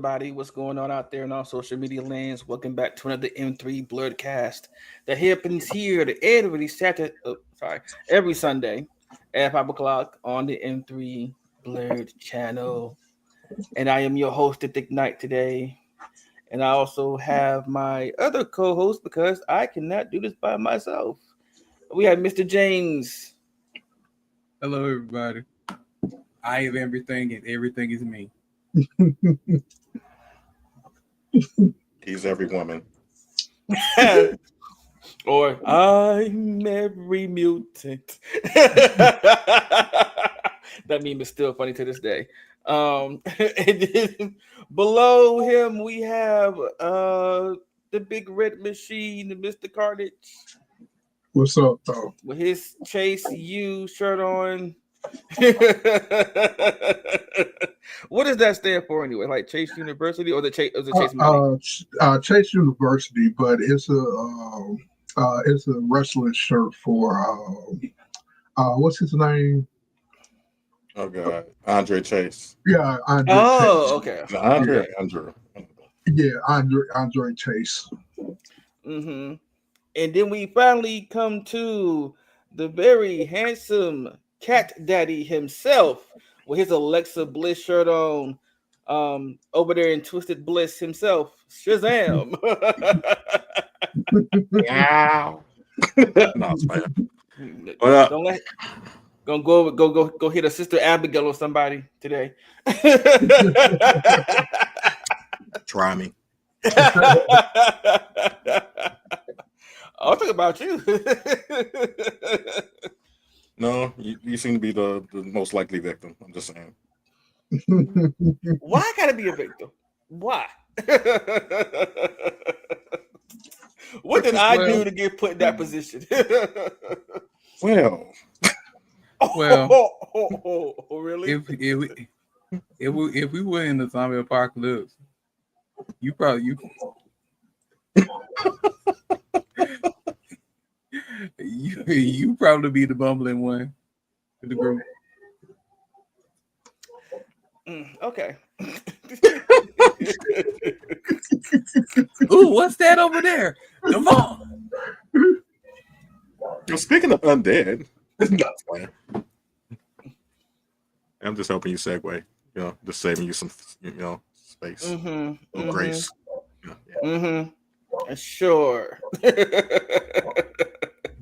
everybody? What's going on out there in our social media lands? Welcome back to another M3 Blurred Cast that happens here every Sunday at 5 o'clock on the M3 Blurred channel. And I am your host at Ignite today. And I also have my other co-host because I cannot do this by myself. We have Mr. James. Hello, everybody. I am everything, and everything is me. He's every woman. Or I'm every mutant. That meme is still funny to this day. And then below him we have the big red machine, Mr. Carnage. What's up, though? With his Chase U shirt on. What does that stand for anyway? Like Chase University or the Chase money? Chase University, but it's a wrestling shirt for what's his name? Oh God, Andre Chase. Yeah, Andre. Oh, Chase. okay. Andre. Yeah, Andre Chase. Mm-hmm. And then we finally come to the very handsome cat daddy himself with his Alexa Bliss shirt on, over there in Twisted Bliss himself, Shazam. Wow. No, it's fine. What up? Go hit a Sister Abigail or somebody today. Try me. I'll talk about you. No, you seem to be the most likely victim. I'm just saying. Why I gotta be a victim? Why? What did I do to get put in that position? Well, really? If we were in the zombie apocalypse, you you probably be the bumbling one in the group. Okay. Ooh, what's that over there? Devon. Speaking of undead, not playing. I'm just helping you segue. Just saving you some, space, grace. Sure.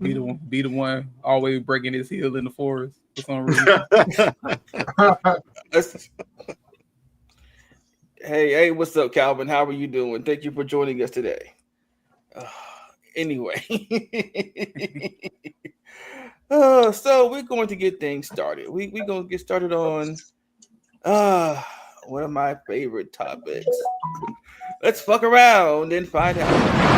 Be the one always breaking his heel in the forest for some reason. Hey, what's up, Calvin? How are you doing? Thank you for joining us today. Anyway, so we're going to get things started. We're going to get started on one of my favorite topics. Let's fuck around and find out.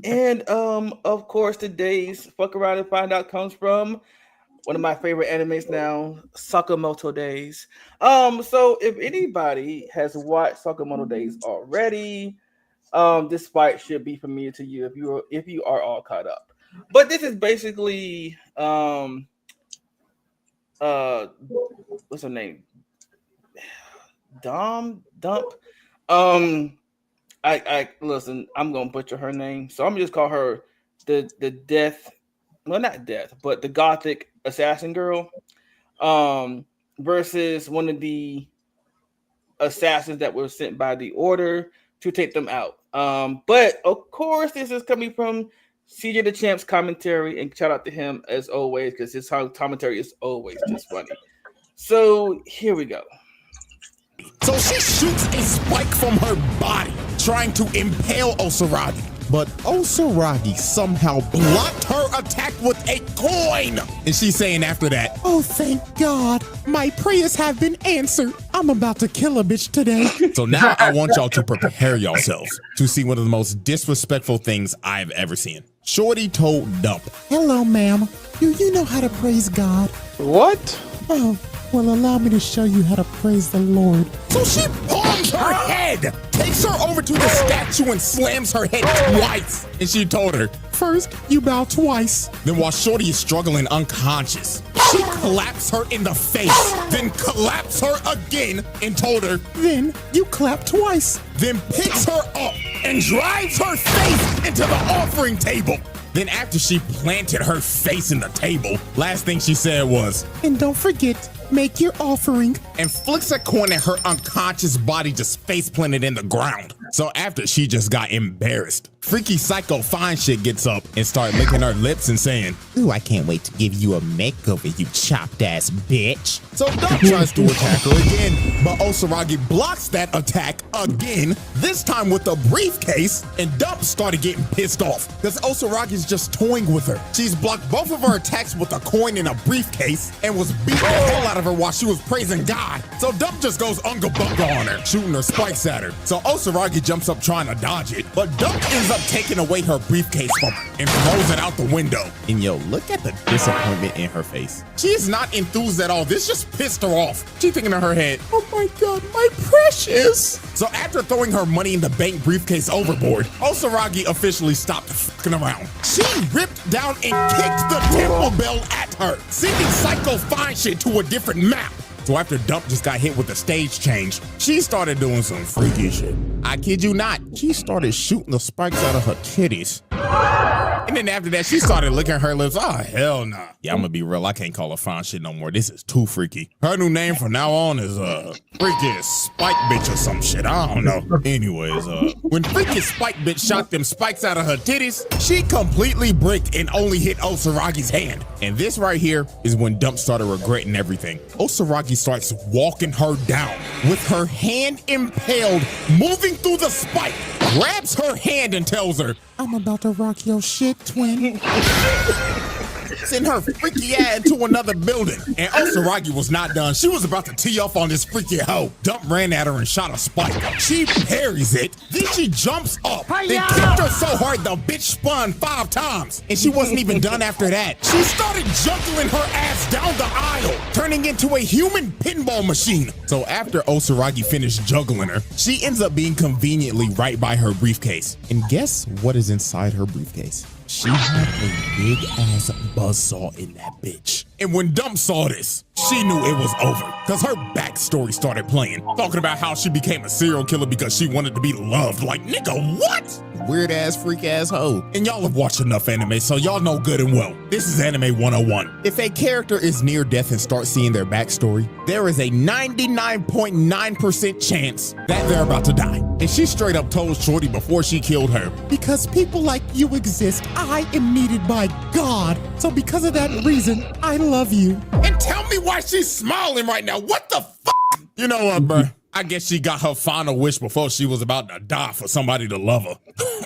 And of course, today's fuck around and find out comes from one of my favorite animes now, Sakamoto Days. So if anybody has watched Sakamoto Days already, this fight should be familiar to you if you are all caught up. But this is basically what's her name? Dump. I listen, I'm gonna butcher her name, so I'm gonna just call her the death, well, not death, but the gothic assassin girl, versus one of the assassins that were sent by the order to take them out. But of course, this is coming from CJ the Champ's commentary, and shout out to him as always, because his commentary is always just funny. So here we go. So she shoots a spike from her body, trying to impale Osaragi. But Osaragi somehow blocked her attack with a coin. And she's saying after that, "Oh, thank God, my prayers have been answered. I'm about to kill a bitch today." So now I want y'all to prepare yourselves to see one of the most disrespectful things I've ever seen. Shorty told Dump, "Hello, ma'am. Do you know how to praise God?" What? "Oh, well, allow me to show you how to praise the Lord." So she palms her head, takes her over to the statue and slams her head twice. And she told her, First, you bow twice. Then while Shorty is struggling unconscious, she claps her in the face, then claps her again and told her, then you clap twice. Then picks her up and drives her face into the offering table. Then after she planted her face in the table, last thing she said was, and don't forget, make your offering. And flicks a coin at her unconscious body, just face planted in the ground. So after she just got embarrassed, freaky psycho fine shit gets up and start licking her lips and saying, ooh, I can't wait to give you a makeover, you chopped ass bitch. So Dump tries to attack her again, but Osaragi blocks that attack again, this time with a briefcase, and Dump started getting pissed off because Osaragi's just toying with her. She's blocked both of her attacks with a coin and a briefcase and was beating the hell out of her while she was praising God. So Dump just goes unga bunga on her, shooting her spikes at her. So Osaragi jumps up trying to dodge it, but Dump ends up taking away her briefcase from her and throws it out the window. And yo, look at the disappointment in her face. She is not enthused at all. This just pissed her off. She's thinking in her head, oh my God, my precious. So after throwing her money in the bank briefcase overboard, Osaragi officially stopped fucking around. She ripped down and kicked the temple bell at her, sending Psycho Fine Shit to a different map. So after Dump just got hit with the stage change, she started doing some freaky shit. I kid you not, she started shooting the spikes out of her titties. And then after that, she started licking her lips. Oh, hell nah. Yeah, I'm gonna be real. I can't call her fine shit no more. This is too freaky. Her new name from now on is Freaky Spike Bitch or some shit. I don't know. Anyways, when Freaky Spike Bitch shot them spikes out of her titties, she completely bricked and only hit Osaragi's hand. And this right here is when Dump started regretting everything. Osaragi starts walking her down with her hand impaled, moving through the spike, grabs her hand and tells her, I'm about to rock your shit, twin. Send her freaky ass into another building. And Osaragi was not done. She was about to tee off on this freaky hoe. Dump ran at her and shot a spike. She parries it. Then she jumps up. Then kicked her so hard the bitch spun 5 times. And she wasn't even done after that. She started juggling her ass down the aisle, turning into a human pinball machine. So after Osaragi finished juggling her, she ends up being conveniently right by her briefcase. And guess what is inside her briefcase? She had a big ass buzzsaw in that bitch. And when Dump saw this, she knew it was over because her backstory started playing, talking about how she became a serial killer because she wanted to be loved. Like, nigga, what? Weird ass, freak ass hoe. And y'all have watched enough anime, so y'all know good and well. This is Anime 101. If a character is near death and starts seeing their backstory, there is a 99.9% chance that they're about to die. And she straight up told Shorty before she killed her, because people like you exist, I am needed by God. So because of that reason, I love you. And tell me why she's smiling right now. What the fuck? You know what, bro? I guess she got her final wish before she was about to die for somebody to love her.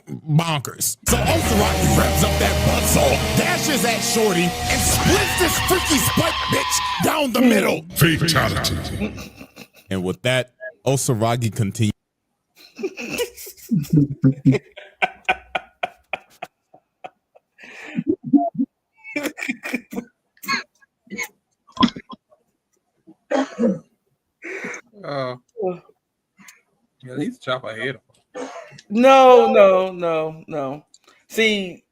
Bonkers. So Osaragi wraps up that buzzsaw, dashes at Shorty, and splits this freaky spike bitch down the middle. Fatality. And with that, Osaragi continues. At least chop her head off. No. See,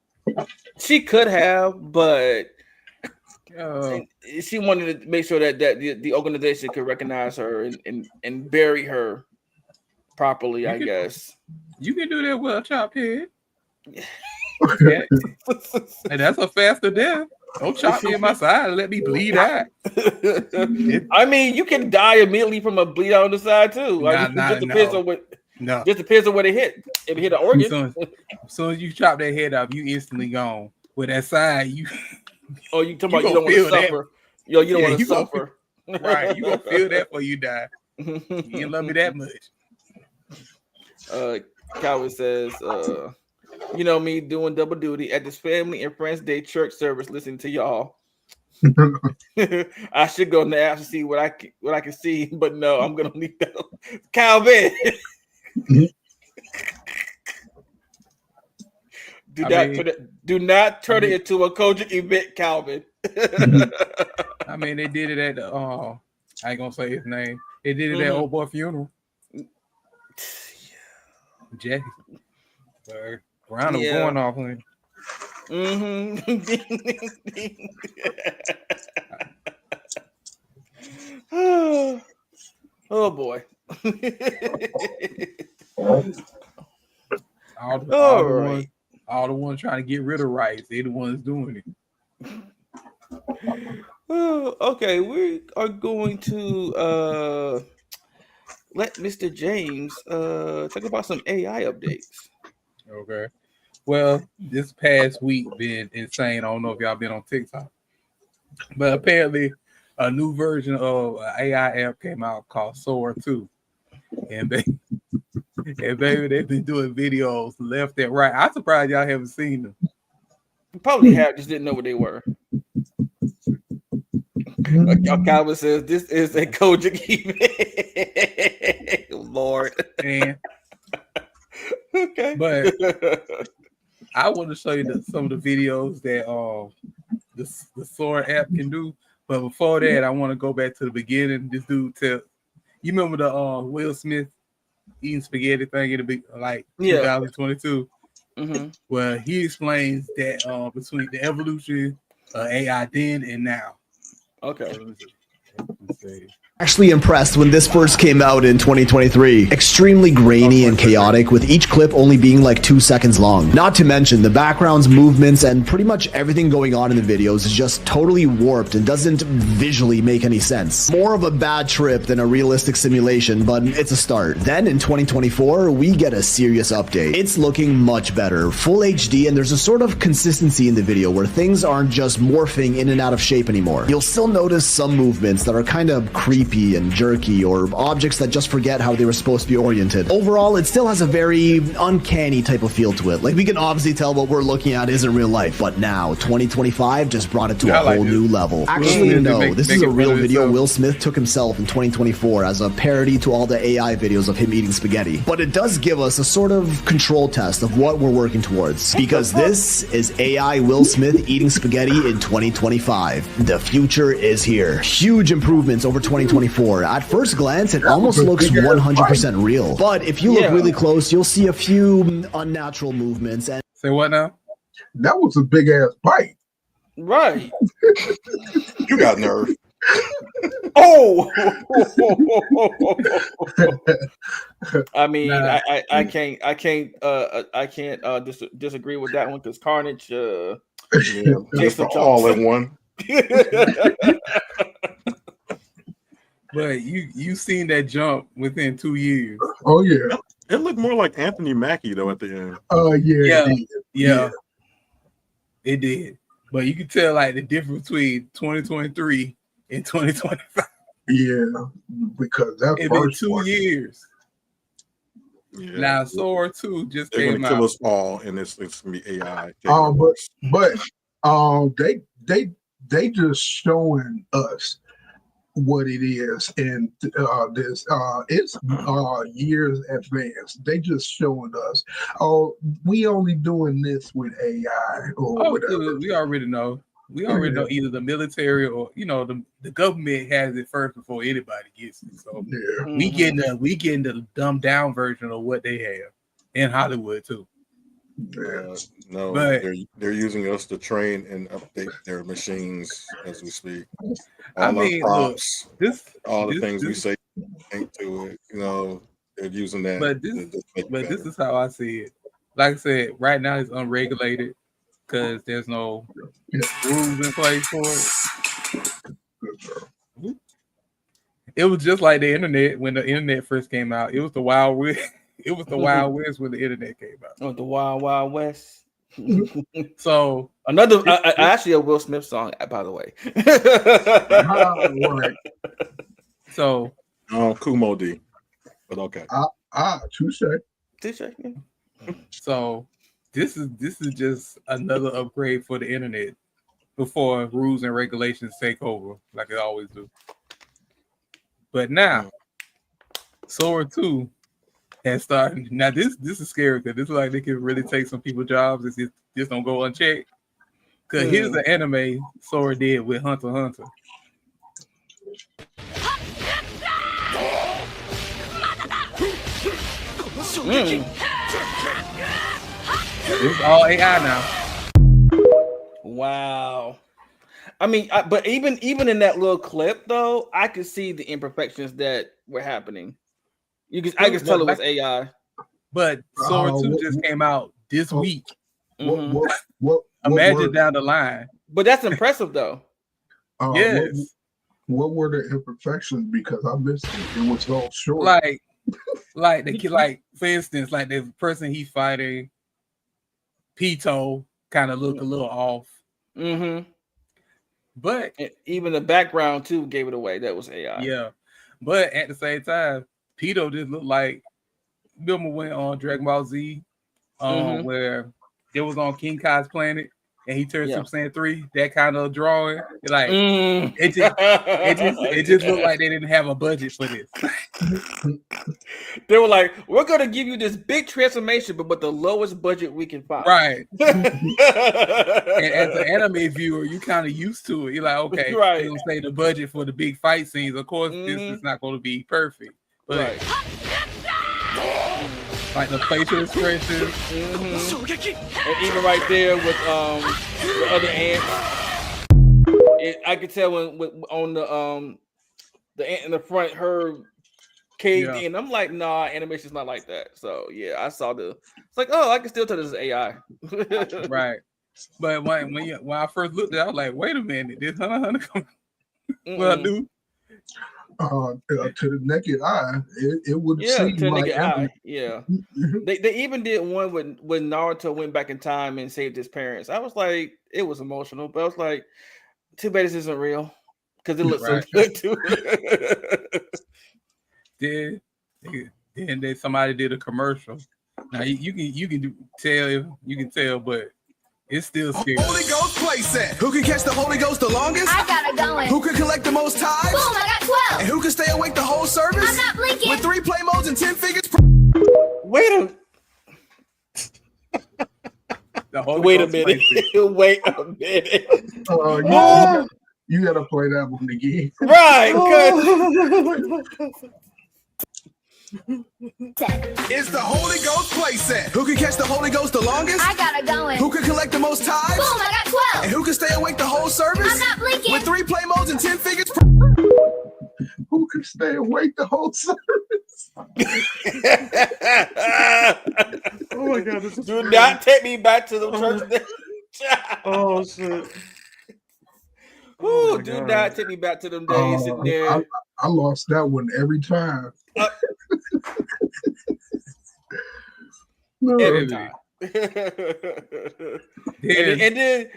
she could have, but she wanted to make sure that the organization could recognize her and bury her properly, I guess. You can do that with a chopped head. Yeah. And that's a faster death. Don't chop me in my side and let me bleed out. I mean, you can die immediately from a bleed out on the side too. Like, just depends on what. No, just depends on where they hit. If it hit an organ, as soon as you chop that head off, you instantly gone. With that side, you. Oh, you talking about you don't want to suffer? Yo, you don't want to suffer. Right, you gonna feel that before you die. You didn't love me that much. Calvin says, you know me doing double duty at this family and friends day church service, listening to y'all. I should go in the app to see what I can see, but no, I'm gonna leave that. Calvin, do not turn it into a Kojic event, Calvin. I mean, they did it at the I ain't gonna say his name. They did it at old boy funeral. Jackie. Round of going off on him. Oh boy. All the ones trying to get rid of rights, they're the ones doing it. Okay, we are going to let Mr. James talk about some AI updates. Okay. Well, this past week been insane. I don't know if y'all been on TikTok, but apparently a new version of an AI app came out called Sora 2. And baby, they've been doing videos left and right. I'm surprised y'all haven't seen them. You probably have, just didn't know what they were. Calvin says this is a Kojic event. Lord. Man. Okay. But I want to show you some of the videos that the Sora app can do. But before that, I want to go back to the beginning. This dude you remember the Will Smith eating spaghetti thing in the 2022? Mm-hmm. Well, he explains that between the evolution of AI then and now. Okay. Let's see. Actually impressed when this first came out in 2023. Extremely grainy and chaotic, with each clip only being like 2 seconds long. Not to mention the backgrounds, movements, and pretty much everything going on in the videos is just totally warped and doesn't visually make any sense. More of a bad trip than a realistic simulation, but it's a start. Then in 2024, we get a serious update. It's looking much better, full HD, and there's a sort of consistency in the video where things aren't just morphing in and out of shape anymore. You'll still notice some movements that are kind of creepy and jerky, or objects that just forget how they were supposed to be oriented. Overall, it still has a very uncanny type of feel to it. Like, we can obviously tell what we're looking at isn't real life, but now 2025 just brought it to a whole new level. Actually, no, this is a real video Will Smith took himself in 2024 as a parody to all the AI videos of him eating spaghetti. But it does give us a sort of control test of what we're working towards, because this is AI Will Smith eating spaghetti in 2025. The future is here. Huge improvements over 2024. At first glance, it almost looks 100% real. But if you look really close, you'll see a few unnatural movements. And say what now? That was a big ass bite. Right. You got nerve. Oh. I mean, I can't disagree with that one, because Carnage just all in one. But you seen that jump within 2 years. Oh yeah. It looked more like Anthony Mackie though at the end. Yeah. It did. But you can tell like the difference between 2023 and 2025. Yeah, because that's it's been 2 years. Yeah. Now Sora 2 just came out. Kill us all, and it's gonna be AI. They just showing us what it is, and it's years advanced. They just showing us, we only doing this with AI or whatever. Dude, we already know. We already know either the military or the government has it first before anybody gets it. So we getting the dumbed down version of what they have in Hollywood too. No, but they're using us to train and update their machines as we speak. All our props, all the things we say to it, they're using that. But this is how I see it. Like I said, right now it's unregulated because there's no rules in place for it. It was just like the internet when the internet first came out. It was the Wild West. It was the Wild West when the internet came out. Oh, the Wild Wild West. So another actually a Will Smith song, by the way. So Kumo D. But okay. Touche. Yeah. So this is just another upgrade for the internet before rules and regulations take over, like they always do. But now, Sora 2 has started. Now this is scary because this is like they can really take some people's jobs if this don't go unchecked. Because here's the anime Sora did with Hunter x Hunter. It's all AI now. Wow. I mean, but even in that little clip, though, I could see the imperfections that were happening. I could tell it was AI. But Sora 2 just came out this week. What Imagine down the line. But that's impressive, though. Yes. What were the imperfections? Because I missed it. It was so short. Like the kid, like for instance, like the person he's fighting, Pito, kind of look a little off. Mm-hmm. But and even the background too gave it away. That was AI. Yeah, but at the same time, Pito just looked like. Remember when on Dragon Ball Z, where it was on King Kai's planet and he turned Super Saiyan 3, that kind of drawing, like it just looked like they didn't have a budget for this. They were like, we're gonna give you this big transformation, but with the lowest budget we can find. Right. And as an anime viewer, you kind of used to it. You're like, okay, right. They'll say the budget for the big fight scenes. Of course, this is not going to be perfect. But right. Like the facial expressions. And even right there with the other ants. I could tell when on the ant in the front, her caved in. I'm like, nah, animation's not like that. So yeah, I saw it's like, oh, I can still tell this is AI. Right. But when I first looked at it, I was like, wait a minute, this Hunter come. Well, dude. To the naked eye, it would seem to the like naked eye. Yeah. They even did one when Naruto went back in time and saved his parents. I was like, it was emotional, but I was like, too bad this isn't real because it looks so good too. Then somebody did a commercial. Now you can tell, but it's still scary. Holy Ghost playset. Who can catch the Holy Ghost the longest? I got it going. Who can collect the most times? Boom, I got 12. And who can stay awake the whole service? I'm not blinking. With 3 play modes and 10 figures. Wait a minute. Wait a minute. You gotta play that one again. Right. It's the Holy Ghost playset. Who can catch the Holy Ghost the longest? I got it going. Who can collect the most times? Boom, I got 12. And who can stay awake the whole service? I'm not blinking. With 3 play modes and 10 figures. Who can stay awake the whole service? Oh my God! Do not take me back to the church. Oh shit! Ooh, do not take me back to them days sitting there. I lost that one every time. Every time. and then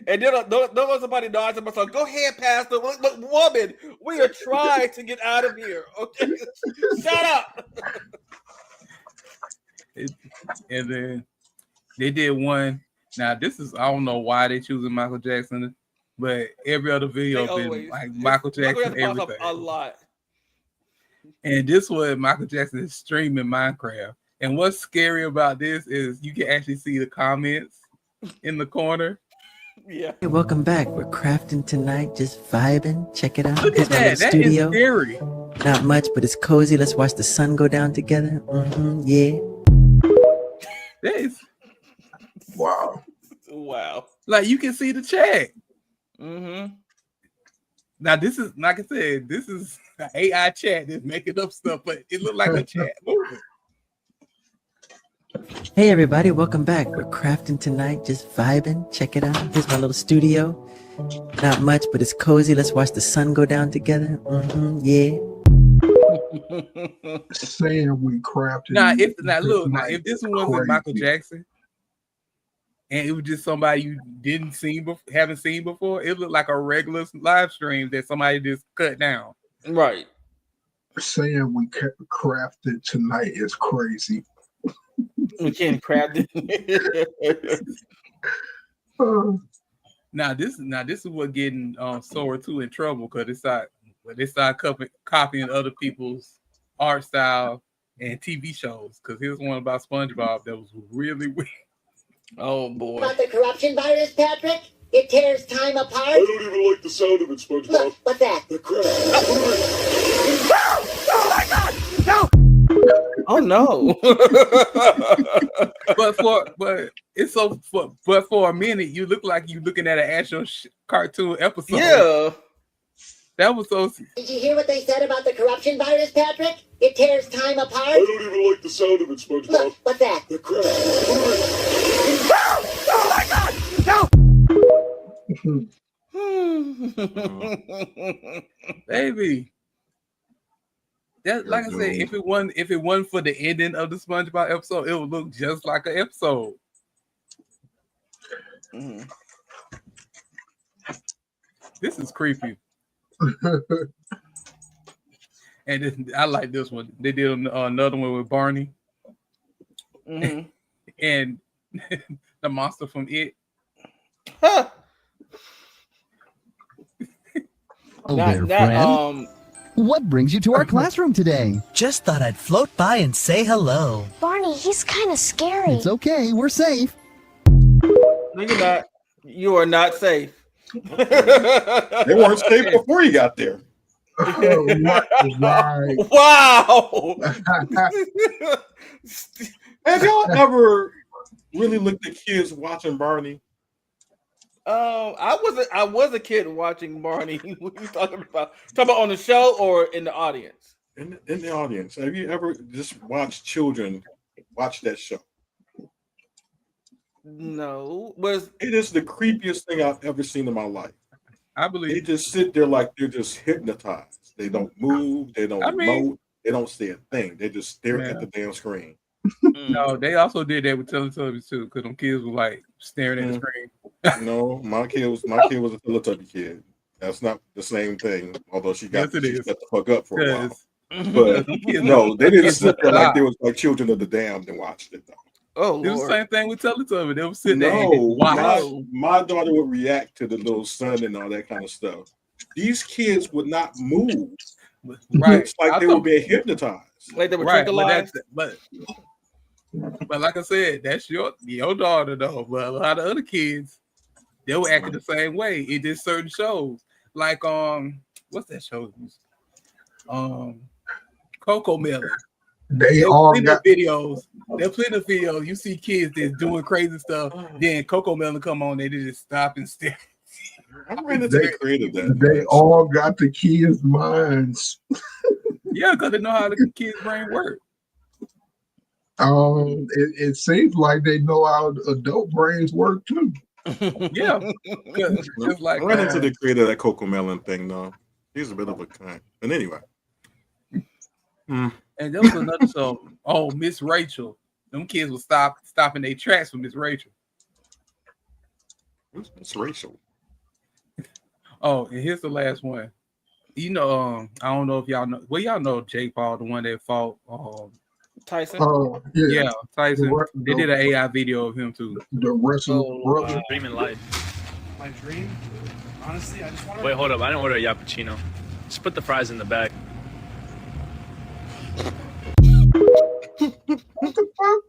don't somebody nod to myself. Go ahead, Pastor. Look, woman, we are trying to get out of here. Okay, shut up. And then they did one. Now this is, I don't know why they choosing Michael Jackson, but every other video been like Michael Jackson everything a lot. And this was Michael Jackson is streaming Minecraft. And what's scary about this is you can actually see the comments in the corner. Yeah. Hey, welcome back. We're crafting tonight, just vibing. Check it out. Look at that. That is scary. Not much, but it's cozy. Let's watch the sun go down together. Yeah. That is wow. Like you can see the chat. Mm-hmm. Now this is, like I said, this is an AI chat that's making up stuff, but it looked like a chat moving. Hey everybody, welcome back. We're crafting tonight, just vibing. Check it out. Here's my little studio. Not much, but it's cozy. Let's watch the sun go down together. Yeah. Saying we crafted. If this wasn't Michael Jackson and it was just somebody you haven't seen before, it looked like a regular live stream that somebody just cut down. Right. Saying we crafted tonight is crazy. We can't craft it. Now this is what getting Sora 2 in trouble, because they start copying other people's art style and TV shows. Because here's one about SpongeBob that was really weird. Oh boy! About the corruption virus, Patrick? It tears time apart. I don't even like the sound of it, SpongeBob. Look, what's that? The crap. Oh my God! No! Oh no! but for a minute, you look like you looking at an actual cartoon episode. Yeah. That was so. Did you hear what they said about the corruption virus, Patrick? It tears time apart. I don't even like the sound of it, SpongeBob. Look, what's that? The crap. Baby. That, like I said, if it wasn't for the ending of the SpongeBob episode, it would look just like an episode. This is creepy. And I like this one. They did another one with Barney and the monster from It. Hello there, friend. What brings you to our classroom today? Just thought I'd float by and say hello. Barney, he's kind of scary. It's okay, we're safe. No, you're not. You are not safe. They weren't safe before you got there. Right. Wow. Have y'all ever really looked at kids watching Barney? I was a kid watching Barney. What are you talking about? Talking about on the show or in the audience? In the audience. Have you ever just watched children watch that show? No. It is the creepiest thing I've ever seen in my life. I believe they just sit there like they're just hypnotized. They don't move, they don't emote, they don't say a thing. They just stare at the damn screen. No, they also did that with Teletubbies too, because them kids were like staring at the screen. No, my kid was a Teletubby kid. That's not the same thing. Although she got the fuck up for a while. But no, they didn't sit there like they was like children of the damned and watched it though. Oh, it was the same thing with Teletubbies. They were sitting there. No, my daughter would react to the little sun and all that kind of stuff. These kids would not move. Right, it's like they were being hypnotized. Like they were tranquilized. But like I said, that's your daughter though. But a lot of other kids, they were acting the same way. It did certain shows, like what's that show? Coco Melon. They all got videos. They're plenty of videos. You see kids that's doing crazy stuff. Then Coco Melon come on, they just stop and stare. I'm ready to be creative. They all got the kids' minds. Yeah, because they know how the kids' brain work. It seems like they know how adult brains work too. Yeah, just like I ran into the creator of that Coco Melon thing though. He's a bit of a cunt. But anyway. And there was another show. Oh, Miss Rachel. Them kids will stopping their tracks for Miss Rachel. Who's Miss Rachel? Oh, and here's the last one. You know, I don't know if y'all know. Well, y'all know Jake Paul, the one that fought Tyson. Yeah, Tyson. They did an AI video of him too. The wrestler. Dreaming life. My dream? Honestly, I just want to. Wait, hold up. I didn't order a Yappuccino. Just put the fries in the bag. What the fuck?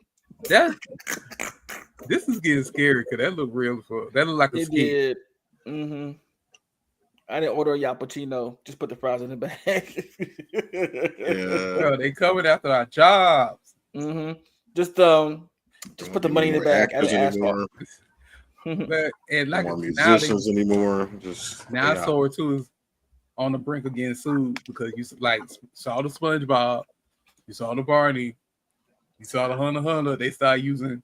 This is getting scary because that look real. That look like a skit. Did. I didn't order a Yappuccino. Just put the fries in the bag. Bro, they coming after our jobs. Just put the money in the bag. And like more musicians anymore. Now Sword 2 is on the brink of getting sued because you saw the SpongeBob, you saw the Barney, you saw the Hunter. They start using.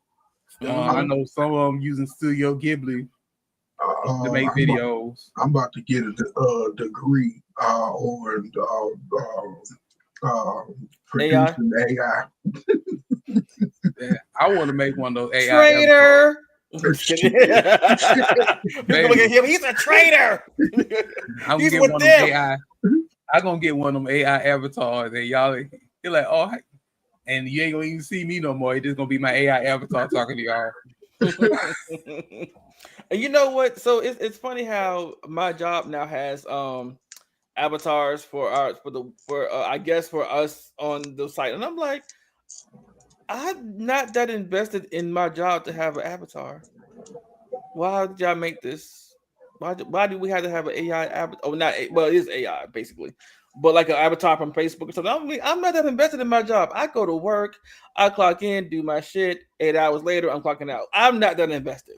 I know some of them using Studio Ghibli to make videos. I'm about to get a degree on producing AI. Yeah, I want to make one of those AI. Traitor. People look at him. He's a traitor. I'm gonna get one of them AI. I'm gonna get one of them AI avatars, and you're like, oh, and you ain't gonna even see me no more. It's just gonna be my AI avatar talking to y'all. You know what? So it's funny how my job now has avatars for I guess for us on the site, and I'm like, I'm not that invested in my job to have an avatar. Why did y'all make this? Why do we have to have an AI avatar? Oh, not well, it is AI basically, but like an avatar from Facebook or something. I'm not that invested in my job. I go to work, I clock in, do my shit. 8 hours later, I'm clocking out. I'm not that invested.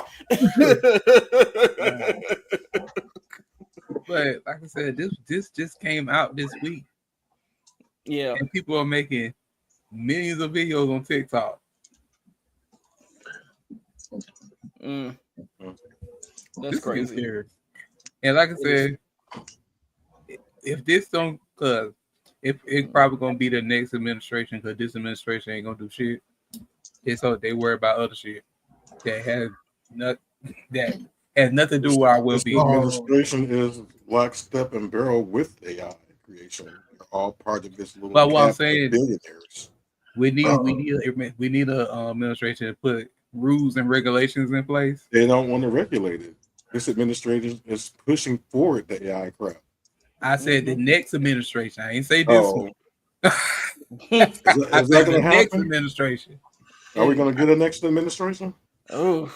But like I said, this just came out this week. Yeah, and people are making millions of videos on TikTok. That's crazy. And like I said, if this don't, cause if it's probably gonna be the next administration, because this administration ain't gonna do shit. It's so they worry about other shit that has nothing to do with our well-being. Administration is lockstep and barrel with AI creation. They're all part of this little. But what I'm saying, billionaires. We need a administration to put rules and regulations in place. They don't want to regulate it. This administration is pushing forward the AI crap. I said the next administration. I ain't say this one. Is that going to happen? Next administration. Are we going to get a next administration? Oh.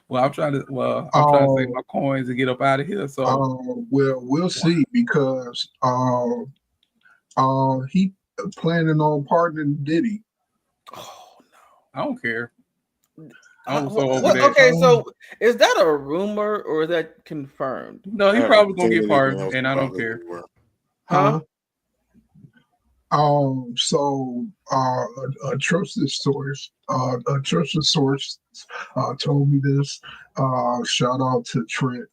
Well, I'm trying to save my coins and get up out of here. So, well, we'll see because he planning on pardoning Diddy. Oh no, I don't care. Okay, so is that a rumor or is that confirmed? No, he probably gonna get pardoned, and I don't care. Huh? So a trusted source told me this. Shout out to Trent.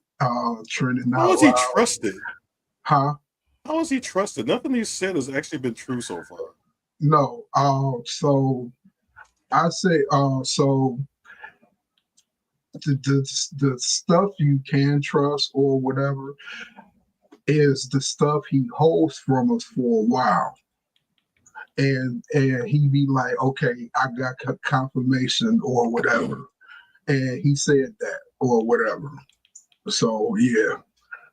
Trent and how is he trusted? Huh? How is he trusted? Nothing he said has actually been true so far. No. So I say so the stuff you can trust or whatever is the stuff he holds from us for a while. And he be like, okay, I got confirmation or whatever. And he said that or whatever. So, yeah.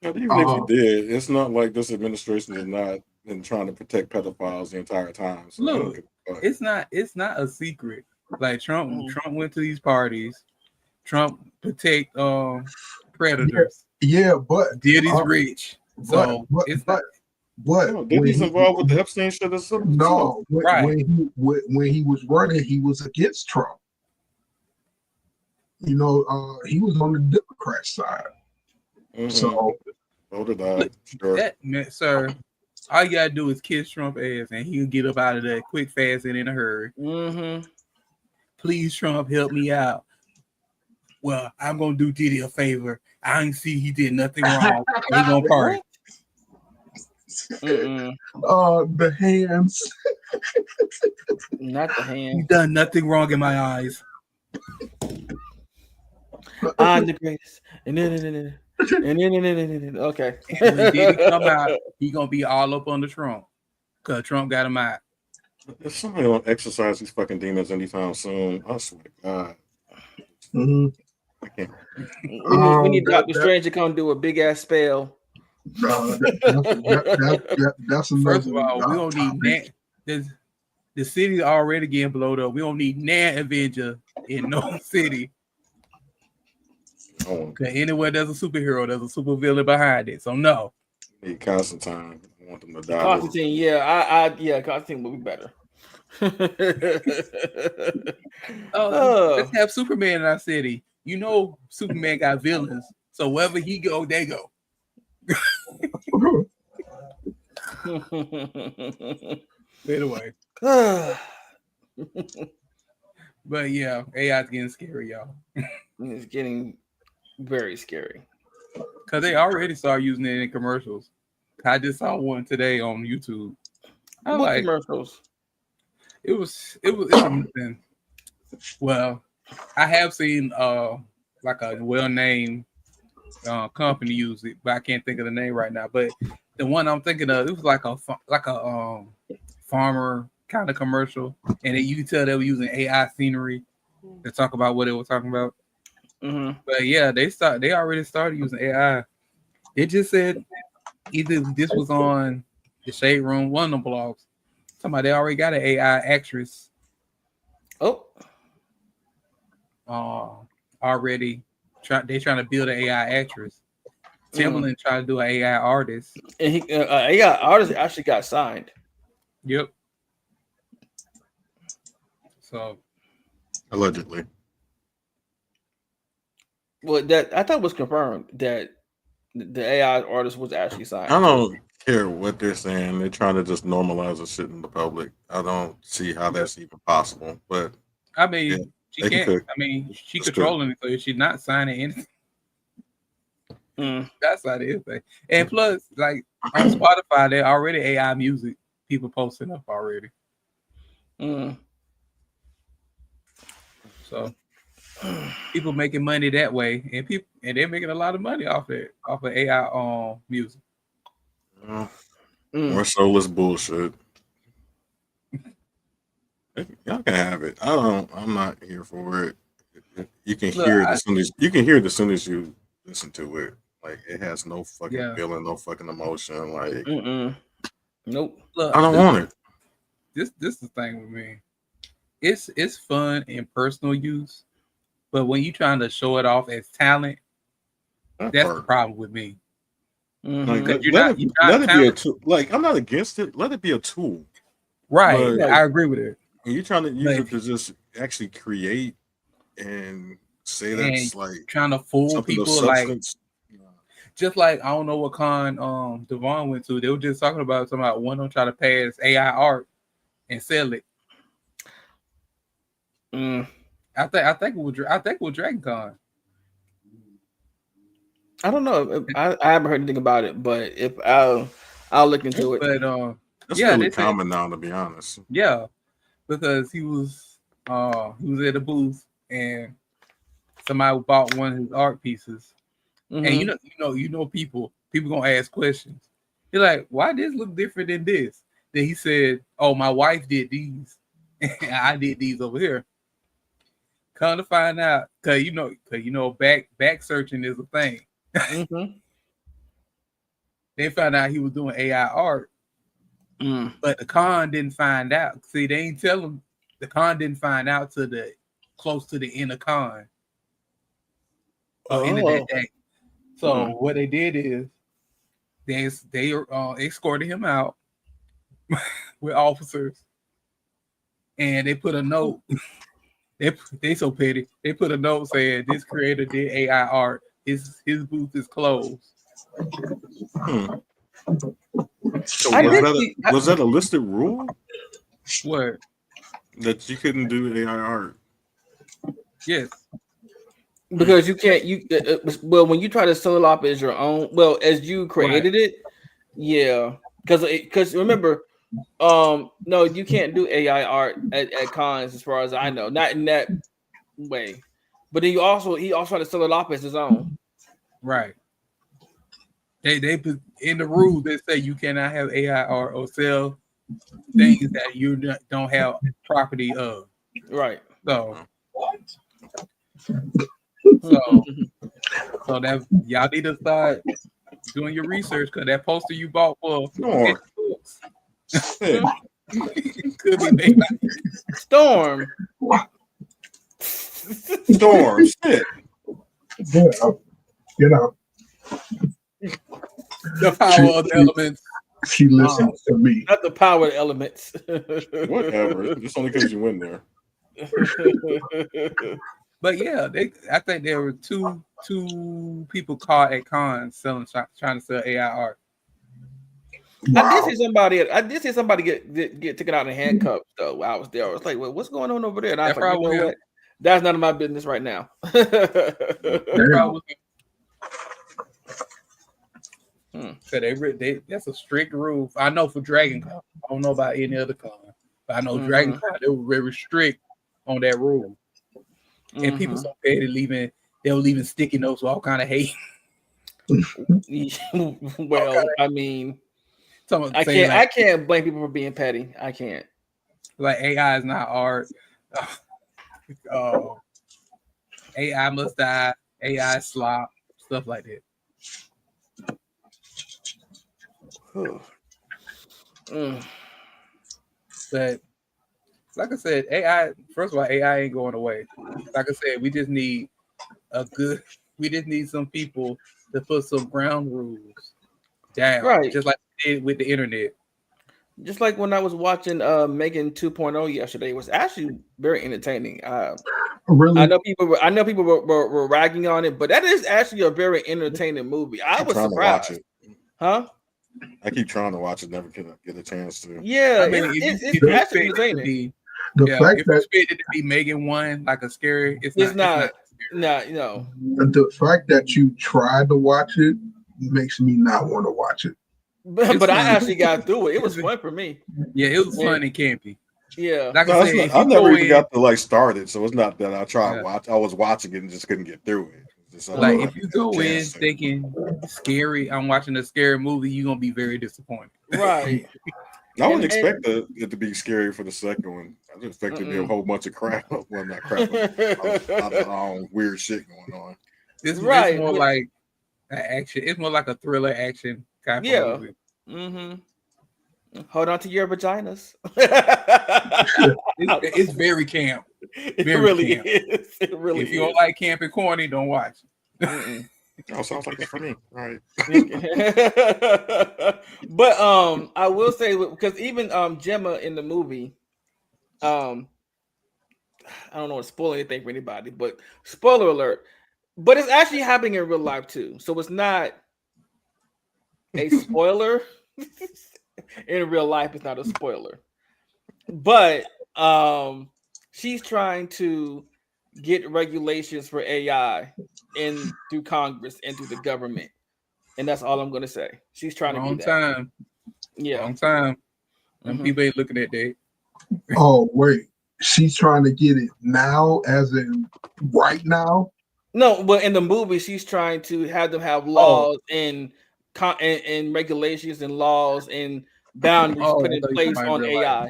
Even if he did, it's not like this administration has not been trying to protect pedophiles the entire time. So look, it's not a secret. Like Trump went to these parties. Trump protect predators. Yeah, but Diddy's rich. So it's not. But Diddy's involved with the Epstein shit or something? No, right. When he was running, he was against Trump. You know, he was on the Democrat side. Mm-hmm. So did I. Sure. Sir, all you gotta do is kiss Trump ass, and he'll get up out of that quick, fast, and in a hurry. Mm-hmm. Please, Trump, help me out. Well, I'm gonna do Diddy a favor. I ain't see he did nothing wrong. He gonna party. The hands. Not the hands. You done nothing wrong in my eyes. I'm the greatest. Okay. And when Diddy come out, he gonna be all up on the Trump, cause Trump got him out. If somebody don't exercise these fucking demons anytime soon, I swear to God. Mm-hmm. I can't. We need Dr. Strange to come do a big ass spell. That's First of all, we don't need the city already getting blown up. We don't need Nan Avenger in no city. Anywhere there's a superhero, there's a supervillain behind it. So no. Need Constantine. I want them to die. Constantine, Constantine will be better. Let's have Superman in our city. You know, Superman got villains, so wherever he go, they go. Anyway, but yeah, AI's getting scary, y'all. It's getting very scary because they already started using it in commercials. I just saw one today on YouTube. What commercials? It was nothing. Well, I have seen like a well-named company use it, but I can't think of the name right now. But the one I'm thinking of, it was like a farmer kind of commercial, and you can tell they were using AI scenery to talk about what they were talking about. Mm-hmm. But yeah, they already started using AI. It just said either this was on the Shade Room, one of the blogs. Somebody already got an AI actress. Already they trying to build an AI actress. Timbaland tried to do an AI artist, and he AI artist actually got signed. Yep. So allegedly. Well, that I thought was confirmed that the AI artist was actually signed. I don't care what they're saying. They're trying to just normalize the shit in the public. I don't see how that's even possible. But I mean, yeah, she they can can't. cook. I mean, she That's controlling it, so if she's not signing anything, that's not it. And plus, like on Spotify, there already AI music people posting up already. So people making money that way, and they're making a lot of money off of AI music. More soulless bullshit. Y'all can have it. I'm not here for it. You can hear it as soon as you listen to it. Like it has no fucking feeling, no fucking emotion. Like nope. Look, I don't want it. This is the thing with me. It's fun in personal use, but when you trying to show it off as talent, that's the problem with me. Like, let it be a tool. Like I'm not against it. Let it be a tool. Right. But I agree with it. You're trying to use it to just actually create and say that's like trying to fool people, like just like I don't know what con Devon went to. They were just talking about one of them try to pass AI art and sell it. I think it was Dragon Con. I don't know. I haven't heard anything about it, but if I'll look into it. But that's really common now, to be honest. Yeah, because he was at a booth and somebody bought one of his art pieces, and you know people gonna ask questions. You're like, why this look different than this? Then he said, "Oh, my wife did these, and I did these over here." Come to find out, cause you know, back searching is a thing. They found out he was doing AI art, but the con didn't find out. See, they ain't tell him. The con didn't find out till close to the end of con. End of that day. So what they did is they escorted him out with officers, and they put a note. They so petty. They put a note saying this creator did AI art. His booth is closed. So was that a listed rule? What? That you couldn't do AI art? Yes. Because you can't. Well, when you try to sell it off as your own, as you created it, yeah. Because remember, no, you can't do AI art at cons, as far as I know, not in that way. But then he also tried to sell it off as his own. Right. They put in the rules that say you cannot have AI art or sell things that you don't have property of. Right. So that y'all need to start doing your research, because that poster you bought for could be made by Storm. Storm. Shit. The power of the elements. She listens to me. Not the power of the elements. Whatever. Just only because you went there. But yeah, I think there were two people caught at cons trying to sell AI art. Wow. I did see somebody get taken out in handcuffs though while I was there. I was like, well, what's going on over there? And I was like, you know what? That's none of my business right now. That's a strict rule. I know for Dragon Con. I don't know about any other con, but I know Dragon Con, they were very strict on that rule. And people so petty they were leaving sticky notes with all kind of hate. Well, I mean, I can't blame people for being petty. I can't. Like AI is not art. AI must die. AI slop. Stuff like that. But like I said, AI. First of all, AI ain't going away. Like I said, we just need some people to put some ground rules down, right? Just like they did with the internet. Just like when I was watching Megan 2.0 yesterday, it was actually very entertaining. Really, I know people were ragging on it, but that is actually a very entertaining movie. I was surprised. To watch it. Huh? I keep trying to watch it, never get a chance to. Yeah, I mean, it's actually entertaining. The fact if that you expect it to be Megan 1, like a scary, it's not. No. The fact that you tried to watch it makes me not want to watch it. But I actually got through it. It was fun for me. Yeah, it was fun and campy. Yeah, like I said, I never even got to start it, so it's not that I tried to watch. I was watching it and just couldn't get through it. Like if you go in thinking scary, I'm watching a scary movie, you're gonna be very disappointed. Right. I wouldn't expect it to be scary for the second one. I just expect it to be a whole bunch of crap. Well, not crap, weird shit going on. It's more like an action. It's more like a thriller action kind of movie. Mm-hmm. Hold on to your vaginas. It's very camp. It really is. It really if you don't like camp and corny, don't watch it. Oh, sounds like it's for me. All right. But I will say, because even Gemma in the movie, I don't want to spoil anything for anybody, but spoiler alert. But it's actually happening in real life too, so it's not a spoiler. In real life, it's not a spoiler. But she's trying to get regulations for AI in through Congress and through the government, and that's all I'm going to say. She's trying to do that. Time. Yeah, long time. And people ain't looking at that. Oh wait, she's trying to get it now, as in right now. No, but in the movie, she's trying to have them have laws and regulations and laws and boundaries put in place on AI.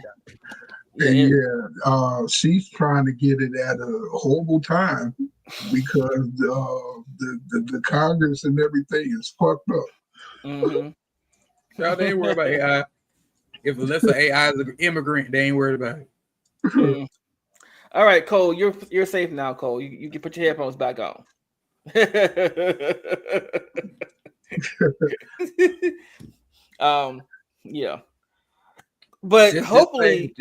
She's trying to get it at a horrible time because the Congress and everything is fucked up. Mm-hmm. Y'all, they ain't worried about AI. Unless an AI is an immigrant, they ain't worried about it. Mm. All right, Cole, you're safe now, Cole. You can put your headphones back on. Yeah, but hopefully,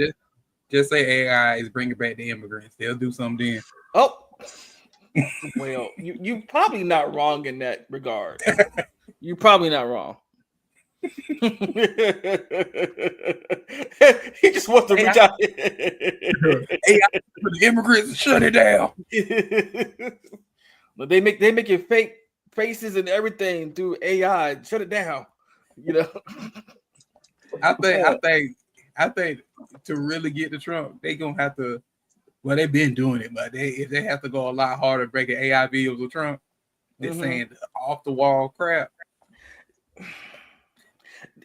just say AI is bringing back the immigrants. They'll do something then. Oh, well, you probably not wrong in that regard. You're probably not wrong. He just wants to reach out. AI for the immigrants, shut it down. But they make your fake faces and everything through AI. Shut it down. You know. I think to really get to Trump, they gonna have to. Well, they've been doing it, but if they have to go a lot harder breaking AI videos with Trump, they're saying off the wall crap.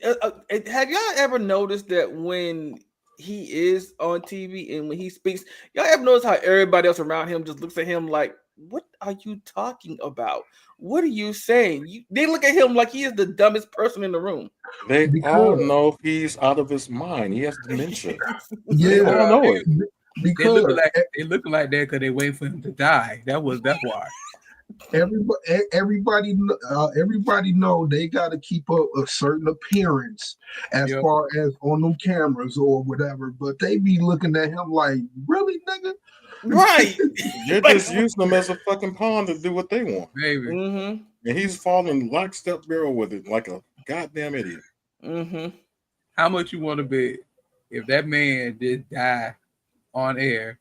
Have y'all ever noticed that when he is on TV and when he speaks, y'all ever notice how everybody else around him just looks at him like, what are you talking about? What are you saying? They look at him like he is the dumbest person in the room. They all know he's out of his mind. He has dementia. Yeah, I don't know it. Because they look like that because they wait for him to die. That's why. Everybody know they got to keep up a certain appearance as far as on them cameras or whatever, but they be looking at him like, really, nigga? Right. You're just using them as a fucking pawn to do what they want. Baby. Mm-hmm. And he's falling lockstep barrel with it like a goddamn idiot. Mm-hmm. How much you want to bet if that man did die on air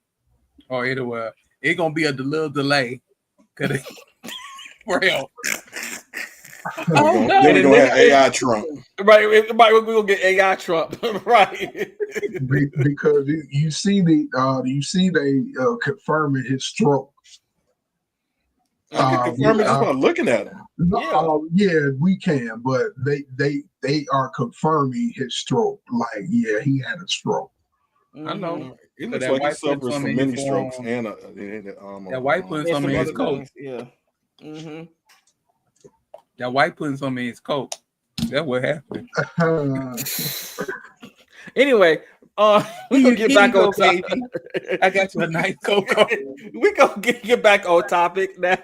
or anywhere, it's gonna be a little delay. For help. Then we're gonna have AI Trump. Right, we're gonna get AI Trump. Right. Because you see they confirming his stroke. Confirm it just by looking at him. Yeah, we can, but they are confirming his stroke. Like, yeah, he had a stroke. I know. It looks like he suffers from many strokes and that white putting something in his coat. Yeah. Mm-hmm. That white putting something in his coat. That's what happened. Anyway, We gonna get back on topic. I got you a nice cocoa. We gonna get back on topic now.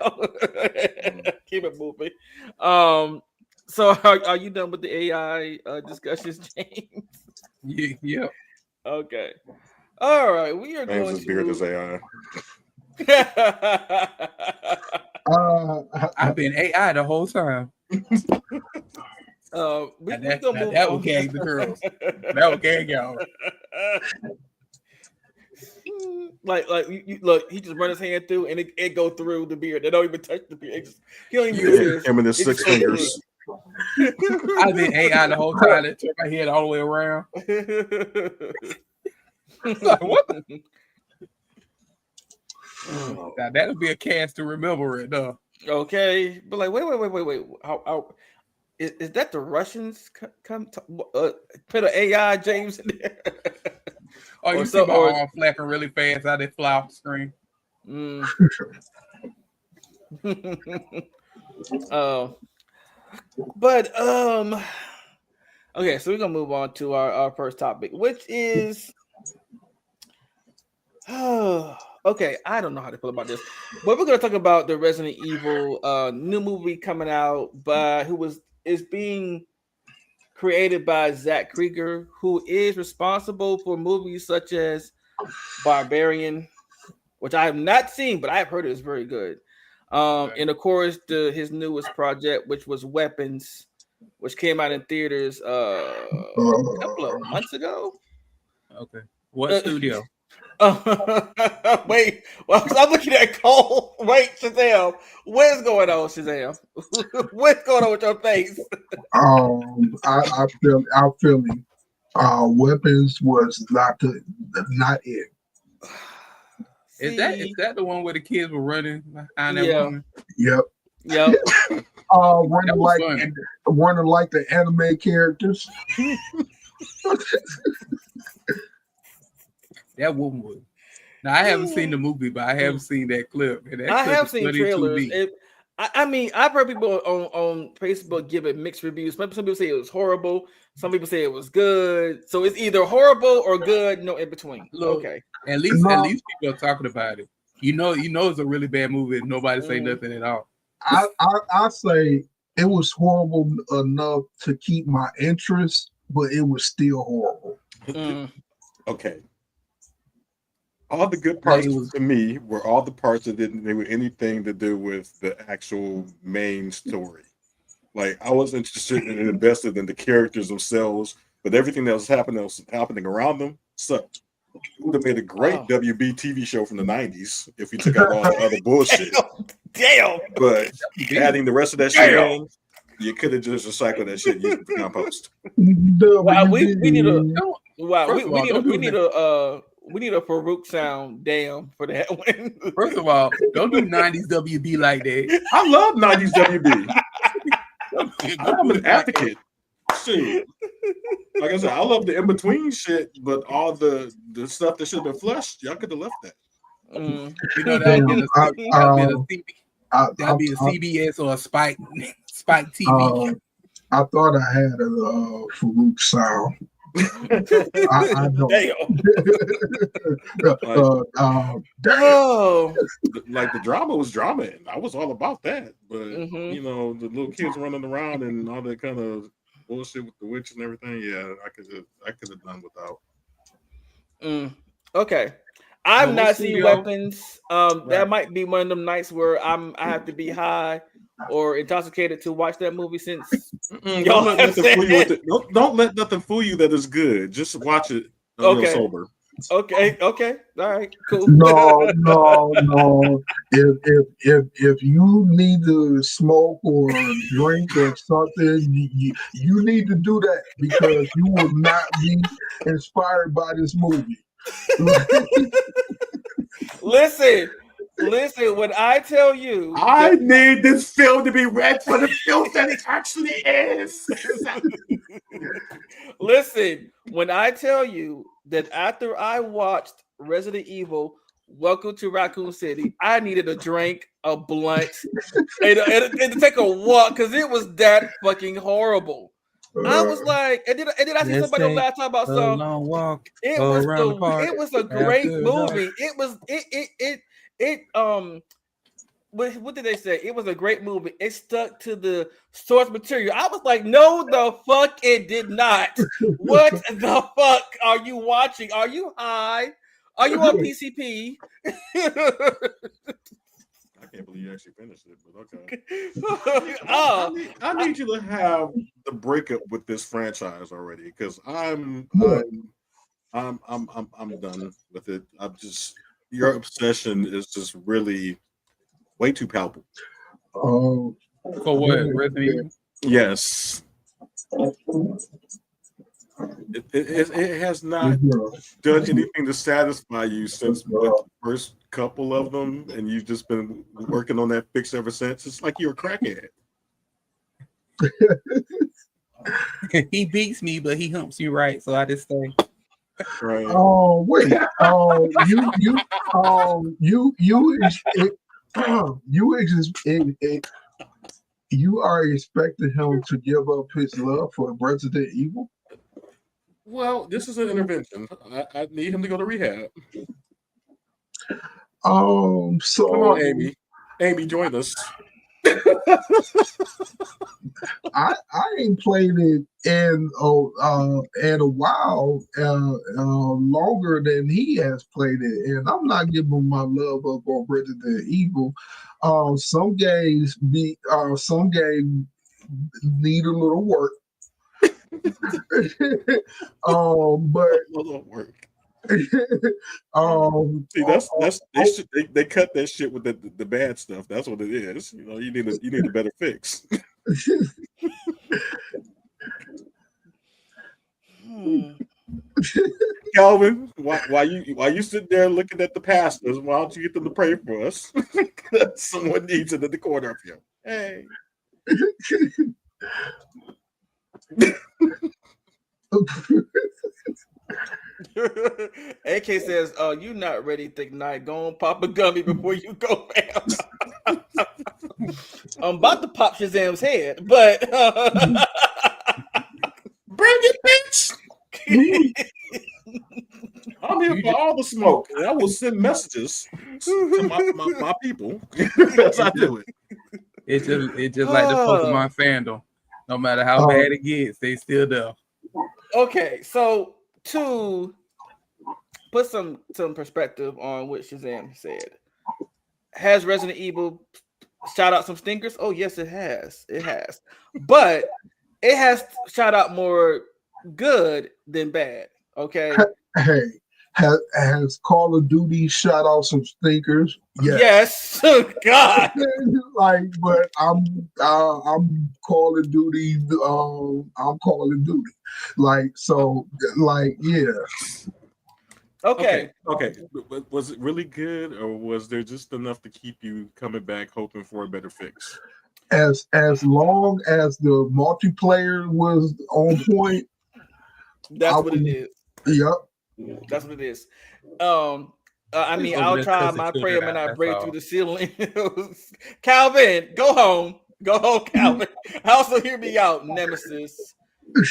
Keep it moving. So are you done with the AI discussions, James? Yeah. Okay. All right. We are James' going to beard is AI. I've been AI the whole time. We gonna move that on. will gag the girls. That will gag y'all. Like you look, he just run his hand through and it go through the beard. They don't even touch the beard. He don't even do this. Him and his 6 fingers. I've been AI the whole time. That took my head all the way around. Like, what? Now that'll be a cast to remember it, though. Okay, but like, wait. How is that the Russians come to put an AI James in there? Oh, you see my arm flapping really fast out that fly off the screen. But okay, so we're gonna move on to our first topic, which is okay, I don't know how to feel about this, but we're gonna talk about the Resident Evil new movie coming out is being created by Zach Krieger, who is responsible for movies such as Barbarian, which I have not seen, but I've heard it is very good. And of course, his newest project, which was Weapons, which came out in theaters a couple of months ago. Okay. What studio? Wait, well, I'm looking at Cole. Wait, Shazam, what's going on, Shazam? What's going on with your face? I'm feeling. Weapons was not it. Is that the one where the kids were running behind that woman? Yep. Running like the anime characters. That woman was. Now I haven't seen the movie, but I have seen that clip. And that I clip have seen trailers. I mean, I've heard people on Facebook give it mixed reviews. Some people say it was horrible. Some people say it was good. So it's either horrible or good, no in between. Look, okay. At least people are talking about it. You know it's a really bad movie and nobody say nothing at all. I say it was horrible enough to keep my interest, but it was still horrible. Okay. All the good parts to me were all the parts that didn't have anything to do with the actual main story. Like I was interested and invested in the characters themselves, but everything that was happening around them sucked. It would have made a great WB TV show from the 90s if we took out all the other bullshit. Damn. But adding the rest of that shit in, you could have just recycled that shit using the compost. Wow, we need a Farouk sound, damn, for that one. First of all, don't do 90s WB like that. I love 90s WB. I'm an advocate. Shit. Like I said, I love the in-between shit, but all the stuff that should have been flushed, y'all could have left that. You know, that'd be a CBS or a Spike TV. I thought I had a Farouk sound. I don't. Like the drama was drama, and I was all about that. But you know, the little kids running around and all that kind of bullshit with the witch and everything. Yeah, I could have done without. Okay, I've not seen Weapons. That might be one of them nights where I have to be high or intoxicated to watch that movie. Since don't let nothing fool you that is good. Just watch it real sober. Okay, all right, cool. No. If you need to smoke or drink or something, you need to do that because you will not be inspired by this movie. Listen, when I tell you, I need this film to be read for the film that it actually is. Listen, when I tell you that after I watched Resident Evil, Welcome to Raccoon City, I needed a drink, a blunt, and to take a walk because it was that fucking horrible. I was like, and then I see somebody on laptop about some long walk. It was a great movie. What did they say? It was a great movie. It stuck to the source material. I was like, no, the fuck, it did not. What the fuck are you watching? Are you high? Are you on PCP? I can't believe you actually finished it, but okay. I need you to have the breakup with this franchise already, because I'm done with it. I'm just, your obsession is just really way too palpable. For what? Resident Evil? Yes. It has not done anything to satisfy you since the first couple of them, and you've just been working on that fix ever since. It's like you're a crackhead. He beats me, but he humps you right, so I just stay. Right. Oh wait. You are expecting him to give up his love for Resident Evil? Well, this is an intervention. I need him to go to rehab. So come on, Amy. Amy, join us. I ain't played it in a while, longer than he has played it, and I'm not giving my love up on Resident Evil. Some games need a little work. But work. See, they cut that shit with the bad stuff. That's what it is. You know, you need a better fix. Calvin, why you sit there looking at the pastors? Why don't you get them to pray for us? Someone needs it in the corner of you. Hey. AK says, you not ready to ignite. Go on, pop a gummy before you go down. I'm about to pop Shazam's head, but bring it, bitch. I'm here for all the smoke, and I will send messages to my people as I do it. It's just like the Pokemon fandom. No matter how bad it gets, they still there. Okay, so to put some perspective on what Shazam said, has Resident Evil shout out some stinkers? Oh yes, it has. It has, but it has shout out more good than bad. Okay. Hey, has Call of Duty shot out some stinkers? Yes. God. But I'm Call of Duty. I'm Call of Duty. Yeah. Okay. But was it really good, or was there just enough to keep you coming back, hoping for a better fix? As long as the multiplayer was on point, that's what it is. Yep. That's what it is. I mean, I'll try my prayer when I break through the ceiling. Calvin, go home. Go home, Calvin. Also, hear me out, Nemesis.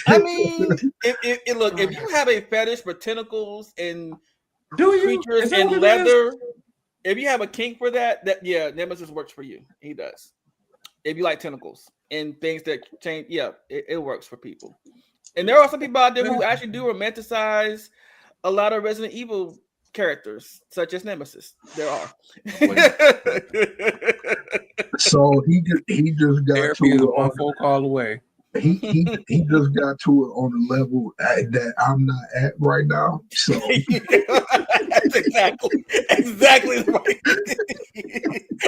I mean, if you have a fetish for tentacles and creatures and leather, if you have a kink for that, Nemesis works for you. He does. If you like tentacles and things that change, it works for people. And there are some people out there who actually do romanticize a lot of Resident Evil characters, such as Nemesis. There are. So he just got therapy is one phone call away. He just got to it on a level that I'm not at right now. So that's exactly right.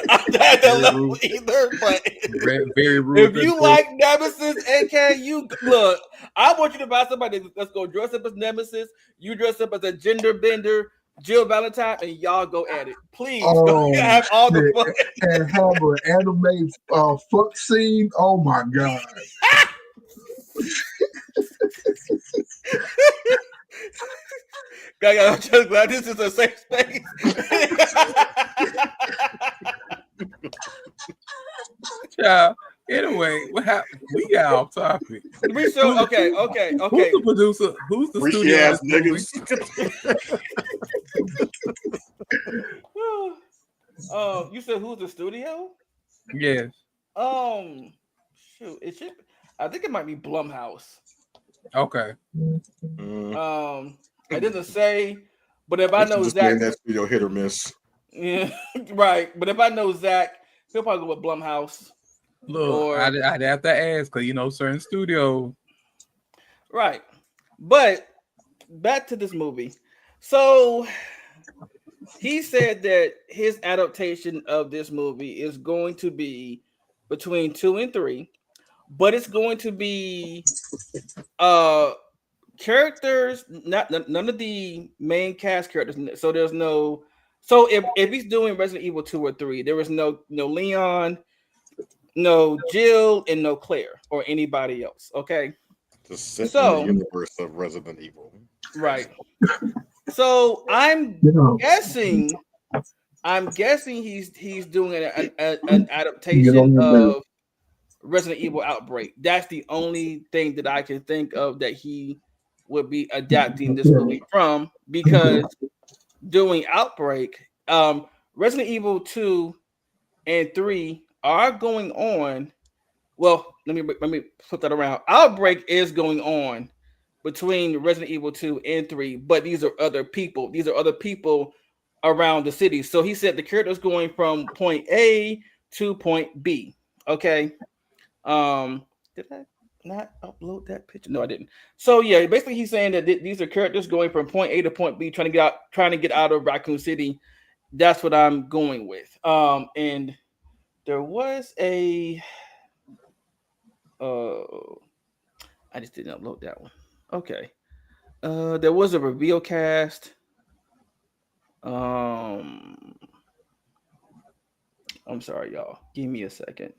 I'm not at that level either, but very rude. If you like Nemesis, AK, you look. I want you to buy somebody that's go dress up as Nemesis. You dress up as a gender bender, Jill Valentine, and y'all go at it. Please go have all the fun and have an anime fuck scene. Oh my god. I'm just glad this is a safe space. Yeah, Anyway, what happened? We got off topic. Okay. Who's the producer? Who's the studio? Ass niggas. You said who's the studio? Yes. Shoot, it should. I think it might be Blumhouse. Okay. It doesn't say, but if I know Zach, that studio hit or miss. Yeah, right. But if I know Zach, he'll probably go with Blumhouse. Look, I'd have to ask because certain studios. Right, but back to this movie. So he said that his adaptation of this movie is going to be between 2 and 3, but it's going to be characters, none of the main cast characters. So there's no. So if he's doing Resident Evil 2 or 3, there was no Leon, no Jill, and no Claire or anybody else. Okay. Just in the universe of Resident Evil. Right. So I'm guessing he's doing an adaptation of Resident Evil Outbreak. That's the only thing that I can think of that he would be adapting this movie from, because doing Outbreak, Resident Evil 2 and 3 are going on. Well, let me flip that around. Outbreak is going on between Resident Evil 2 and 3, but these are other people. These are other people around the city. So he said the character's going from point A to point B. Okay. Did I not upload that picture? No, I didn't. So yeah, basically he's saying that these are characters going from point A to point B, trying to get out of Raccoon City. That's what I'm going with. And there was a I just didn't upload that one. Okay. There was a reveal cast. I'm sorry, y'all. Give me a second.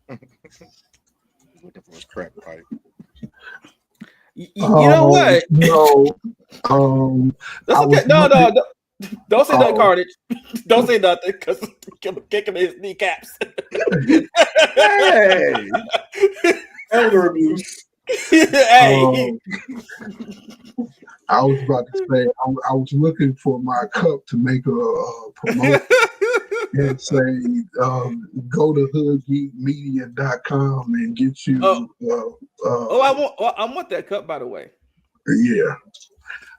Looking for his crack pipe. You know what? No. That's okay. No. Don't say nothing, Carnage. Don't say nothing, because kick him in his kneecaps. Hey, elder abuse. Hey. I was about to say I was looking for my cup to make a promotion and say go to hoodgeekmedia.com and get you. I want that cup, by the way. Yeah.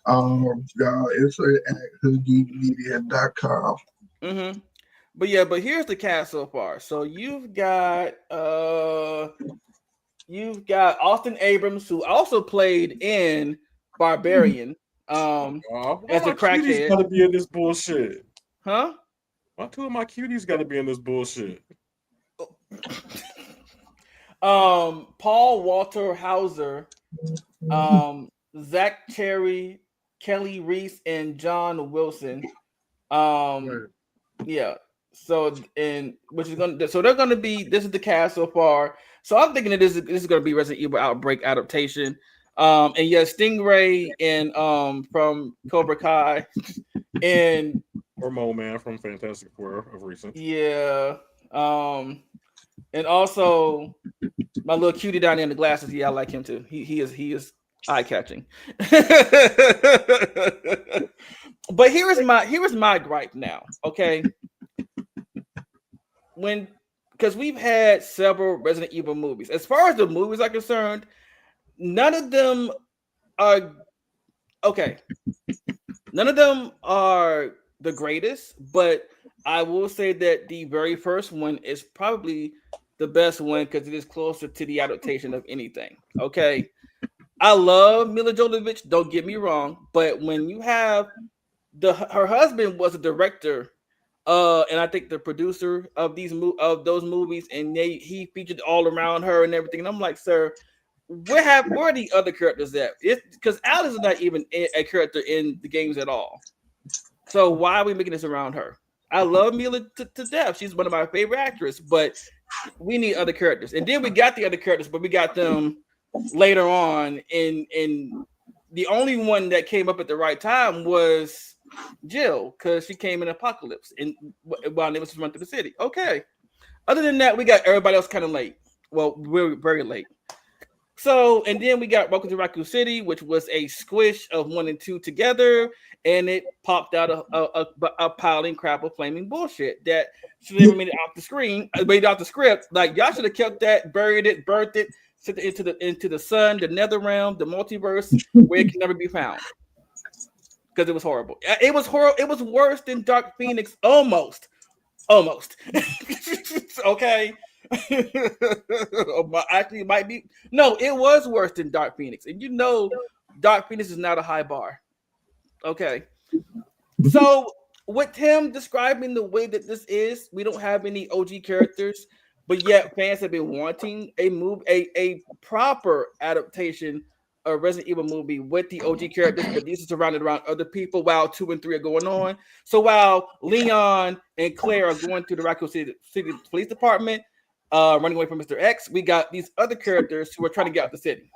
It's at hoodgeekmedia.com. Mm-hmm. But here's the cast so far. So you've got Austin Abrams, who also played in Barbarian as a crackhead. Got to be in this bullshit, huh? Why two of my cuties got to be in this bullshit? Paul Walter Hauser, Zach Cherry, Kelly Reese, and John Wilson. Yeah. So they're gonna be. This is the cast so far. So I'm thinking that this is gonna be Resident Evil Outbreak adaptation. And Stingray and from Cobra Kai and Mo Man from Fantastic Four of recent. Yeah. And also my little cutie down there in the glasses. Yeah, I like him too. He is eye catching. But here is my gripe now. Okay. Because we've had several Resident Evil movies. As far as the movies are concerned, none of them are okay. None of them are the greatest, but I will say that the very first one is probably the best one because it is closer to the adaptation of anything. Okay. I love Mila Jovovich, don't get me wrong, but when you have her husband was a director, and I think the producer of those movies, and he featured all around her and everything. And I'm like, sir, where are the other characters at? It's because Alice is not even a character in the games at all. So why are we making this around her? I love Mila to death. She's one of my favorite actresses, but we need other characters. And then we got the other characters, but we got them later on. In the only one that came up at the right time was Jill, because she came in Apocalypse and while they was run through the city. Okay. Other than that, we got everybody else kind of late. Well, we're very late. So, and then we got Welcome to Raccoon City, which was a squish of 1 and 2 together, and it popped out a piling crap of flaming bullshit that should have made it off the screen, made it off the script. Like y'all should have kept that, buried it, burnt it, sent it into the sun, the nether realm, the multiverse, where it can never be found. Because it was horrible. It was horrible. It was worse than Dark Phoenix, almost. Okay. Actually, it might be. No, it was worse than Dark Phoenix, and Dark Phoenix is not a high bar. Okay. So with him describing the way that this is, we don't have any OG characters, but yet fans have been wanting a proper adaptation a Resident Evil movie with the OG characters, but these are surrounded around other people while 2 and 3 are going on. So while Leon and Claire are going to the Raccoon City Police Department, running away from Mr. X, we got these other characters who are trying to get out the city.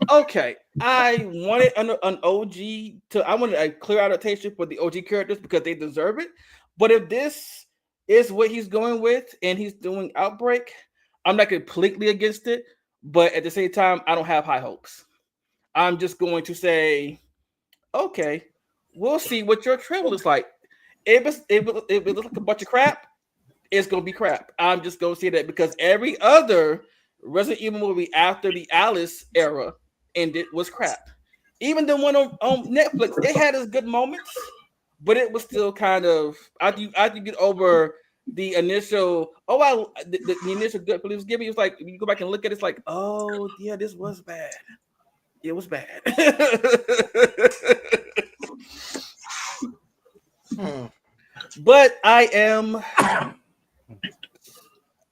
Okay, I wanted I wanted a clear adaptation for the OG characters because they deserve it. But if this is what he's going with and he's doing Outbreak, I'm not completely against it. But at the same time, I don't have high hopes. I'm just going to say, okay, we'll see what your trailer looks like. If it looks like a bunch of crap, it's going to be crap. I'm just going to say that because every other Resident Evil movie after the Alice era ended was crap. Even the one on Netflix, it had its good moments, but it was still kind of, after you get over the initial, the initial good it was giving, it was like, you go back and look at it, it's like, oh yeah, this was bad. It was bad. But I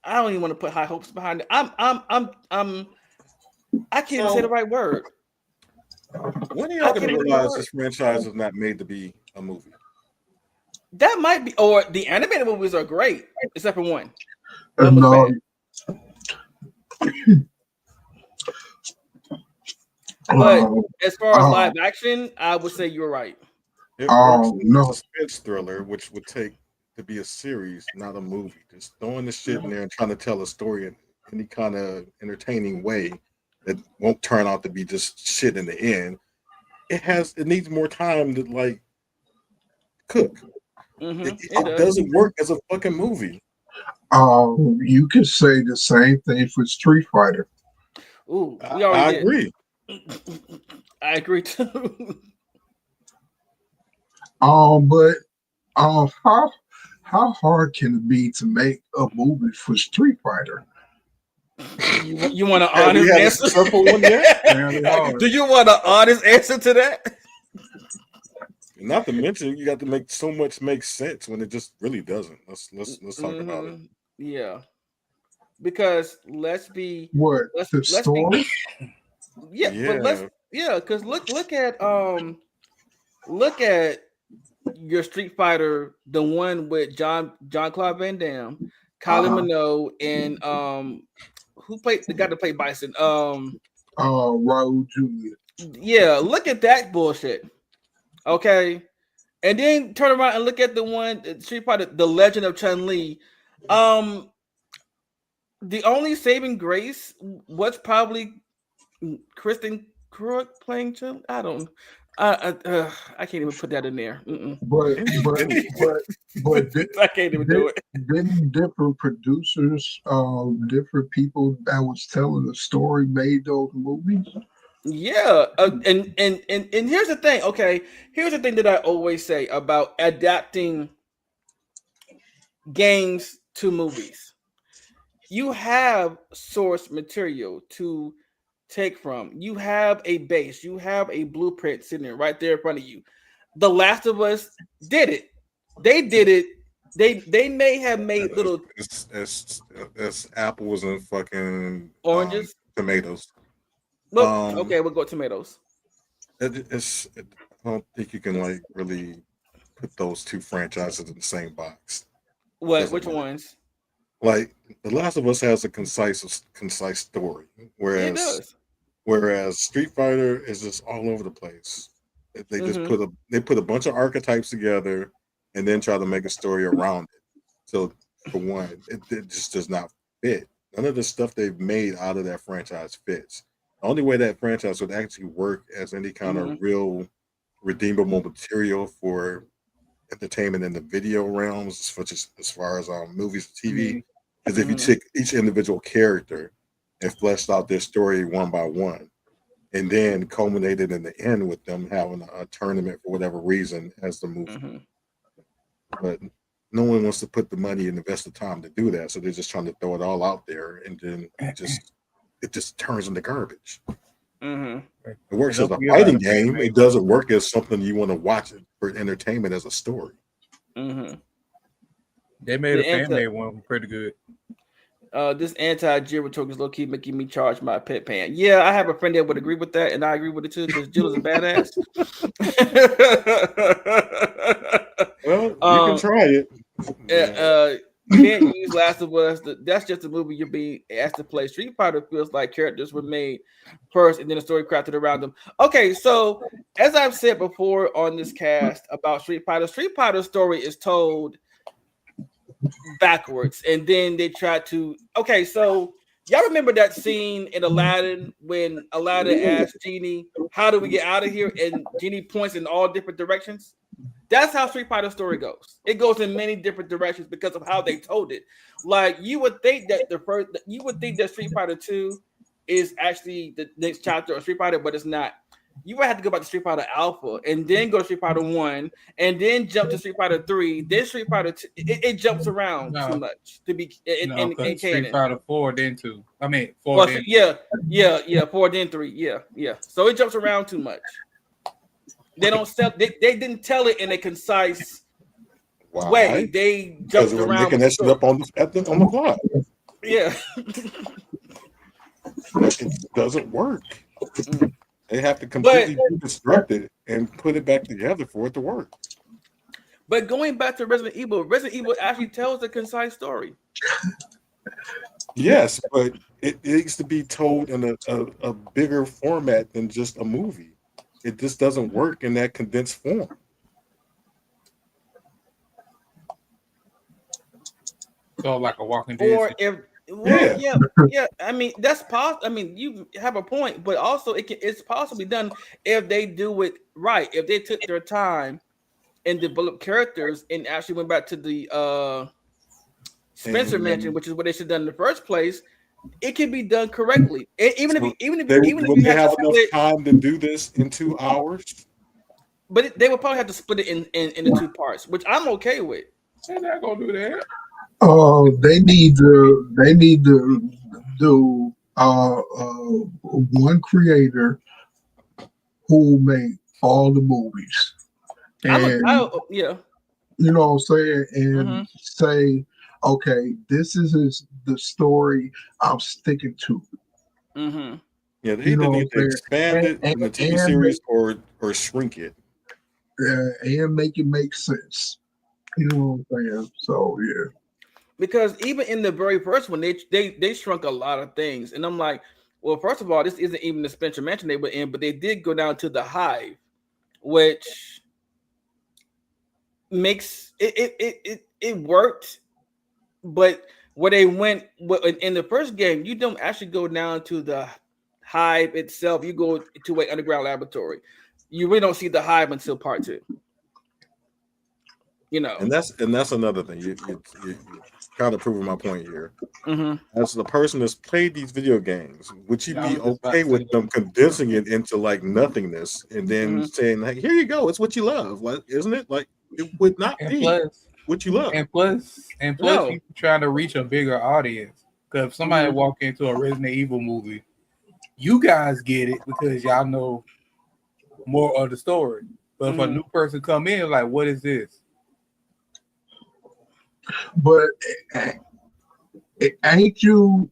don't even want to put high hopes behind it. I can't even say the right word. When are y'all gonna realize this franchise is not made to be a movie? That might be, or the animated movies are great, except for one. No. But as far as live action, I would say you're right. It works in a suspense thriller, which would take to be a series, not a movie. Just throwing the shit in there and trying to tell a story in any kind of entertaining way that won't turn out to be just shit in the end. It needs more time to like cook. Mm-hmm. It doesn't work as a fucking movie. You could say the same thing for Street Fighter. Ooh, I agree. I agree too. But how hard can it be to make a movie for Street Fighter? You want an honest answer? Do you want an honest answer to that? Not to mention, you got to make so much make sense when it just really doesn't. Let's talk about it. Yeah, because let's be story. Because look at your Street Fighter, the one with Jean-Claude Van Damme, Kylie Minogue, and who played the guy that played Bison? Raul Julia. Yeah, look at that bullshit. Okay, and then turn around and look at the one Street Fighter, The Legend of Chun-Li. The only saving grace was probably Kristen Krug playing Chun. I don't. I can't even put that in there. But I can't even do it. Didn't different producers, different people that was telling the story made those movies? Yeah, and here's the thing. Okay, here's the thing that I always say about adapting games to movies. You have source material to take from. You have a base. You have a blueprint sitting right there in front of you. The Last of Us did it. They did it. They may have made little as apples and fucking oranges, tomatoes. Look, okay, we'll go tomatoes. I don't think you can like really put those two franchises in the same box. Which ones? Like The Last of Us has a concise story, whereas Street Fighter is just all over the place. They just put a bunch of archetypes together and then try to make a story around it. So for one, it just does not fit. None of the stuff they've made out of that franchise fits. The only way that franchise would actually work as any kind of real redeemable material for entertainment in the video realms, such as far as movies and TV, is if you took each individual character and fleshed out their story one by one, and then culminated in the end with them having a tournament for whatever reason as the movie. But no one wants to put the money and invest the time to do that, so they're just trying to throw it all out there, and then it just turns into garbage. It works as a fighting game. It doesn't work as something you want to watch for entertainment as a story. They made a fan-made one pretty good. This anti-Jill talk is low-key making me charge my pet pan. Yeah, I have a friend that would agree with that, and I agree with it too, because Jill is a badass. Well, you can try it. Can't use Last of Us. That's just a movie you're being asked to play. Street Fighter feels like characters were made first and then a story crafted around them. Okay, so as I've said before on this cast about Street Fighter's story is told backwards, and then they try to. Okay, so y'all remember that scene in Aladdin when Aladdin asked Genie, "How do we get out of here?" and Genie points in all different directions. That's how Street Fighter story goes. It goes in many different directions because of how they told it. Like you would think that Street Fighter 2 is actually the next chapter of Street Fighter, but it's not. You would have to go back to Street Fighter Alpha and then go to Street Fighter 1 and then jump to Street Fighter 3, then Street Fighter 2. It jumps around too much to be in canon. Street Fighter 4 then 2. I mean 4 then 4 then 3. Yeah. So it jumps around too much. They don't sell. They didn't tell it in a concise way. They jumped around. Making that shit up on the clock. Yeah, it doesn't work. They have to completely deconstruct it and put it back together for it to work. But going back to Resident Evil actually tells a concise story. Yes, but it needs to be told in a bigger format than just a movie. It just doesn't work in that condensed form. So like a Walking Dead. Yeah. I mean, that's possible. I mean, you have a point, but also it's possibly done if they do it right. If they took their time and developed characters and actually went back to the Spencer Mansion, which is what they should have done in the first place. It can be done correctly, even if you have enough time to do this in 2 hours. But they would probably have to split it in the 2 parts, which I'm okay with. They're not gonna do that. They need to do one creator who made all the movies, and you know what I'm saying, and say, okay, this is the story I'm sticking to. Yeah, they either need to expand it in the TV series or shrink it. And make it make sense. You know what I'm saying? So yeah. Because even in the very first one, they shrunk a lot of things. And I'm like, well, first of all, this isn't even the Spencer Mansion they were in, but they did go down to the Hive, which makes it worked. But where they went in the first game, you don't actually go down to the Hive itself. You go to an underground laboratory. You really don't see the Hive until part 2. You know, and that's another thing. You kind of proving my point here. As the person that's played these video games, would you be okay with them condensing it into like nothingness and then saying, like, here you go, it's what you love? Like, isn't it? Like, it would not be what you love. And plus, people trying to reach a bigger audience. Because if somebody walk into a Resident Evil movie, you guys get it because y'all know more of the story. But if a new person come in, like, what is this? But ain't you?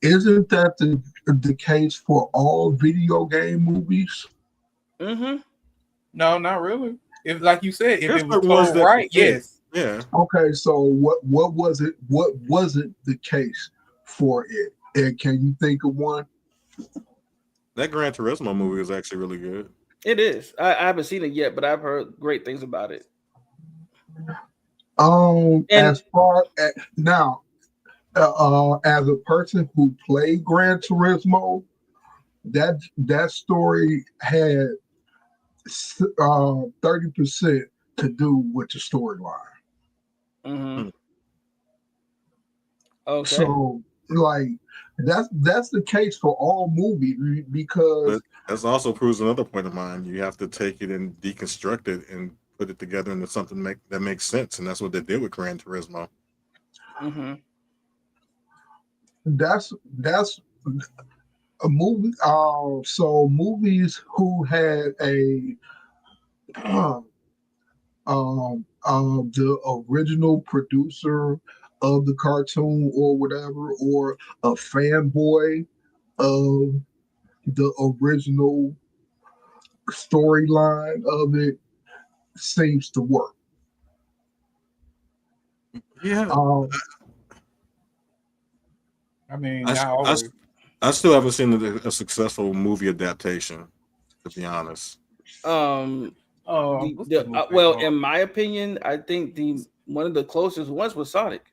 Isn't that the case for all video game movies? No, not really. If, like you said, if it was told right, yes. Yeah. Okay, so what was it? What wasn't the case for it? And can you think of one? That Gran Turismo movie was actually really good. It is. I haven't seen it yet, but I've heard great things about it. As far as now, as a person who played Gran Turismo, that story had 30% to do with the storyline. Mm-hmm. Okay. So, like, that's the case for all movies because. But that also proves another point of mine. You have to take it and deconstruct it and put it together into something that makes sense, and that's what they did with Gran Turismo. Mm-hmm. That's a movie. So movies who had a the original producer of the cartoon or whatever, or a fanboy of the original storyline of it seems to work. Yeah. I mean, I still haven't seen a successful movie adaptation, to be honest. Well, in my opinion, I think one of the closest ones was Sonic.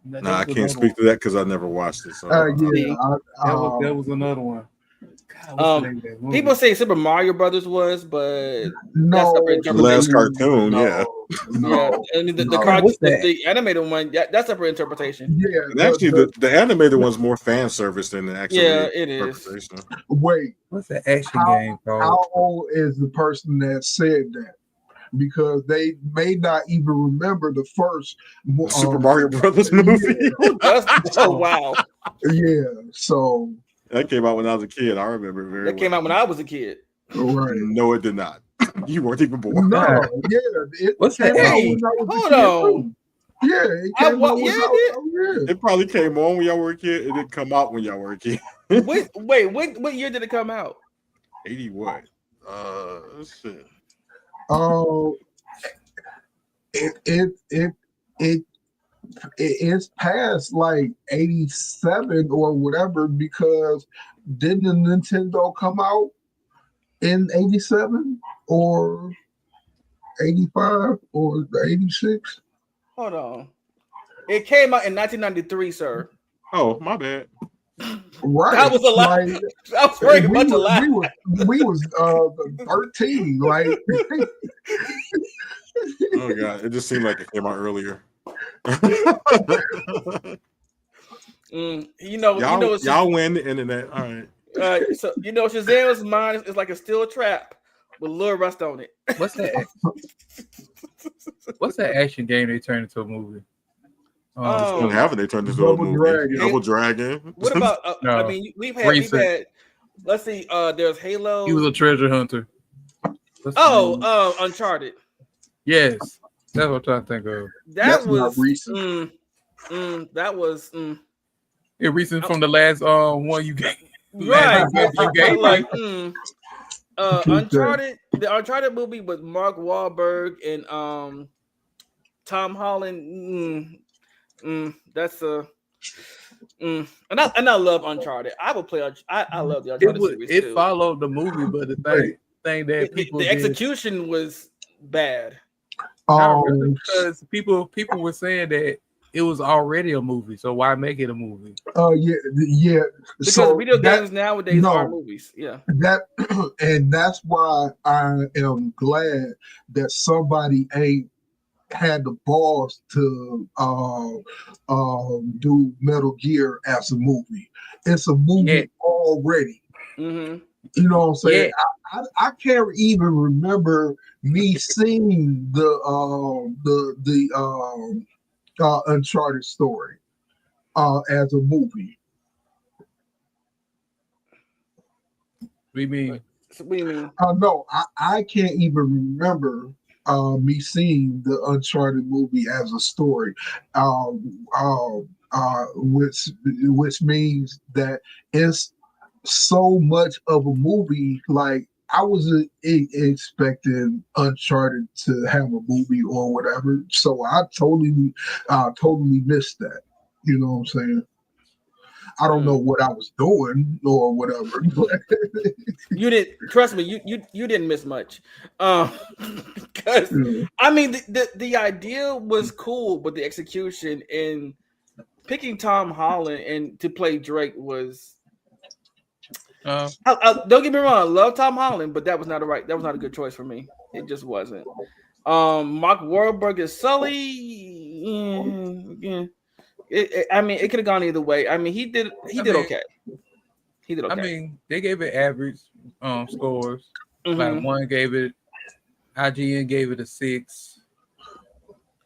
No, I can't speak to that because I never watched it. So that was another one. God, people say Super Mario Brothers was, but no, that's the last cartoon, yeah. I mean the animated one, that's up for interpretation. Yeah, and actually, the animated one's more fan service than the actual. Yeah, it is. Wait, what's the action game called? How old is the person that said that? Because they may not even remember the first Super Mario Brothers movie. Oh wow! Yeah, so that came out when I was a kid. I remember it very well. That came out when I was a kid. Right? No, it did not. You weren't even born. No, yeah. What's that? Hold on. Yeah, it came out It probably came on when y'all were a kid. It didn't come out when y'all were a kid. Wait, what year did it come out? 80 what? Shit. Oh, it's past like 87 or whatever, because didn't the Nintendo come out in 87 or 85 or 86? Hold on. It came out in 1993, sir. Oh, my bad. Right. That was a lot. That was very much a lot. We was 13. Like, oh god, it just seemed like it came out earlier. Y'all win the internet. All right. So Shazam's mind is like a steel trap with a little rust on it. What's that? What's that action game they turned into a movie? They turned into a movie. Double Dragon. What about? I mean, we've had. Let's see. There's Halo. He was a treasure hunter. Uncharted. Yes, that's what I'm trying to think of. That's was recent. That was. It recent from the last one you gave. Right. You gave like. Uncharted. The Uncharted movie with Mark Wahlberg and Tom Holland. That's and I love Uncharted. I would play. I love the Uncharted series too. It followed the movie, but the thing that people the execution was bad. Because people were saying that it was already a movie, so why make it a movie? Yeah. Because video games nowadays are movies. Yeah. That's why I am glad that somebody ain't had the balls to do Metal Gear as a movie. It's a movie already. Mm-hmm. You know what I'm saying? Yeah. I can't even remember me seeing the Uncharted story as a movie. What do you mean? No, I can't even remember me seeing the Uncharted movie as a story, which means that it's so much of a movie. Like, I wasn't expecting Uncharted to have a movie or whatever, so I totally missed that. You know what I'm saying? I don't know what I was doing or whatever. But you didn't trust me. You didn't miss much. Because I mean, the idea was cool, but the execution in picking Tom Holland and to play Drake was. Don't get me wrong, I love Tom Holland, but that was not a good choice for me. It just wasn't. Mark Wahlberg is Sully. Yeah. I mean, it could have gone either way. I mean, he did okay. He did okay. I mean, they gave it average scores. Like one gave it, IGN gave it a 6.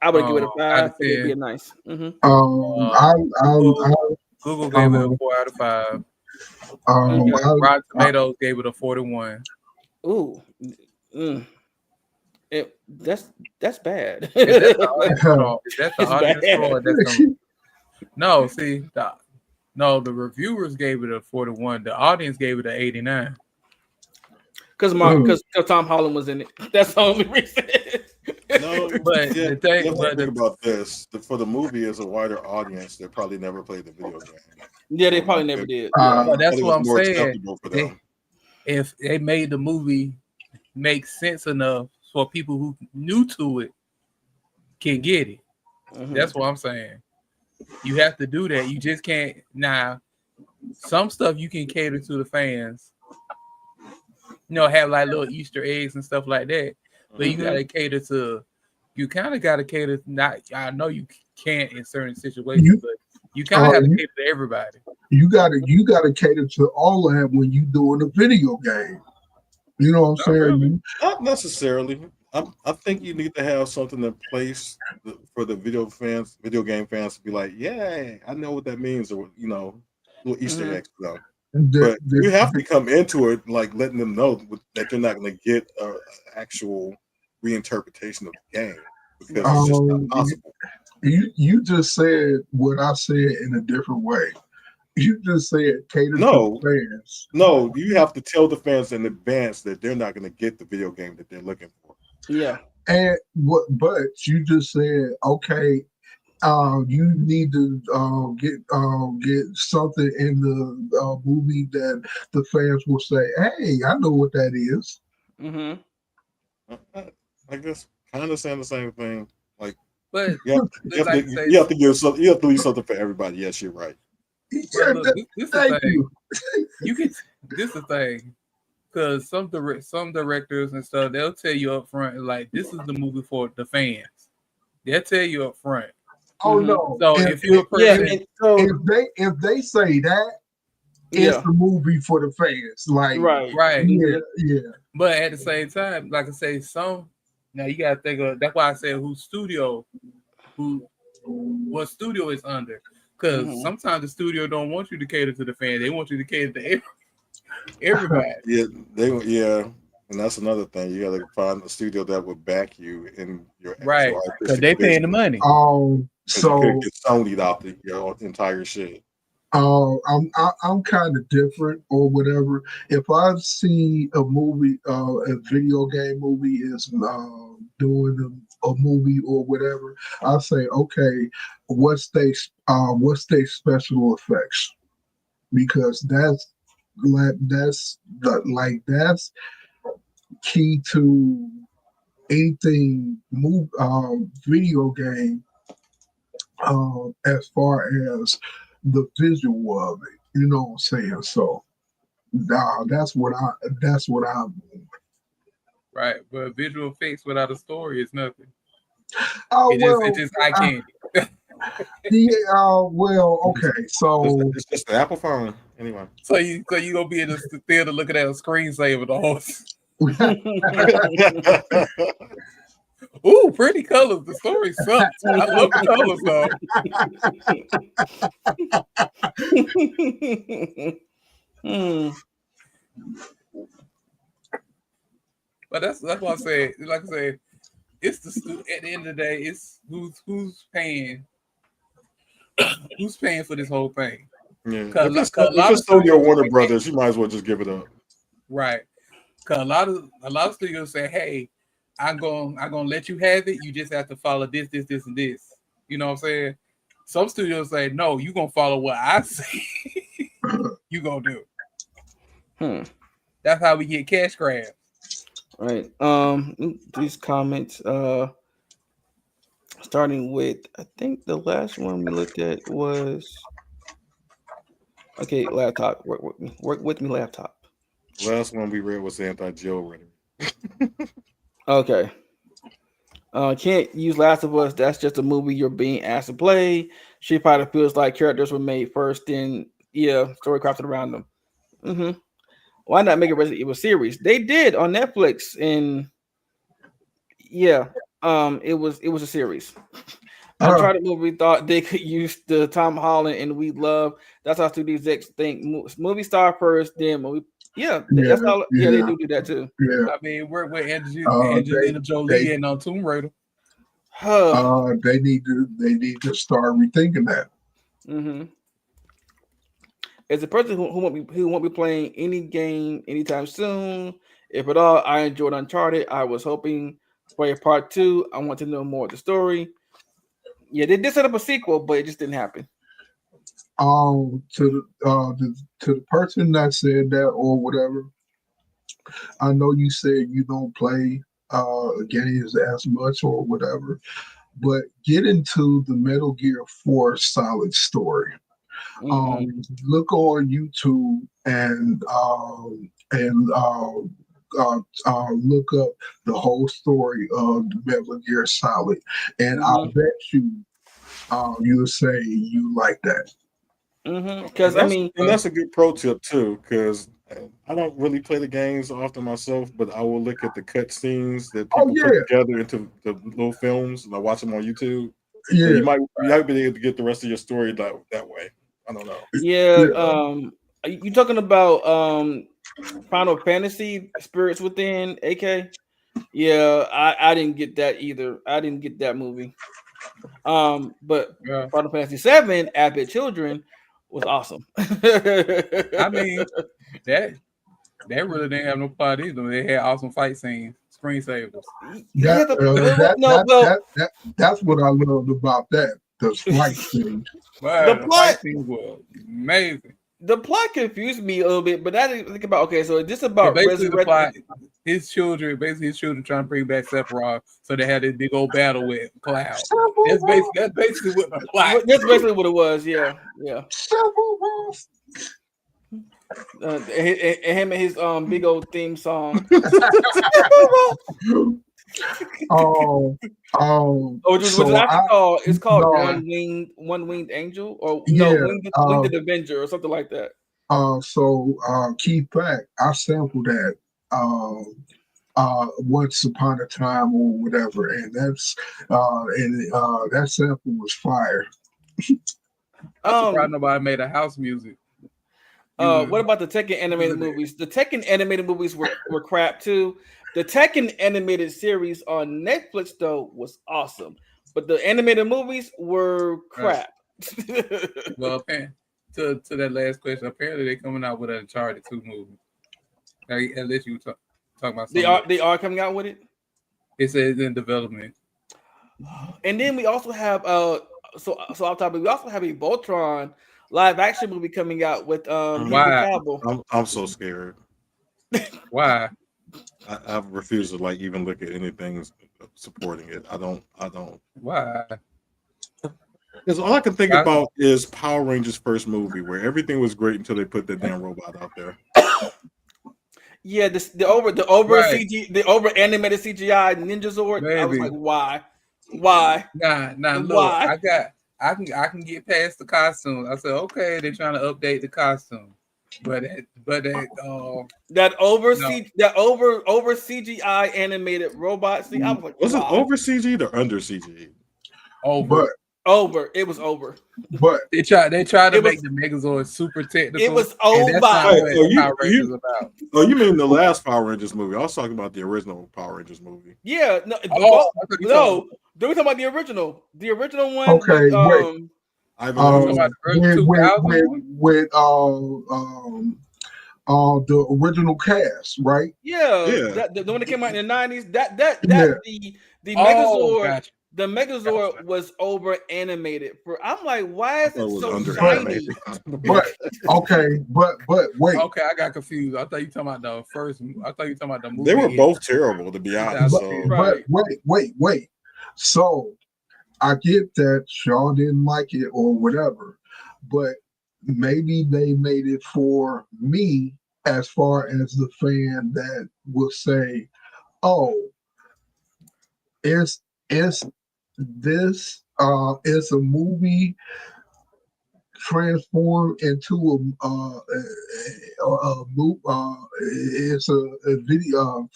I would give it a 5. It'd be a nice. Google gave it a 4 out of 5. Rotten Tomatoes gave it a 41. Ooh, that's bad. That's the audience score. No, see, the reviewers gave it a 41. The audience gave it an 89. Because Tom Holland was in it. That's the only reason. No, but the thing about this, for the movie is a wider audience that probably never played the video game. Yeah, they probably never did. That's what I'm saying. If they made the movie make sense enough for people who new to it can get it. That's what I'm saying. You have to do that. You just can't. Now, some stuff you can cater to the fans. Have like little Easter eggs and stuff like that. But you gotta cater to. You kind of gotta cater. I know you can't in certain situations, but you kind of have to cater to everybody. You gotta cater to all of that when you doing a video game. You know what I'm saying? Really. Not necessarily. I think you need to have something in place for the video game fans to be like, yeah, I know what that means, or little Easter eggs. But you have to come into it like letting them know that you're not going to get an actual reinterpretation of the game because it's just not possible. You just said what I said in a different way. You just said cater to the fans. No, you have to tell the fans in advance that they're not going to get the video game that they're looking for. Yeah. But you just said, okay, you need to get something in the movie that the fans will say, hey, I know what that is. I guess kind of saying the same thing. Like, but you have to give something. You have to leave something for everybody. Yes, you're right. Yeah, look, this is the thing. This is the thing. Because some directors and stuff, they'll tell you up front, like, this is the movie for the fans. They'll tell you up front. Oh no! So if you're a person, if they say that, it's the movie for the fans. Like right, yeah. But at the same time, like I say, now you gotta think of. That's why I said what studio is under. Because sometimes the studio don't want you to cater to the fan; they want you to cater to everybody. And that's another thing. You got to find a studio that would back you in your right because they paying the money. So you get Sony'd out your entire shit. I'm kind of different or whatever. If I see a movie, a video game movie is doing a movie or whatever, I say, okay, what's they special effects? Because that's key to anything video game as far as the visual of it, you know what I'm saying? So that's what I'm right. But visual effects without a story is nothing. It's just eye candy. Okay, so it's just the Apple phone anyway. So you gonna be in the theater looking at a screensaver the whole. Ooh, pretty colors. The story sucks. I love the colors though. But that's why I say, like I said, it's at the end of the day, it's who's paying for this whole thing. Yeah, if it's Sony or Warner Brothers, you might as well just give it up. Right. Because a lot of studios say, hey, I'm gonna let you have it. You just have to follow this, and this. You know what I'm saying? Some studios say, no, you're gonna follow what I say. you gonna do it. That's how we get cash grabs. Right. These comments. Starting with, I think the last one we looked at was. Okay, laptop. Work with me, laptop. Last one we read was anti-jail running. Okay. Can't use Last of Us. That's just a movie you're being asked to play. She probably feels like characters were made first, then story crafted around them. Mm-hmm. Why not make a Resident Evil series? They did on Netflix, and it was a series. Uncharted movie thought they could use the Tom Holland, and we love. That's how studio execs think. Movie star first, then movie. That's how. Yeah, they do that too. Yeah. I mean, work with Angelina Jolie and on Tomb Raider. They need to start rethinking that. Mm-hmm. As a person who won't be playing any game anytime soon, if at all, I enjoyed Uncharted. I was hoping for a part 2. I want to know more of the story. Yeah, they did set up a sequel, but it just didn't happen. To the person that said that or whatever, I know you said you don't play games as much or whatever, but get into the Metal Gear 4 Solid story. Look on YouTube and look up the whole story of the Metal Gear Solid, and I'll bet you'll say you like that. Because and that's a good pro tip too, because I don't really play the games often myself, but I will look at the cutscenes that people put together into the little films, and I watch them on YouTube. Yeah, so you might be able to get the rest of your story that way. I don't know. Yeah. Are you talking about Final Fantasy Spirits Within, AK? Yeah, I didn't get that either. I didn't get that movie. But Final Fantasy 7, Advent Children, was awesome. I mean, that really didn't have no plot either. They had awesome fight scenes, screensavers. That's what I loved about that. The fight scene. Wow, the fight scene was amazing. The plot confused me a little bit, but I didn't think about. Okay, so it's just about basically the plot. His children trying to bring back Sephiroth, so they had this big old battle with Cloud. That's basically what the plot. That's basically what it was. Yeah. And him and his big old theme song. It's called One Winged Angel, or Winged Avenger, or something like that. Key fact, I sampled that once upon a time or whatever, and that sample was fire. I'm surprised nobody made a house music. What about the Tekken animated movies? The Tekken animated movies were crap too. The Tekken animated series on Netflix though was awesome, but the animated movies were crap. Well, to that last question, apparently they're coming out with an Uncharted 2 movie. Unless you talking about something. They are coming out with it. It says in development. And then we also have so off topic, we also have a Voltron live action movie coming out with Why? I'm so scared. Why? I refuse to even look at anything supporting it. I don't. Why? Because all I can think about is Power Rangers' first movie, where everything was great until they put that damn robot out there. Yeah, the over animated CGI Ninja Zord. Maybe. I was like, why? Nah. Look, why? I can get past the costume. I said, okay, they're trying to update the costume, but that over CGI animated robot scene. I was like, was it over CG or under CG? Over. It was over. But they tried to make the Megazord super technical. It was over. You mean the last Power Rangers movie? I was talking about the original Power Rangers movie. Yeah, no. Don't we talk about the original? The original one. Okay, with the original cast, right? Yeah. The one that came out in the 90s. The Megazord. the Megazord was over animated. I'm like, why is it so shiny? But wait. Okay, I got confused. I thought you talking about the first. I thought you talking about the movie. They were both terrible, to be honest. But wait. So I get that y'all didn't like it or whatever, but maybe they made it for me as far as the fan that will say, "Oh, it's this it's a movie transformed into it's a video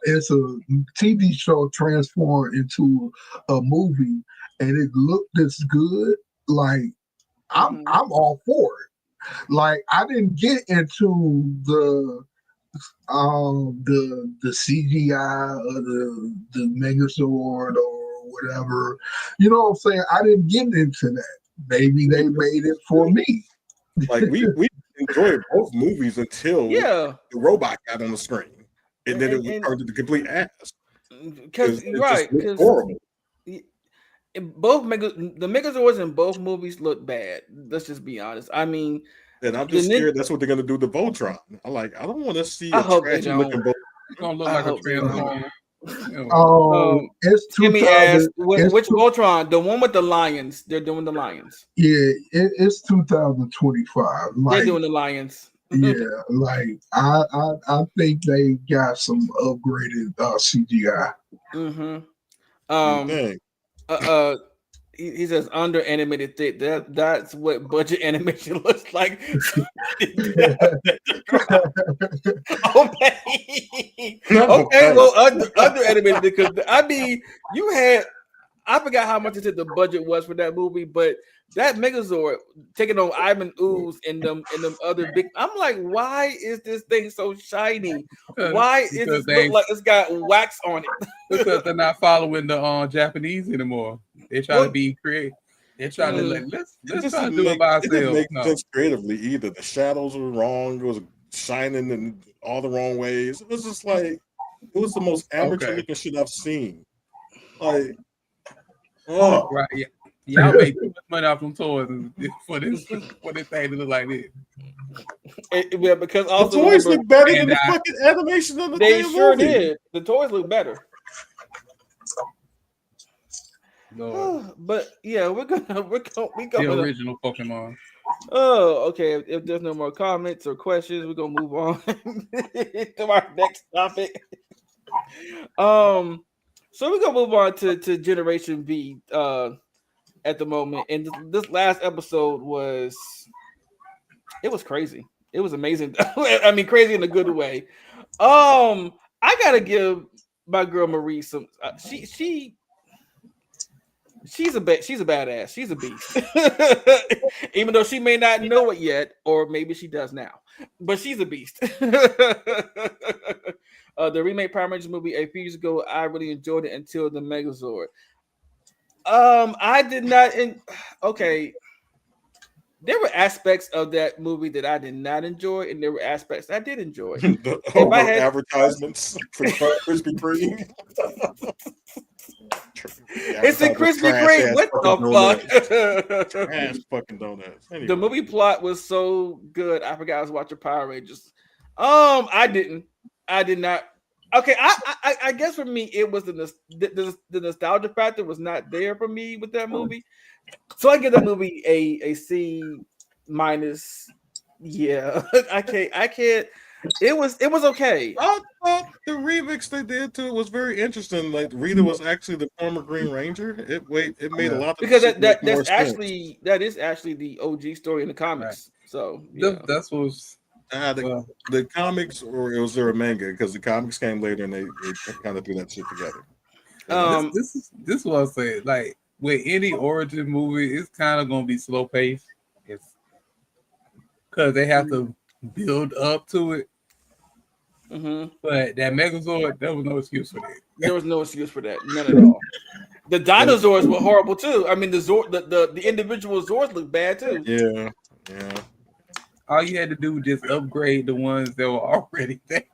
it's a TV show transformed into a movie and it looked this good." Like I'm all for it. Like I didn't get into the CGI or the Megazord or whatever. You know what I'm saying? I didn't get into that. Maybe they made it for me. Like we enjoyed both movies until the robot got on the screen, and then it turned into complete ass. Because horrible. Both the Megazords in both movies look bad. Let's just be honest. I mean, and I'm just scared that's what they're gonna do to Voltron. I don't want to see a trashy looking Voltron. It's gonna look like a Transformer. It's 2000. Which Voltron? The one with the lions. They're doing the lions. Yeah, it's 2025. They're doing the lions. Yeah, like I think they got some upgraded CGI. He says under animated thick. That's what budget animation looks like. Okay, well under animated because I mean I forgot how much the budget was for that movie, but that Megazord taking on Ivan Ooze and them other big. I'm like, why is this thing so shiny? Why is it look like it's got wax on it? Because they're not following the Japanese anymore. They try to be creative. They're trying to let's try to do it by ourselves. It didn't make sense creatively either. The shadows were wrong. It was shining in all the wrong ways. It was just like it was the most amateur looking shit I've seen. Like, right, yeah. Y'all make too much money off them toys for this thing to look like this. Yeah, because all the toys look better than the fucking animation on the They sure movie. did. The toys look better. No. But yeah, we going the original Pokemon. Oh, okay. If there's no more comments or questions, we're gonna move on to our next topic. So we're gonna move on to Generation V at the moment. And this last episode was crazy. It was amazing. I mean, crazy in a good way. I gotta give my girl Marie some. She's a badass. She's a beast. Even though she may not know it yet, or maybe she does now. But she's a beast. The remake Power Rangers movie a few years ago, I really enjoyed it until the Megazord. I did not. Okay. There were aspects of that movie that I did not enjoy, and there were aspects I did enjoy. Advertisements for Krispy Kreme. It's a Krispy Kreme. What the fuck? Trash fucking donuts. Anyway. The movie plot was so good. I forgot I was watching Power Rangers. I did not. Okay, I guess for me it was the nostalgia factor was not there for me with that movie. So I give that movie a C minus. Yeah, I can't. It was okay. I thought the remix they did to it was very interesting. Like Rita was actually the former Green Ranger. It made a lot of because that is actually the OG story in the comics. Right. So yeah. That's what was the comics, or was there a manga? Because the comics came later and they kind of threw that shit together. This is what I'm saying. Like with any origin movie, it's kind of gonna be slow paced. It's because they have to build up to it. Mm-hmm. But that Megazord, there was no excuse for that. There was no excuse for that. None at all. The dinosaurs were horrible too. I mean, the individual Zords looked bad too. Yeah. All you had to do was just upgrade the ones that were already there.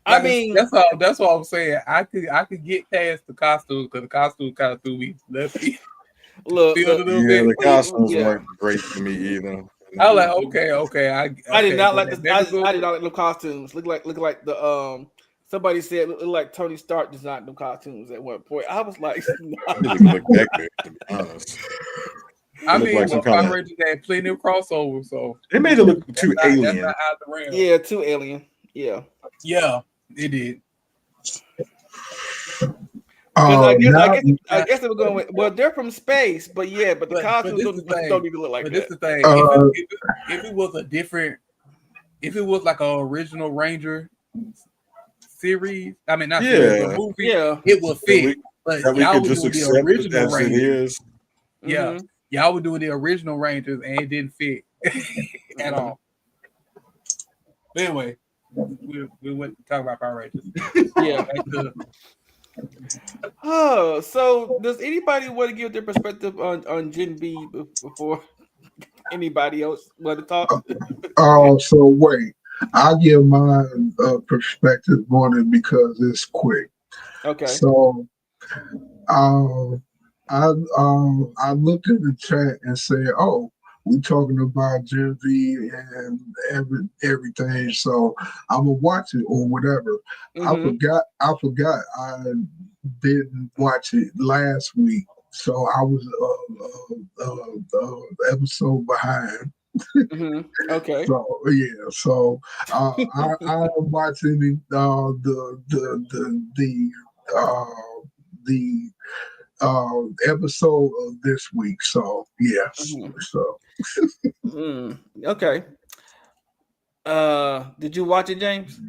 I mean, that's all I'm saying. I could get past the costumes because the costumes kind of threw me left. Look, the costumes weren't great to me either. I was like, okay. I did not like the. I did not like the costumes. Look like the Somebody said it looked like Tony Stark designed them costumes at one point. I was like, nah. It didn't look that good, to be honest. I mean, Power Rangers had plenty of crossover, so it made it look too alien. That's not out the realm. Yeah, too alien. Yeah, it did. I guess they were going with. Well, they're from space, but the costumes don't even look like that. This is the thing. If it was a different, if it was like an original Ranger series, I mean, not series, but movie, it would fit. But y'all would do the original Rangers. Yeah, y'all would do the original Rangers, and it didn't fit at all. But anyway, we went to talk about Power Rangers. Yeah. Oh, so does anybody want to give their perspective on Gen B before anybody else want to talk? So wait, I'll give my perspective on it because it's quick. Okay. So, I looked in the chat and said, "Oh, we talking about Gen V and everything, so I'm gonna watch it or whatever." I forgot I didn't watch it last week, so I was episode behind. Okay. So I'm watching the episode of this week. So yes. So okay. Did you watch it, James?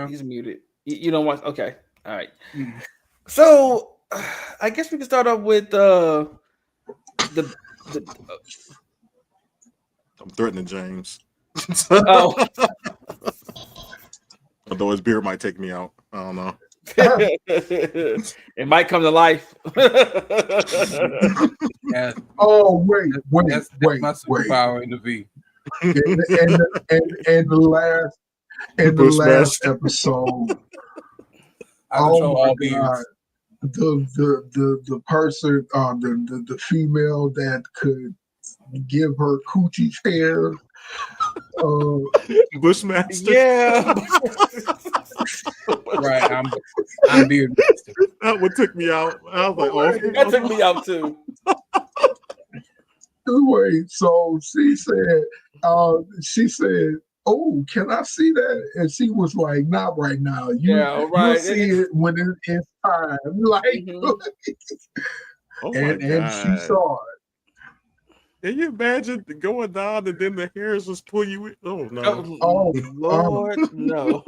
He's muted. You don't watch. Okay. All right. So I guess we can start off with the I'm threatening James. Oh. Although his beard might take me out. I don't know. It might come to life. Oh wait. That's my superpower in the V. And the last episode. Oh my God. The person, the female that could give her coochie's hair. Bushmaster. Yeah. Right. I'm beard master. That one took me out. I was like, oh, that took me out too. Anyway, so she said, "Oh, can I see that?" And she was like, "Not right now. You'll see it when it's time." Like, and she saw it. Can you imagine going down and then the hairs just pull you in? Oh no! Oh Lord, no!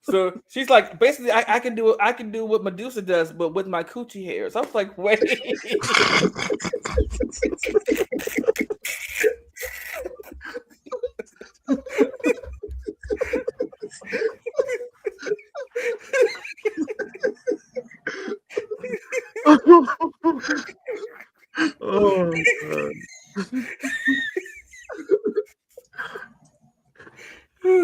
So she's like, basically, I can do what Medusa does, but with my coochie hairs. I was like, wait. Oh God. Who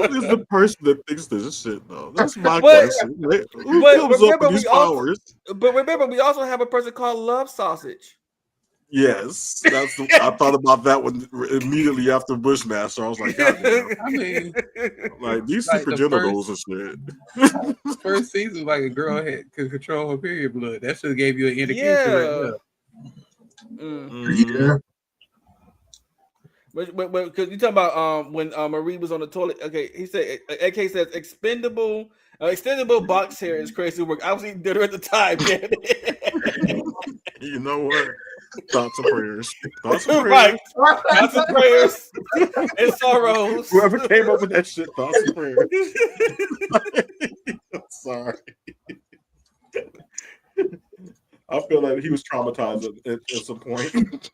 is the person that thinks this shit though? That's my question. Who comes up with these powers? But remember, we also have a person called Love Sausage. Yes, I thought about that one immediately after Bushmaster. I was like, God damn. I mean, like these super genitals and shit. First season, like a girl could control her period blood. That should have gave you an indication right there. Yeah. But because you talking about when Marie was on the toilet. Okay, he said AK says extendable box hair is crazy work. I was eating dinner at the time. You know what? Thoughts and prayers. Thoughts and prayers. Right. Thoughts and prayers and sorrows. Whoever came up with that shit, thoughts and prayers. Sorry. I feel like he was traumatized at some point.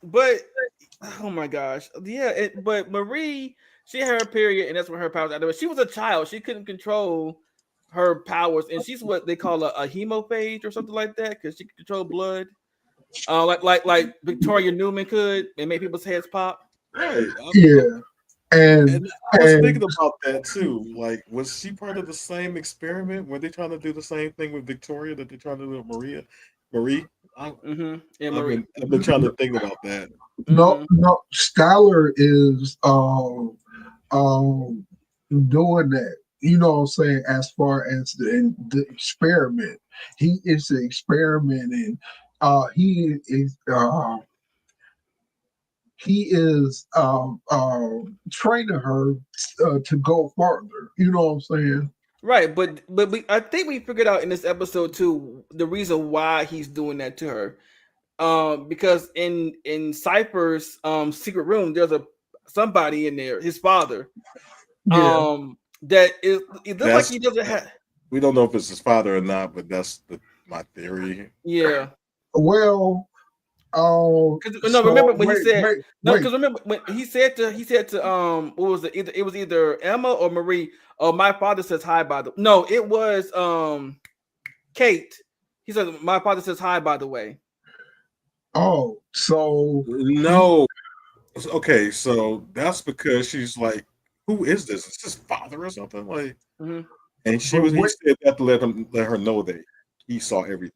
But oh my gosh, yeah. But Marie, she had her period, and that's when her powers out. She was a child; she couldn't control her powers, and she's what they call a hemophage or something like that, because she can control blood. Like Victoria Newman could and make people's heads pop. Right. Yeah. And I was thinking about that too. Like, was she part of the same experiment? Were they trying to do the same thing with Victoria that they're trying to do with Marie? I've been trying to think about that. No, Skylar is doing that. You know what I'm saying? As far as the experiment, he is experimenting. He is training her to go farther. You know what I'm saying? Right, but I think we figured out in this episode too the reason why he's doing that to her. Because in Cypher's secret room, there's somebody in there, his father. Yeah. That it looks like he doesn't have. We don't know if it's his father or not, but that's my theory. Yeah. Well, remember when he said because remember when he said to what was it? It was either Emma or Marie. Oh, my father says hi by the. No, it was Kate. He said my father says hi by the way. Oh, so no. Okay, so that's because she's like, who is this? Is this father or something? Like, and he said that to let her know that he saw everything.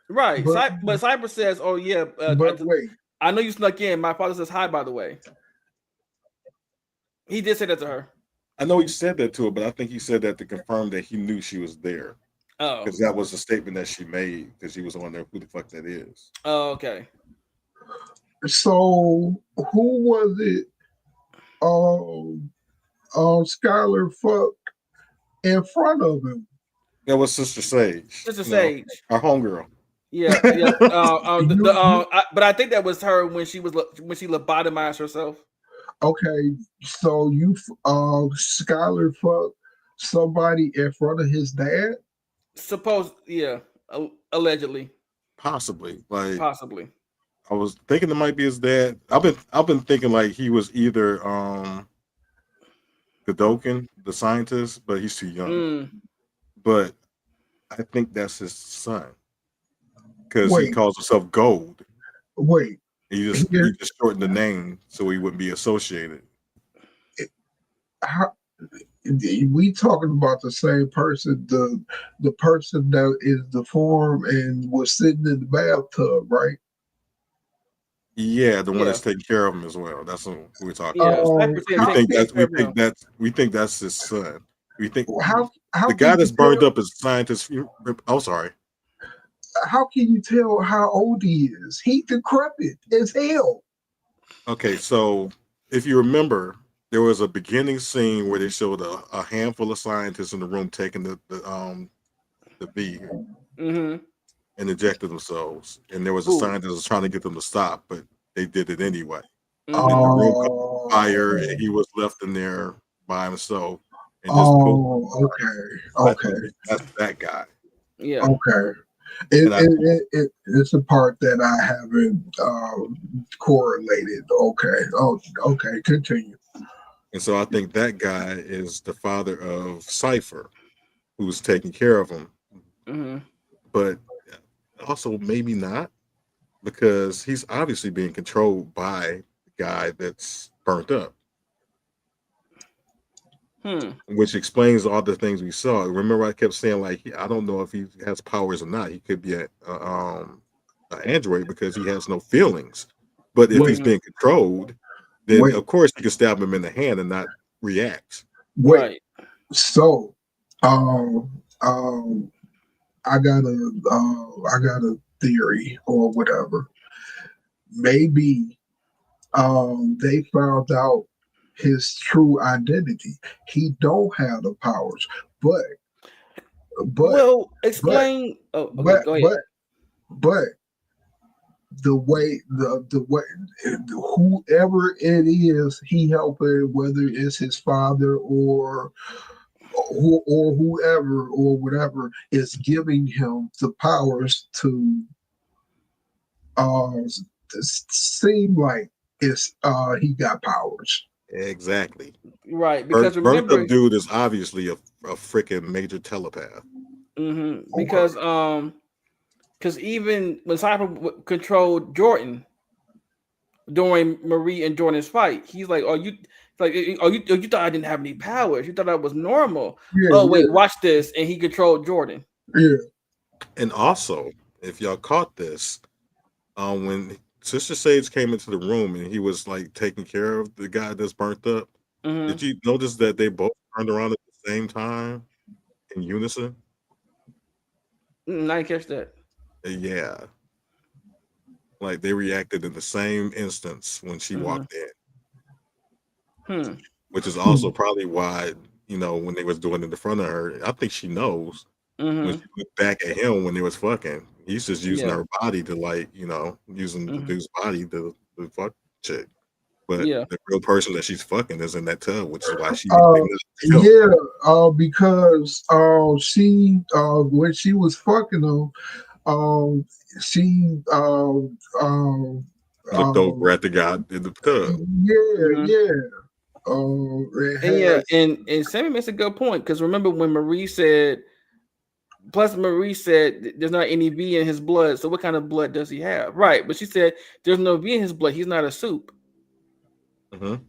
Right, but Cyber says, "Oh yeah, wait, I know you snuck in. My father says hi, by the way." He did say that to her. I know he said that to her, but I think he said that to confirm that he knew she was there. Oh, because that was the statement that she made because she was on there. Who the fuck that is? Oh, okay. So who was it? Skylar fucked in front of him. That was Sister Sage. Sister Sage, our homegirl. Yeah. But I think that was her when she lobotomized herself. Okay, so you Skylar fucked somebody in front of his dad? Allegedly. Possibly. Possibly. I was thinking it might be his dad. I've been thinking like he was either Godokin, the scientist, but he's too young. But I think that's his son. Because he calls himself Gold. Wait. He just shortened the name so he wouldn't be associated. We talking about the same person, the person that is deformed and was sitting in the bathtub, right? Yeah, the one that's taking care of him as well. That's what we're talking about. We think that's his son. We think how the guy that's burned up is a scientist. Oh, sorry. How can you tell how old he is? He decrepit as hell. Okay, so if you remember, there was a beginning scene where they showed a handful of scientists in the room taking the V and injected themselves, and there was a scientist that was trying to get them to stop, but they did it anyway. And the room caught fire, and he was left in there by himself. And okay. That's that guy. Yeah. Okay. It's a part that I haven't correlated. Okay. Continue. And so I think that guy is the father of Cypher, who's taking care of him. But also maybe not, because he's obviously being controlled by the guy that's burnt up. Which explains all the things we saw. Remember, I kept saying, like, I don't know if he has powers or not. He could be an android because he has no feelings. But if he's being controlled, then of course you can stab him in the hand and not react. Right. So, I got a theory or whatever. Maybe they found out his true identity. He don't have the powers, but explain. Go ahead. But the way whoever it is he helping, whether it's his father or whoever or whatever, is giving him the powers to seem like it's he got powers. Exactly. Right, because burnt up dude is obviously a freaking major telepath. Because Because even when Cypher controlled Jordan during Marie and Jordan's fight, he's like, "Oh, you thought I didn't have any powers? You thought I was normal? Wait, watch this." And he controlled Jordan. Yeah. And also, if y'all caught this, when Sister Sage came into the room and he was like taking care of the guy that's burnt up, did you notice that they both turned around at the same time in unison? I didn't catch that. Yeah. Like they reacted in the same instance when she walked in. Which is also probably why, when they was doing it in front of her, I think she knows. When she looked back at him when they was fucking, he's just using her body to using the dude's body to fuck chick. But the real person that she's fucking is in that tub, which is why she because she when she was fucking him, she looked over at the guy in the tub. And Sammy makes a good point, because remember when Marie said there's not any V in his blood, so what kind of blood does he have? Right, but she said there's no V in his blood. He's not a soup.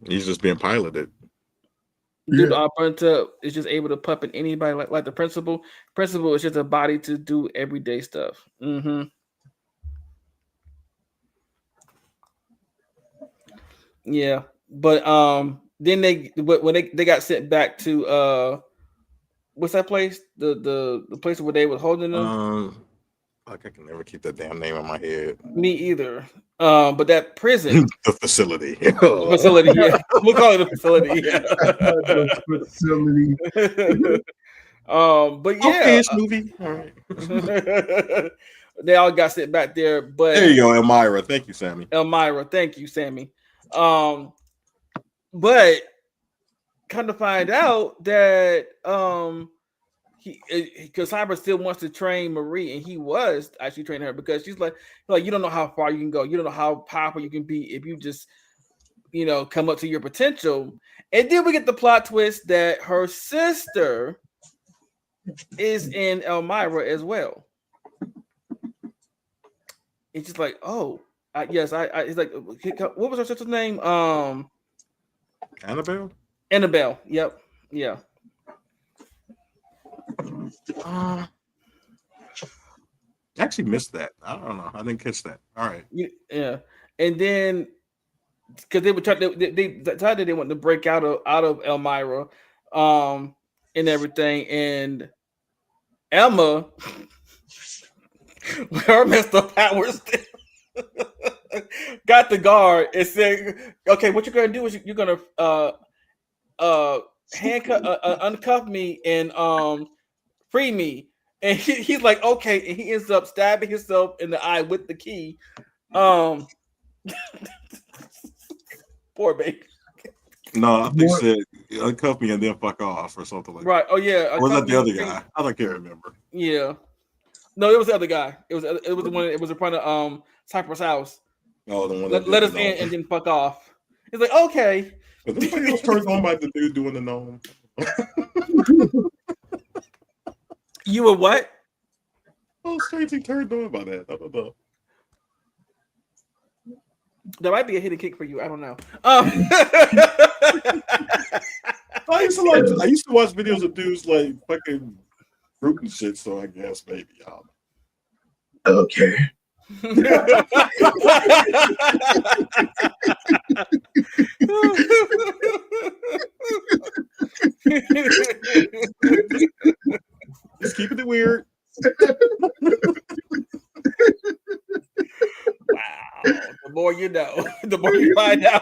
He's just being piloted. Dude, all burnt up is just able to pump in anybody, like the principal. Principal is just a body to do everyday stuff. Yeah, but then when they got sent back to what's that place? The place where they was holding them. I can never keep that damn name in my head. Me either. But that prison, the facility. The facility, yeah. We'll call it a facility. Yeah. The facility. But yeah, this movie. All right. They all got sent back there. But there you go, Elmira. Thank you, Sammy. Elmira, thank you, Sammy. But kind of find out that because Cyber still wants to train Marie, and he was actually training her, because she's like you don't know how far you can go, you don't know how powerful you can be if you just come up to your potential. And then we get the plot twist that her sister is in Elmira as well. It's just like, oh, yes, I it's like, what was her sister's name? Annabelle. Yep. Yeah. I actually missed that. I don't know. I didn't catch that. All right. Yeah. And then because they were trying, they decided they wanted to break out of Elmira, and everything, and Emma, with her messed up powers, got the guard and said, "Okay, what you're gonna do is you're gonna uncuff me and free me." And he's like, "Okay," and he ends up stabbing himself in the eye with the key. Poor baby. No, I think she said uncuff me and then fuck off or something like that. Right. Oh yeah. Or was that the other guy? I don't care. Remember. Yeah. No, it was the other guy. It was the one. It was in front of Cypress house. Oh, the one. Let us in and then fuck off. It's like, okay. But anybody else turned on by the dude doing the gnome? You were what? Oh, strangely turned on by that. I don't know. That might be a hidden kick for you. I don't know. I used to watch videos of dudes like fucking fruit and shit. So I guess maybe. Okay. Just keeping it weird. Wow. The more you know, the more you find out.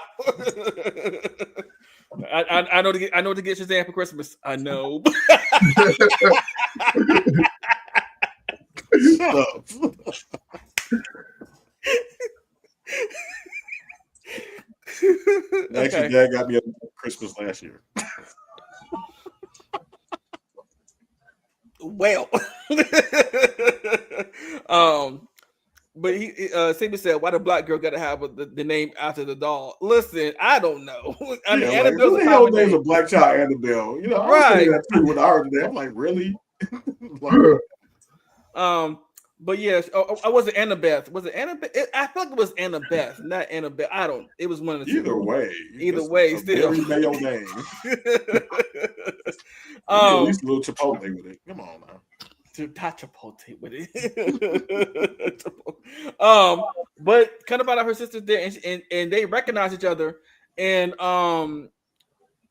I know to get Shazam for Christmas. I know. Shut up. Actually, Dad got me a Christmas last year. Well, but he Sammy said, "Why the black girl got to have the name after the doll?" Listen, I don't know. I mean, Annabelle's like, hell name's a black child, Annabelle. I was right? that too when I heard that. I'm like, really? But yes, I was it Annabeth? Was it Annabeth? I feel like it was Annabeth, not Annabeth. I don't. It was one of the two. Either way, either way, still. Very male name. At least a little Chipotle with it. Come on now. Chipotle with it. But kind of about her sister's there, and they recognize each other, and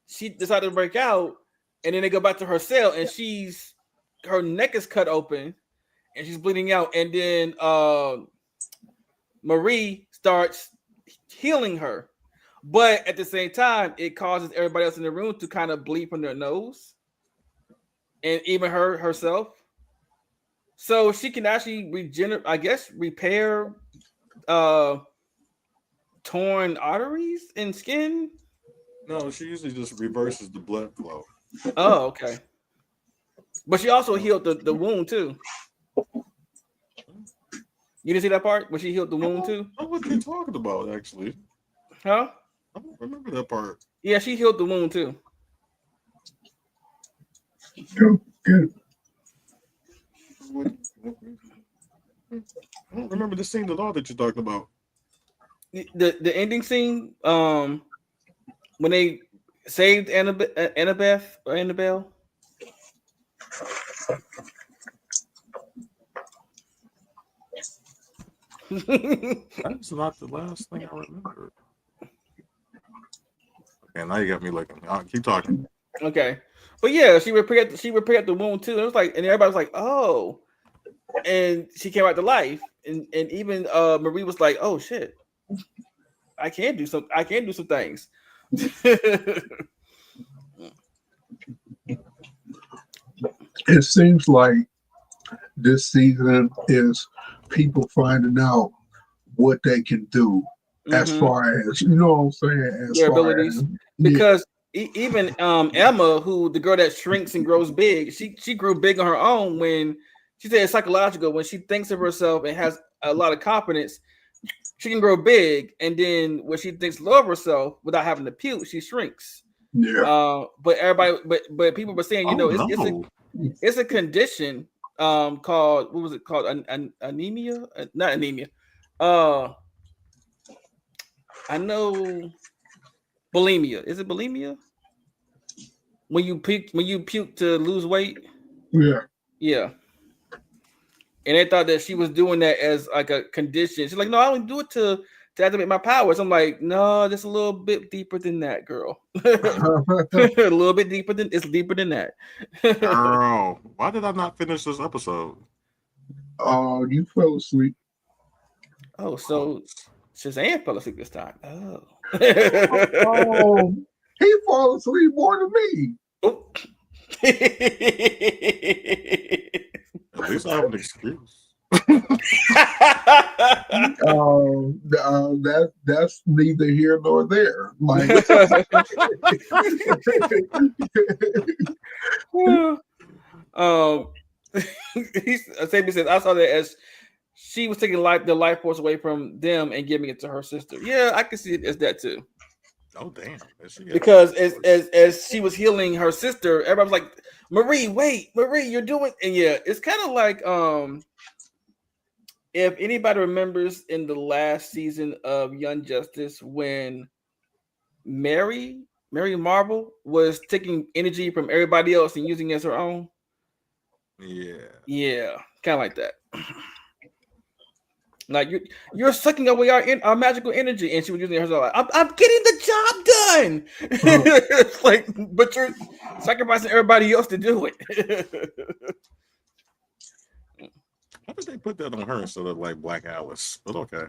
she decided to break out, and then they go back to her cell, and her neck is cut open. And she's bleeding out, and then Marie starts healing her, but at the same time, it causes everybody else in the room to kind of bleed from their nose, and even herself. So she can actually repair torn arteries and skin. No, she usually just reverses the blood flow. Oh, okay. But she also healed the wound too. You didn't see that part when she healed the wound too? I don't know what you're talking about, actually. Huh? I don't remember that part. Yeah, she healed the wound too. Good. I don't remember the scene at all that you're talking about. The ending scene, when they saved Annabeth or Annabelle. That's not the last thing I remember. Okay, now you got me looking. I'll keep talking. Okay, but yeah, she repaired the wound too. And it was like, and everybody was like, "Oh," and she came back to life. And even Marie was like, "Oh shit, I can do some things." It seems like this season is people finding out what they can do as far as, you know what I'm saying, as their far abilities. as, Because even Emma, who the girl that shrinks and grows big, she grew big on her own when she said it's psychological. When she thinks of herself and has a lot of confidence, she can grow big, and then when she thinks low of herself without having to puke, she shrinks. Yeah. But people were saying, it's a condition called, what was it called? Anemia? Not anemia. I know bulimia. Is it bulimia? When you puke to lose weight? Yeah. Yeah. And they thought that she was doing that as like a condition. She's like, no, I don't do it to activate my powers. I'm like, no, just a little bit deeper than that, girl. A little bit deeper than that. Girl, why did I not finish this episode? Oh, you fell asleep. Oh, so Shazam fell asleep this time. Oh. Oh, he fall asleep more than me. Oh. At least I have an excuse. That's neither here nor there. Like, Sammy says, I saw that as she was taking the life force away from them and giving it to her sister. Yeah, I can see it as that too. Oh damn! Because as she was healing her sister, everybody was like, Marie, wait, Marie, you're doing, and yeah, it's kind of like if anybody remembers in the last season of Young Justice when Mary Marvel was taking energy from everybody else and using it as her own. Yeah, kind of like that. Like you're sucking away our magical energy, and she was using it herself. Like, I'm getting the job done. It's like, but you're sacrificing everybody else to do it. How did they put that on her instead of like Black Alice? But okay.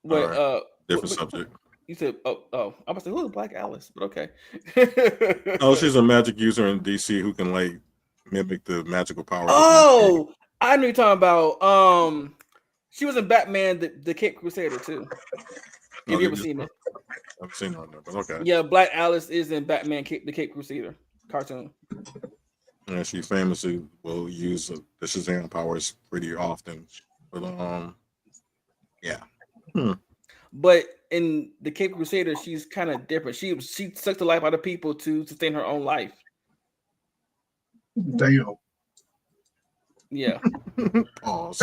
But right. Different subject. You said, oh, I was like, who's Black Alice? But okay. Oh, she's a magic user in DC who can like mimic the magical powers. Oh, I know you're talking about. She was in Batman, the Cape Crusader too. Have you ever seen it? I've seen her, but okay. Yeah, Black Alice is in Batman, the Cape Crusader cartoon. And she famously will use the Shazam powers pretty often. But yeah. But in the Cape Crusader, she's kind of different. She sucks the life out of people to sustain her own life. Damn. Yeah. Pause.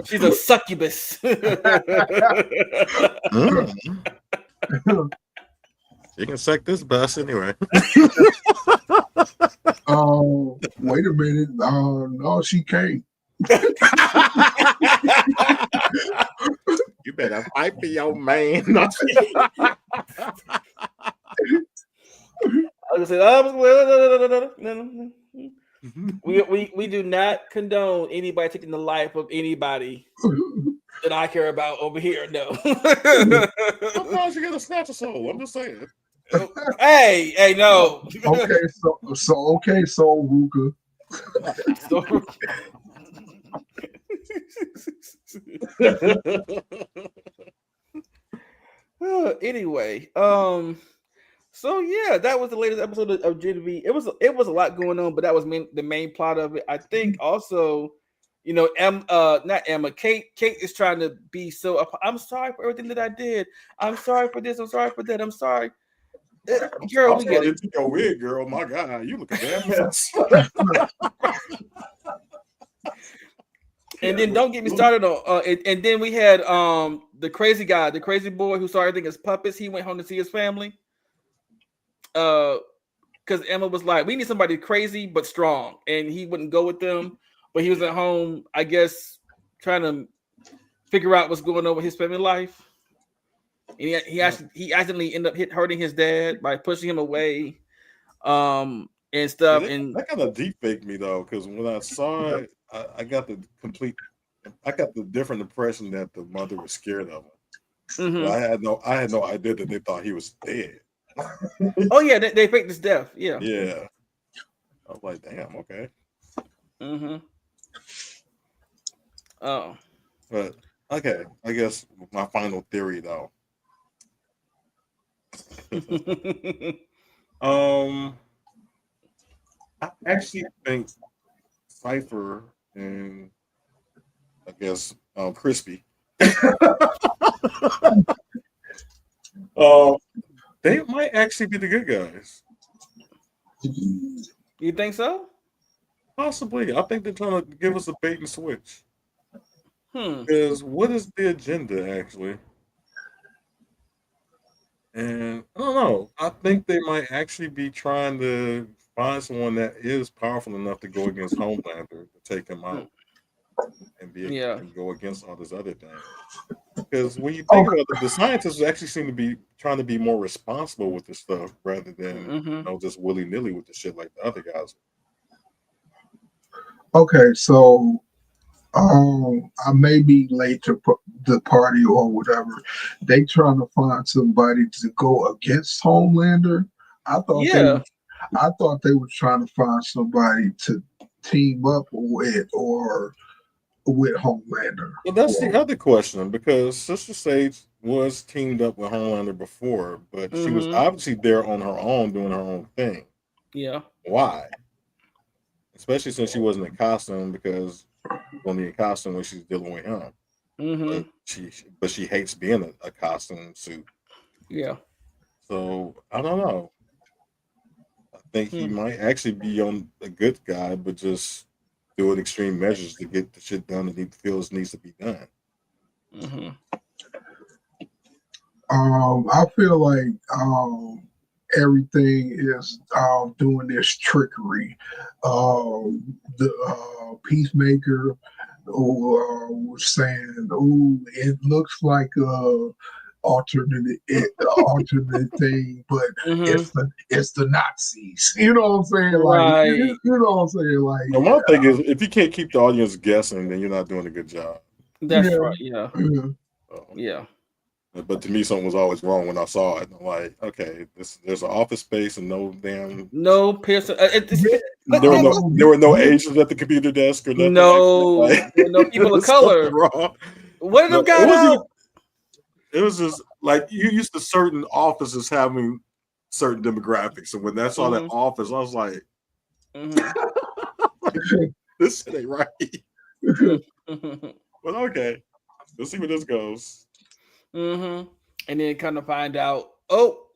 She's a succubus. You can suck this bus anyway. Oh, wait a minute. No, she can't. You better fight for your man. We do not condone anybody taking the life of anybody that I care about over here. No. Sometimes you gotta snatch a soul. I'm just saying. Hey, no. Okay, so Ruka. Anyway, so yeah, that was the latest episode of Genevieve. It was a lot going on, but that was the main plot of it. I think also, not Emma, Kate is trying to be so. I'm sorry for everything that I did. I'm sorry for this. I'm sorry for that. I'm sorry. Girl, we get it. Your wig, girl. My God, you look a damn mess. And then don't get me started on. And then we had the crazy guy, the crazy boy who saw everything as puppets. He went home to see his family. Because Emma was like, we need somebody crazy but strong, and he wouldn't go with them. But he was at home, I guess, trying to figure out what's going on with his family life. And he accidentally ended up hurting his dad by pushing him away, and stuff. And that kind of deep faked me though, because when I saw it, I got the different impression that the mother was scared of him. Mm-hmm. I had no idea that they thought he was dead. Oh yeah, they faked his death. Yeah. Yeah. I was like, damn, okay. Mm-hmm. Oh. But okay, I guess my final theory though. I actually think Cypher and I guess Crispy they might actually be the good guys. You think so? Possibly. I think they're trying to give us a bait and switch. Because what is the agenda actually? And I don't know. I think they might actually be trying to find someone that is powerful enough to go against Homelander to take him out and go against all this other thing. Because when you think about it, the scientists actually seem to be trying to be more responsible with this stuff rather than just willy nilly with the shit like the other guys. Okay, so I may be late to the party or whatever. They trying to find somebody to go against Homelander. I thought they were trying to find somebody to team up with or with Homelander. Well, that's the other question, because Sister Sage was teamed up with Homelander before, but she was obviously there on her own doing her own thing. Yeah. Why? Especially since she wasn't in costume, because only in costume when she's dealing with him. But she hates being a costume suit. Yeah. So I don't know. I think he might actually be on a good guy, but just doing extreme measures to get the shit done that he feels needs to be done. I feel like everything is doing this trickery. The Peacemaker was saying, "Oh, it looks like a alternate thing, but it's the Nazis." You know what I'm saying? Like, you know what I'm saying? Like, my thing is, if you can't keep the audience guessing, then you're not doing a good job. That's right. Yeah. Yeah. But to me, something was always wrong when I saw it. I'm like, okay, there's an office space and no person. There were no Asians at the computer desk or nothing. No people of color. What did them guys out? It was just like you used to certain offices having certain demographics, and when I saw that office, I was like, this shit ain't right. But okay, let's see where this goes. And then kind of find out, oh,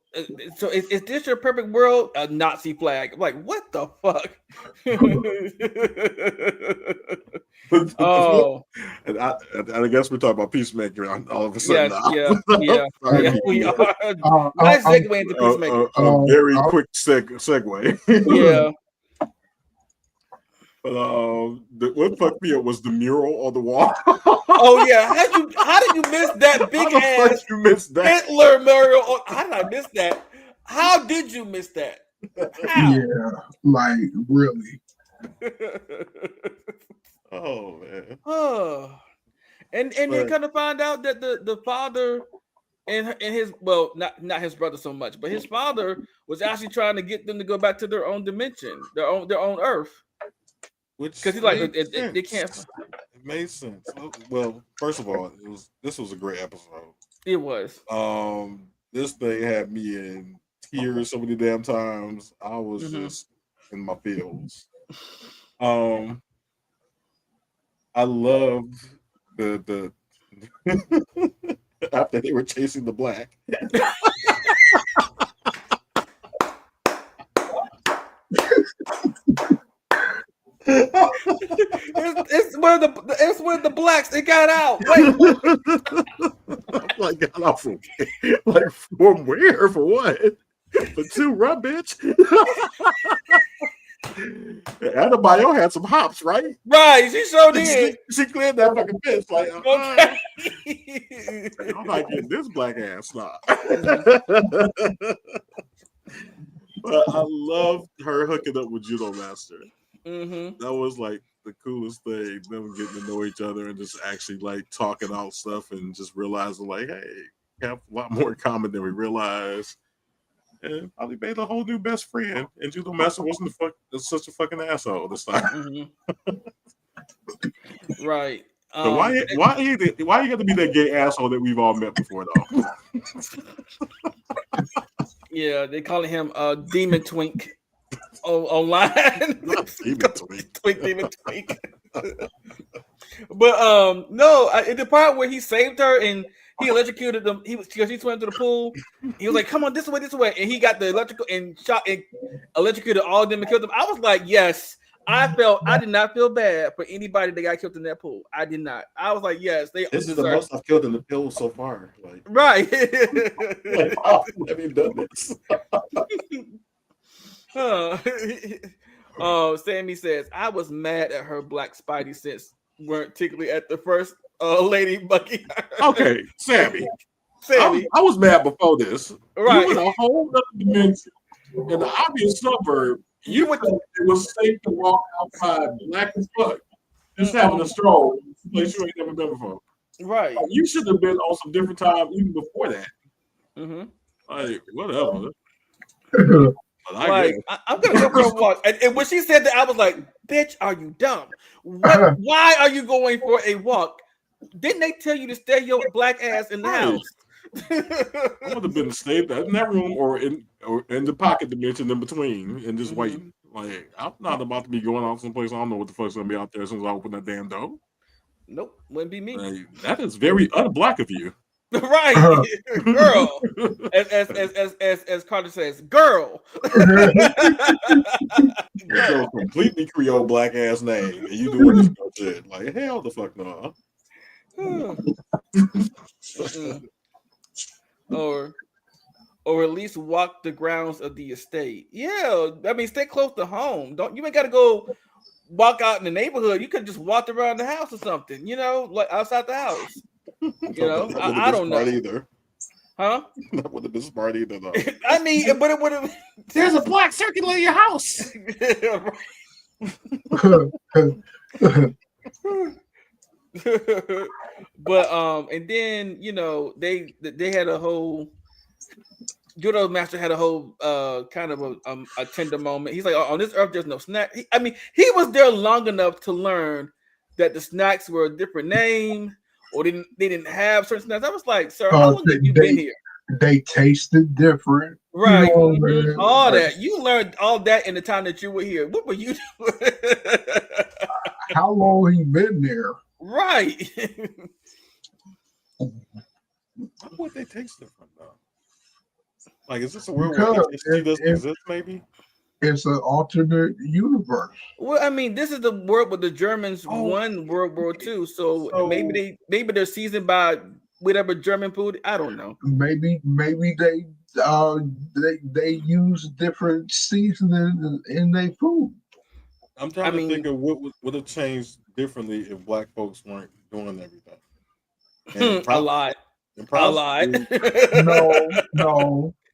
So is this your perfect world? A Nazi flag? I'm like, what the fuck? Oh, and I guess we're talking about Peacemaker all of a sudden. Yeah, we are. Nice segue into Peacemaker. A very quick segue. Yeah. But what fucked me up was the mural on the wall. Oh yeah, how did you miss that big ass you missed that? Hitler mural? How did I miss that? How did you miss that? How? Yeah, like really. Oh man. Oh, and they kind of find out that the father and his, well, not his brother so much, but his father was actually trying to get them to go back to their own dimension, their own Earth. Because he's like, they can't. It made sense. Well, first of all, this was a great episode. It was. This thing had me in tears so many damn times. I was just in my feels. I loved the after they were chasing the black. It's where the blacks they got out. Wait. Like got out from like from where? For what? For two, run, bitch. Adebayo had some hops, right? Right, she sure did. She cleared that fucking bitch. Like, I'm not getting this black ass now. But I loved her hooking up with Judo Master. That was like the coolest thing. Them getting to know each other and just actually like talking out stuff and just realizing like, hey, we have a lot more in common than we realized. And probably made a whole new best friend. And Judo Master wasn't such a fucking asshole this time. Right. So why you got to be that gay asshole that we've all met before though? Yeah, they calling him Demon Twink online. Demon Twink. Demon Twink. But no, in the part where he saved her and he electrocuted them, he swam to the pool. He was like, "Come on, this way," and he got the electrical and shot and electrocuted all of them and killed them. I was like, "Yes." I did not feel bad for anybody that got killed in that pool. I did not. I was like, yes, they. This is the most I've killed in the pool so far. Like, right. Like, how have you done this? Sammy says, I was mad at her black Spidey sense weren't tickly at the first Lady Bucky. Okay, Sammy. I was mad before this. Right. You in a whole other dimension in the obvious suburb. It was safe to walk outside black as fuck, just having a stroll, place you ain't never been before. Right. You should have been on some different time even before that. Like, whatever. I'm gonna go for a walk. And when she said that, I was like, bitch, are you dumb? Why are you going for a walk? Didn't they tell you to stay your black ass in the house? I would have been stayed in that room or in the pocket dimension in between and just wait. Like, I'm not about to be going out someplace. I don't know what the fuck's gonna be out there as soon as I open that damn door. Nope, wouldn't be me. Like, that is very unblack of you. Right, girl. As Carter says, girl. Your completely Creole black ass name, and you doing this shit. Like, hell the fuck no. Or at least walk the grounds of the estate. Yeah, I mean, stay close to home. You ain't got to go walk out in the neighborhood. You could just walk around the house or something. You know, like outside the house. You know, I don't know either. Huh? That would have been smart either, though. I mean, but it would have. There's a black circle in your house. But and then you know they had a whole Judo Master had a whole kind of a tender moment. He's like, on this earth there's no snack. He was there long enough to learn that the snacks were a different name or they didn't have certain snacks. I was like, sir, how long have you been here? They tasted different. Right. You know, all that. You learned all that in the time that you were here. What were you doing? How long he been there? Right. What they taste different though? Like, is this a world where EST doesn't exist? Maybe it's an alternate universe. Well, I mean, this is the world where the Germans won World War II, so maybe they're seasoned by whatever German food. I don't know. Maybe they use different seasoning in their food. I'm trying to think of what would have changed differently if black folks weren't doing everything. A lot.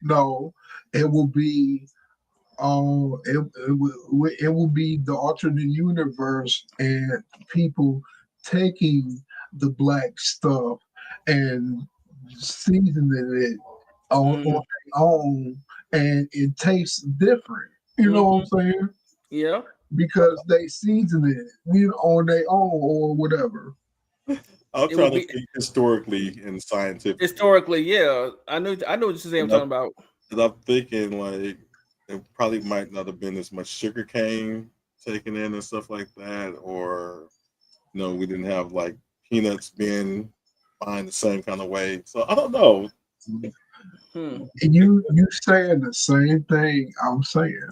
No. It will be it will be the alternate universe and people taking the black stuff and seasoning it on their own, and it tastes different. You know what I'm saying? Yeah. Because they season it, on their own or whatever. I'm trying to think historically and scientifically. Historically, yeah. I know what you're saying. I'm talking about. And I'm thinking like it probably might not have been as much sugar cane taken in and stuff like that, or we didn't have like peanuts being mined the same kind of way. So I don't know. You saying the same thing I'm saying.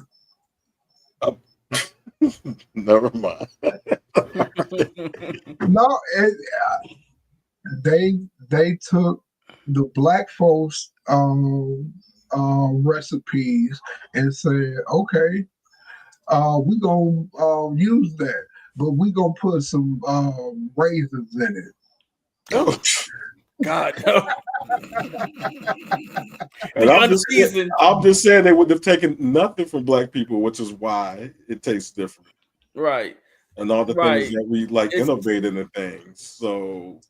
Never mind. No, they took the black folks recipes and said, okay, we gonna use that, but we gonna put some raisins in it. Oh God, no. And I'm just saying they would have taken nothing from black people, which is why it tastes different. Right. And all the things that we innovate in the things. So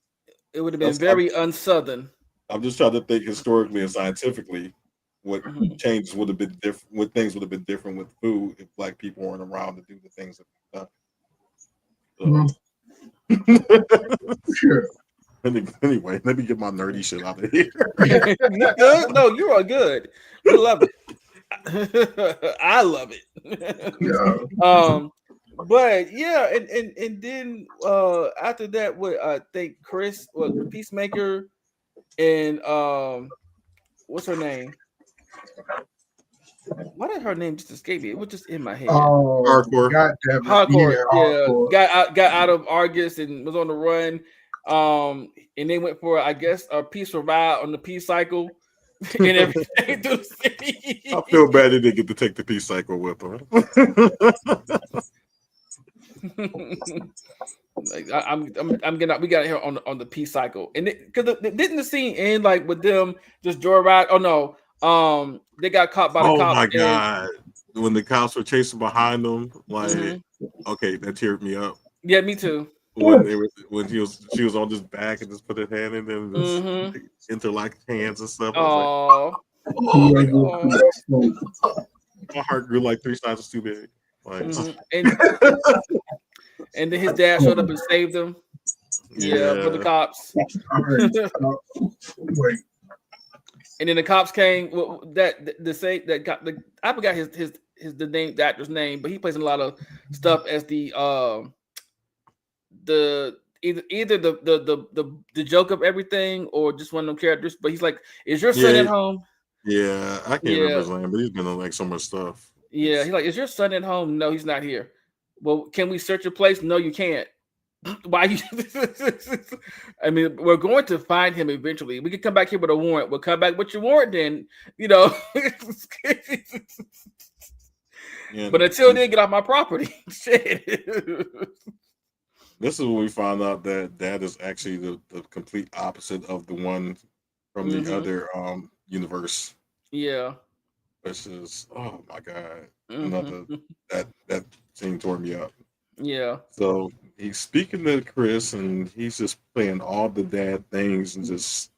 it would have been very unsouthern. I'm just trying to think historically and scientifically what changes would have been different, what things would have been different with food if black people weren't around to do the things that we've done. Sure. Anyway, let me get my nerdy shit out of here. You good? No, you are good. We love it. I love it. Yeah. But yeah, and then after that, what I think Chris, Peacemaker, and what's her name? Why did her name just escape me? It was just in my head. Hardcore. Hardcore. Yeah. Got out of Argus and was on the run. And they went for, I guess, a peaceful ride on the peace cycle and everything through the city. I feel bad they didn't get to take the peace cycle with them. We got here on the peace cycle, and because didn't the scene end like with them just joyride? Oh no, they got caught by the cops. Oh my god, when the cops were chasing behind them, like okay, that teared me up. Yeah, me too. When she was on his back and just put her hand in there and just interlocked hands and stuff. Oh, my heart grew like 3 sizes too big. Like, and then his dad showed up and saved him. Yeah, for the cops. Wait. And then the cops came. Well, I forgot the actor's name, but he plays in a lot of stuff as either the joke of everything or just one of them characters. But he's like, "Is your son at home?" Yeah, I can't remember his name, but he's been on like so much stuff. Yeah, he's like, "Is your son at home?" No, he's not here. Well, can we search your place? No, you can't. Why? I mean, we're going to find him eventually. We can come back here with a warrant. We'll come back with your warrant, then But until then, get off my property. Shit. This is when we found out that Dad is actually the complete opposite of the one from the other universe. Yeah. Which is, oh my god, another that scene tore me up. Yeah. So he's speaking to Chris, and he's just playing all the dad things and just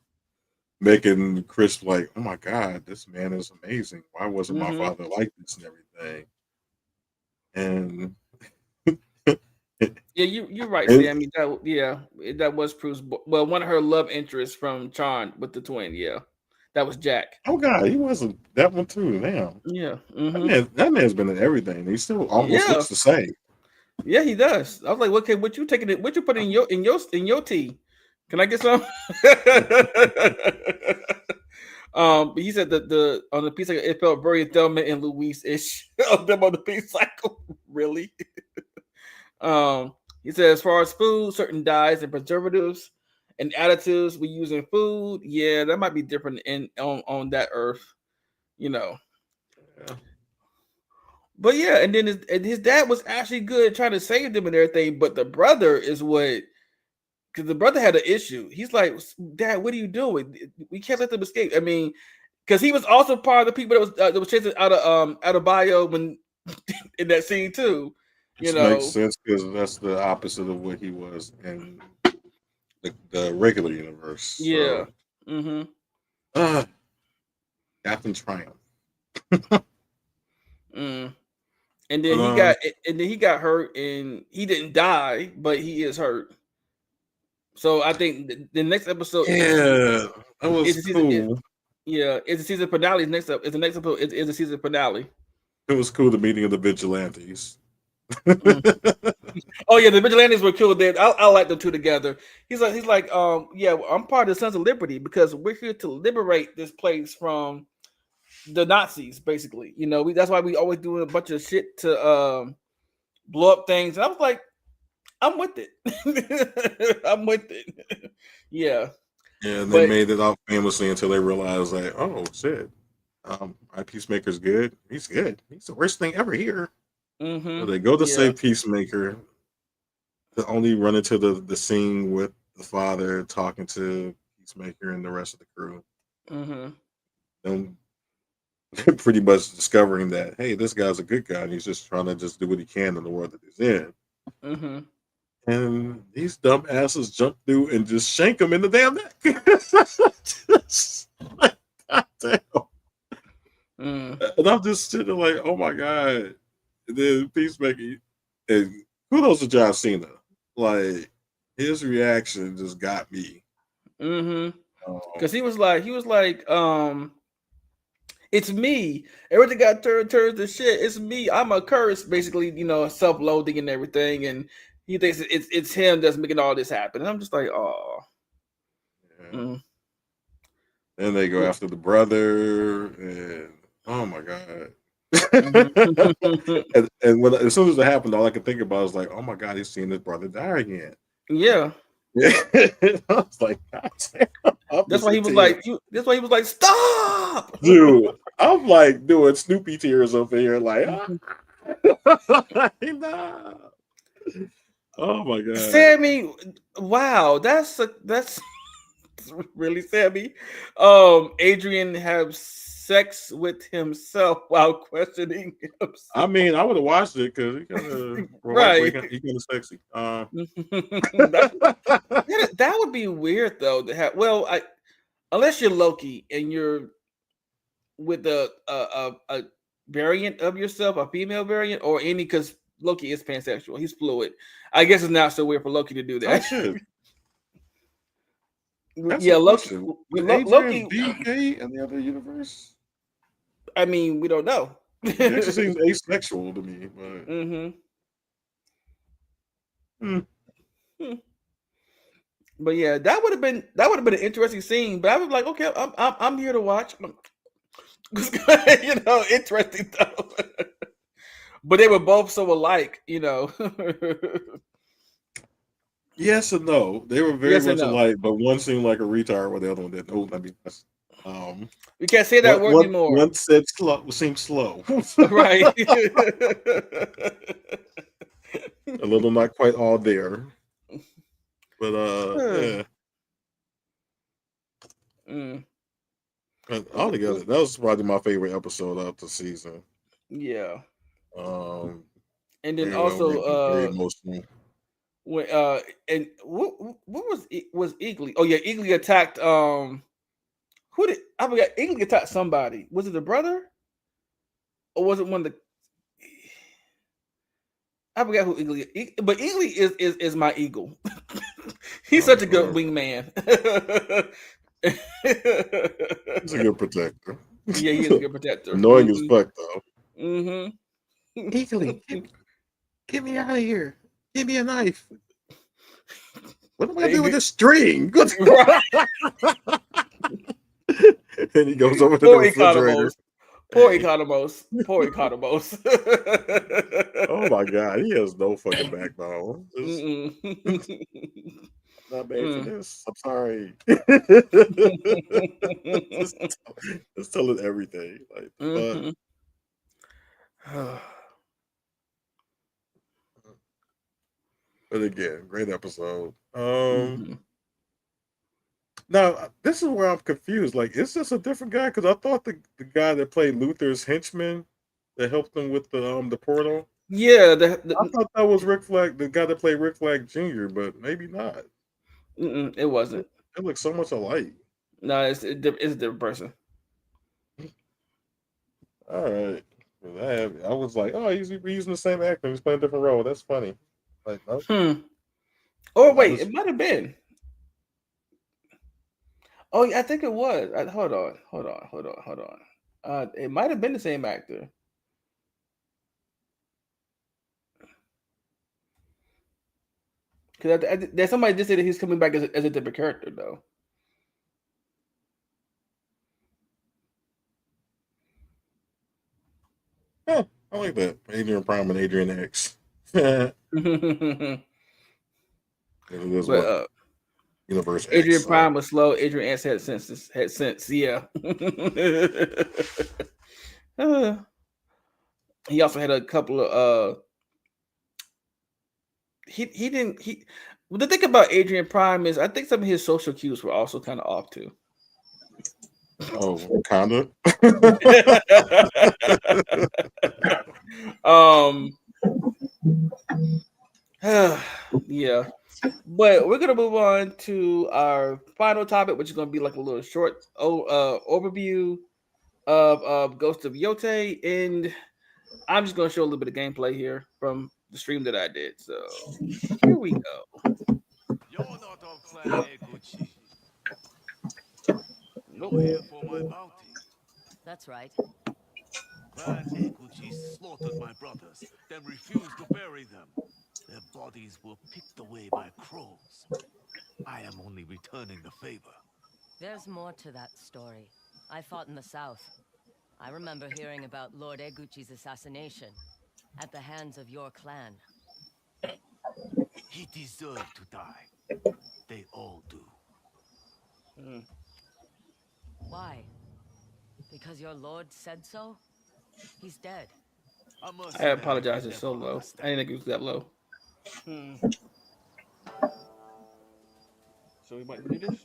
making Chris like, oh my god, this man is amazing. Why wasn't my father like this and everything? And yeah, you're right, Sam. That was Prue's. Well, one of her love interests from Charm with the twin. Yeah, that was Jack. Oh god, he wasn't that one too. Damn. Yeah, that man's been in everything. He still almost looks the same. Yeah, he does. I was like, okay, what you taking it? What you put in your tea? Can I get some? But he said that on the Peace Cycle, it felt very Thelma and Louise-ish of them on the Peace Cycle. Really? He said, as far as food, certain dyes and preservatives and additives we use in food, yeah, that might be different on that Earth, Yeah. But yeah, and then his dad was actually good trying to save them and everything. But the brother is what, because the brother had an issue. He's like, Dad, what are you doing? We can't let them escape. I mean, because he was also part of the people that was chasing out of Bio when in that scene too. Which makes sense because that's the opposite of what he was in the regular universe. Yeah. So. Captain Triumph. And then he got hurt, and he didn't die, but he is hurt. So I think the next episode, that was cool. It's the season finale. Next up, it's the next episode. It's the season finale. It was cool, the meeting of the vigilantes. Oh yeah, the vigilantes were cool. There, I like them two together. He's like, yeah, I'm part of the Sons of Liberty because we're here to liberate this place from the Nazis, basically. That's why we always doing a bunch of shit to blow up things. And I was like, I'm with it. I'm with it. Yeah. Yeah, and they made it off famously until they realized, like, oh shit, my Peacemaker's good. He's good. He's the worst thing ever here. So they go to save Peacemaker. To only run into the scene with the father talking to Peacemaker and the rest of the crew. And pretty much discovering that, hey, this guy's a good guy and he's just trying to just do what he can in the world that he's in. And these dumb asses jump through and just shank him in the damn neck. Just like, goddamn. And I'm just sitting there like, oh my God. And then Peacemaker, and kudos to John Cena. Like, his reaction just got me. Because he was like, it's me. Everything got turned to shit. It's me. I'm a curse, basically, self-loathing and everything. And he thinks it's him that's making all this happen. And I'm just like, oh. Yeah. And they go after the brother, and oh my God. and when as soon as it happened, all I could think about was like, oh my God, he's seeing his brother die again. Yeah. I was like, God damn. That's why he was like, stop, dude. I'm like doing Snoopy tears over here, like, nah. Oh my God, Sammy! Wow, that's really Sammy. Adrian have sex with himself while questioning himself. I mean, I would have watched it because he kind of right. He kind of sexy. That would be weird though to have. Well, unless you're Loki and you're with a variant of yourself, a female variant, or any, because Loki is pansexual. He's fluid. I guess it's not so weird for Loki to do that. Yeah, Loki. Loki be gay in the other universe? I mean, we don't know. It actually seems asexual to me, but. But yeah, that would have been an interesting scene. But I was like, okay, I'm here to watch. Interesting though. But they were both so alike, Yes and no. They were very much alike, but one seemed like a retard, while the other one didn't. Oh, I mean, we can't say that word anymore. One said seemed slow, right? A little not quite all there, but yeah. All together, that was probably my favorite episode of the season. Yeah. And then also very emotional. When and what was Eagly? Oh yeah, Eagly attacked who did I forgot? Eagly attacked somebody. Was it the brother? Or was it one of the I forgot who Eagly is. But Eagly is my eagle. He's such a good wingman. He's a good protector. Yeah, he is a good protector. Annoying as fuck though. Eagly, get me out of here. Give me a knife. What am I gonna do with this string? And he goes over to Poor the refrigerator. Poor Economos. Poor Economos. Oh my god, he has no fucking backbone. Not made for this. I'm sorry. just tell it everything. Like, but again, great episode. Now this is where I'm confused. Like, is this a different guy? Because I thought the guy that played Luther's henchman that helped him with the portal. Yeah, I thought that was Rick Flag, the guy that played Rick Flag Jr., but maybe not. It wasn't. It looks so much alike. No, it's a different person. All right. I was like, oh, he's using the same actor. He's playing a different role. That's funny. Like, no. Oh wait, it might have been. Oh, yeah, I think it was. Hold on. It might have been the same actor. Because there's somebody just said that he's coming back as a different character, though. Yeah, I like that. Adrian Prime and Adrian X. Universe Adrian X, Prime was slow. Adrian X had sense. Yeah. He also had a couple of the thing about Adrian Prime is I think some of his social cues were also kind of off too. Oh, kinda. Yeah. But we're gonna move on to our final topic, which is gonna be like a little short overview of Ghost of Yote, and I'm just gonna show a little bit of gameplay here from the stream that I did. So here we go. You're not of Clan Eguchi. Nope. You're here for my bounty. That's right. Clan Eguchi slaughtered my brothers, then refused to bury them. Their bodies were picked away by crows. I am only returning the favor. There's more to that story. I fought in the south. I remember hearing about Lord Eguchi's assassination at the hands of your clan. He deserved to die. They all do. Why? Because your lord said so? He's dead. I apologize, it's so low. I didn't think it was that low. So we might do this.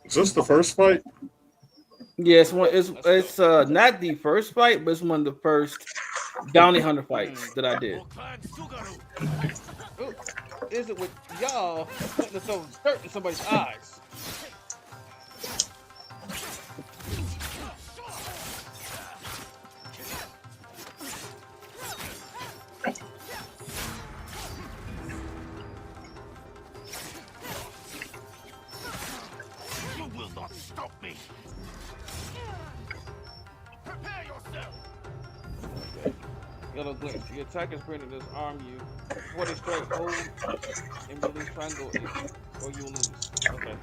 Is this the first fight? Yes, it's not the first fight, but it's one of the first bounty hunter fights that I did. Ooh, is it with y'all putting some dirt in somebody's eyes? You will not stop me. Prepare yourself. Yellow glint. The attacker sprint to disarm you. 40 straight hold and release triangle or you'll lose. Okay.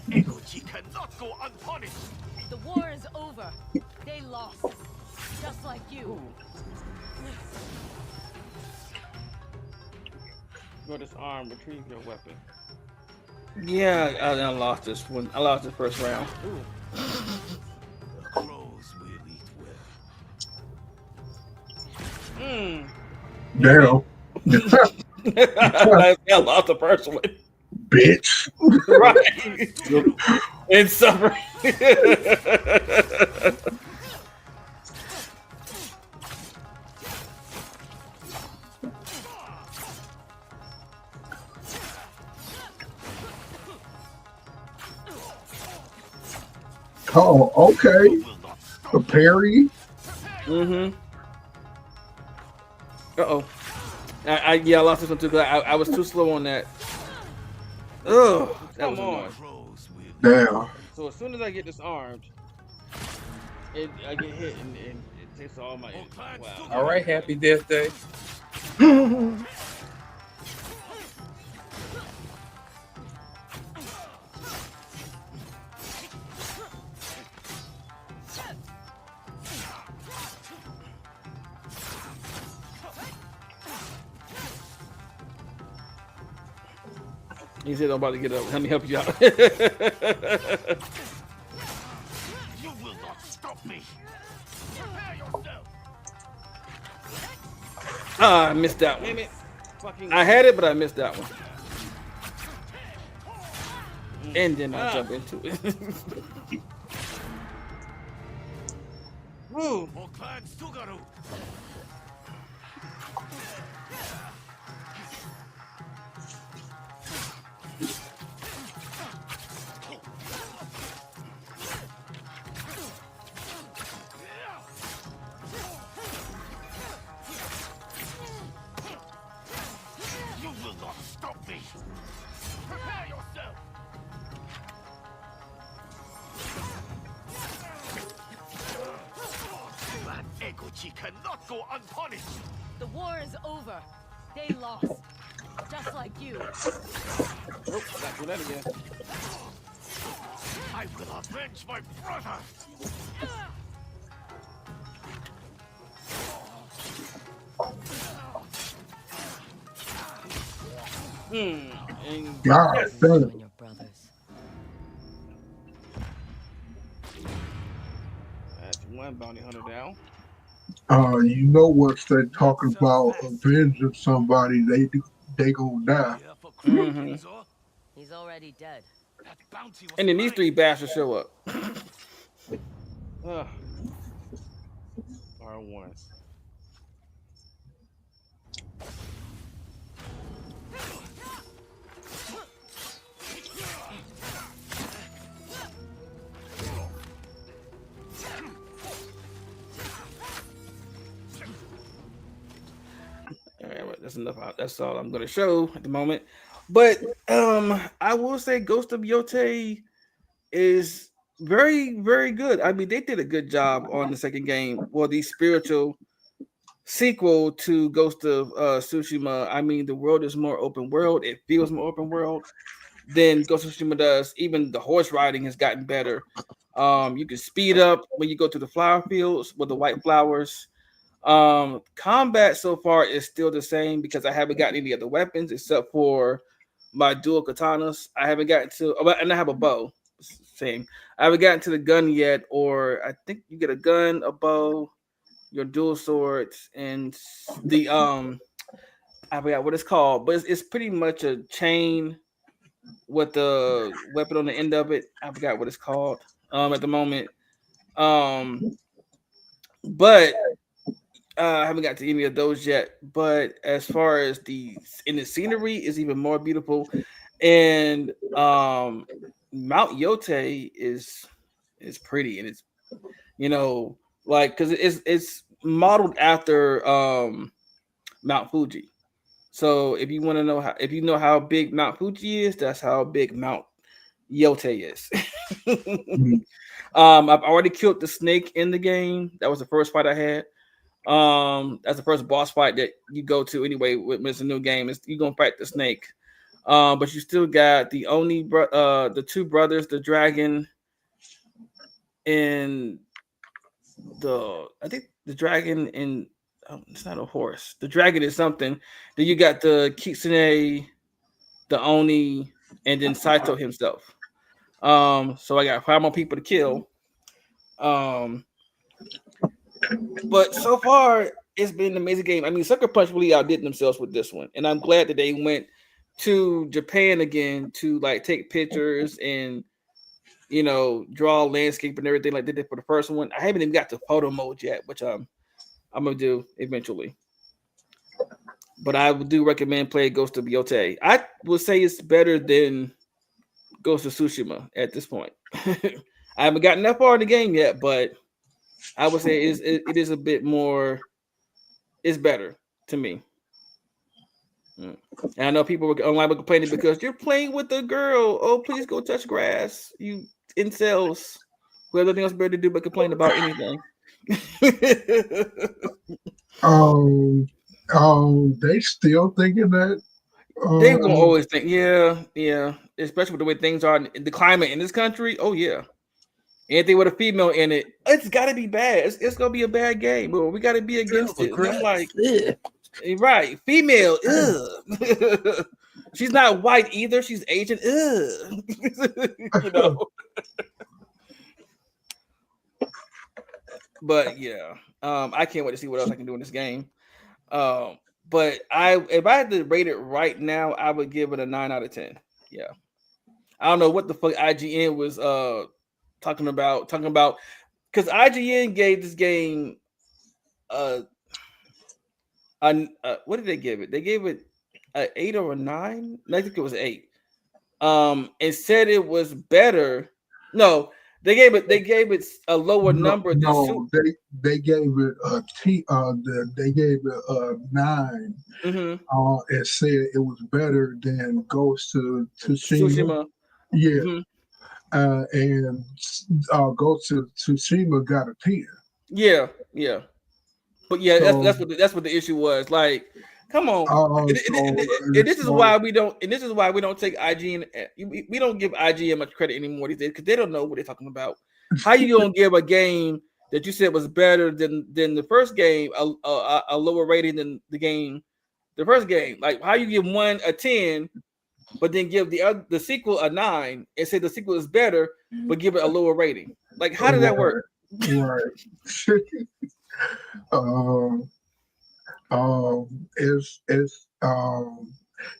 Eguchi cannot go unpunished. The war is over. They lost. Just like you. Go disarm, retrieve your weapon. Yeah, I lost this one. I lost the first round. Crows will eat well. Damn. I lost the first one. Bitch. Right. And suffering. Oh, okay. A parry. Uh-oh. I lost this one too because I was too slow on that. Ugh, that was annoying. Damn. So as soon as I get disarmed, I get hit and it takes all my energy. Wow. All right, happy death day. He said, "I'm about to get up. Let me help you out." You will not stop me. Prepare yourself. I missed that one. I had it, but I missed that one. And then I jump into it. Woo! You will not stop me. Prepare yourself. That Eguchi cannot go unpunished. The war is over. They lost. Just like you. Oh, back to that again. I will avenge my brother. And God damn. Your brothers. That's one bounty hunter down. You know what they're talking about avenging somebody, they gonna die. Mm-hmm. He's already dead. And then these three bastards show up. R1. All right, well, that's enough. That's all I'm going to show at the moment. But I will say Ghost of Yote is very, very good. I mean, they did a good job on the second game. Well, the spiritual sequel to Ghost of Tsushima. I mean, the world is more open world. It feels more open world than Ghost of Tsushima does. Even the horse riding has gotten better. You can speed up when you go to the flower fields with the white flowers. Combat so far is still the same because I haven't gotten any other weapons except for my dual katanas. I haven't gotten to, and I have a bow. Same. I haven't gotten to the gun yet, or I think you get a gun, a bow, your dual swords, and the I forgot what it's called, but it's pretty much a chain with the weapon on the end of it. I forgot what it's called at the moment. But I haven't got to any of those yet. But as far as the scenery is even more beautiful, and Mount Yote is pretty, and it's like because it's modeled after Mount Fuji. So if you want to know how big Mount Fuji is, that's how big Mount Yote is. I've already killed the snake in the game. That was the first fight I had. That's the first boss fight that you go to anyway when it's a new game. Is you're gonna fight the snake. But you still got the two brothers, the dragon, and I think the dragon and it's not a horse. The dragon is something. Then you got the Kitsune, the Oni, and then Saito himself. So I got 5 more people to kill. But so far it's been an amazing game. I mean, Sucker Punch really outdid themselves with this one, and I'm glad that they went to Japan again to like take pictures and draw landscape and everything like they did for the first one. I haven't even got to photo mode yet, which I'm gonna do eventually. But I do recommend playing Ghost of Yote. I would say it's better than Ghost of Tsushima at this point. I haven't gotten that far in the game yet, but I would say it is a bit more. It's better to me. And I know people were online complaining because you're playing with a girl. Oh, please go touch grass. You incels who have nothing else better to do but complain about anything. They still thinking that. They will always think, yeah. Especially with the way things are in the climate in this country. Oh yeah. Anything with a female in it, it's got to be bad. It's gonna be a bad game, but we got to be against it. And I'm like, right, female. She's not white either. She's Asian. You know. But yeah, I can't wait to see what else I can do in this game. But if I had to rate it right now, I would give it a 9 out of 10. Yeah, I don't know what the fuck IGN was talking about because IGN gave this game what did they give it? They gave it an 8 or a 9. I think it was 8. And said it was better. No, they gave it a lower number. They gave it a they gave it a 9. And said it was better than Ghost of Tsushima. Yeah. And Ghost of Tsushima got a 10. Yeah. But yeah, so, that's what the issue was. Like, come on. This is why we don't take IGN. We don't give IGN much credit anymore these days because they don't know what they're talking about. How you gonna give a game that you said was better than the first game a lower rating than the first game? Like, how you give one a 10, but then give the sequel a 9 and say the sequel is better, but give it a lower rating? Like, how did that work? Right.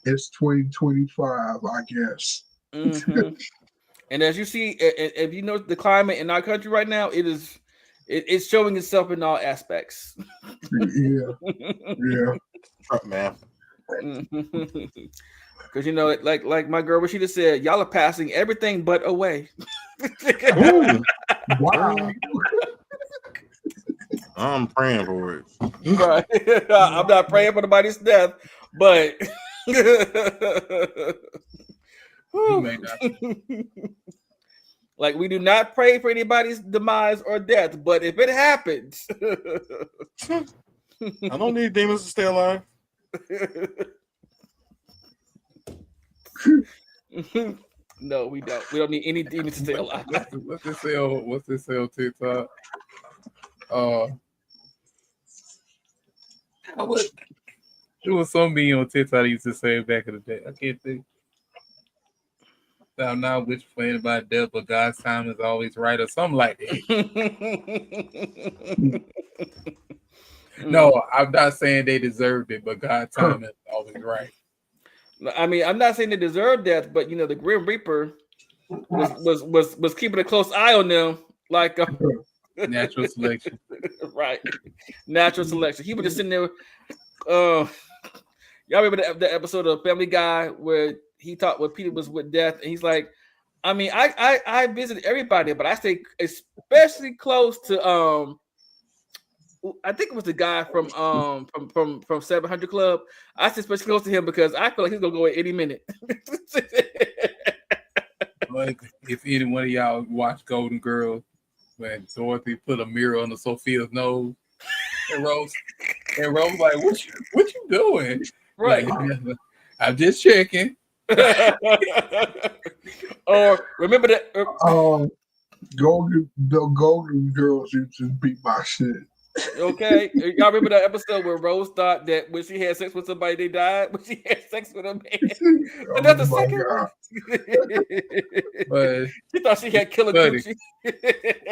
It's 2025, I guess. And as you see, if you know the climate in our country right now, it's showing itself in all aspects. Yeah. Man. Because like my girl, what she just said, y'all are passing everything but away. Wow. I'm praying for it. Right. I'm not praying for nobody's death, but like, we do not pray for anybody's demise or death, but if it happens, I don't need demons to stay alive. No, we don't. We don't need any demons to stay alive. What's this say on TikTok? There was some meme on TikTok that used to say back in the day. I can't think. I'm not which playing about death, but God's time is always right, or something like that. No, I'm not saying they deserved it, but God's time is always right. I mean, I'm not saying they deserve death, but the Grim Reaper was keeping a close eye on them, like natural selection. Right, natural selection. He was just sitting there. Y'all remember the episode of Family Guy where he talked when Peter was with death, and he's like, I mean, I visit everybody, but I stay especially close to I think it was the guy from 700 Club. I stay especially close to him because I feel like he's gonna go at any minute. Like, if any one of y'all watch Golden Girls, when Dorothy put a mirror under Sophia's nose, and Rose like, what you doing? Right. Like, I'm just checking. Or remember that Golden Girls used to beat my shit. Okay, y'all remember that episode where Rose thought that when she had sex with somebody they died, but she had sex with a man. And that's the second one. But she thought she had killer coochie.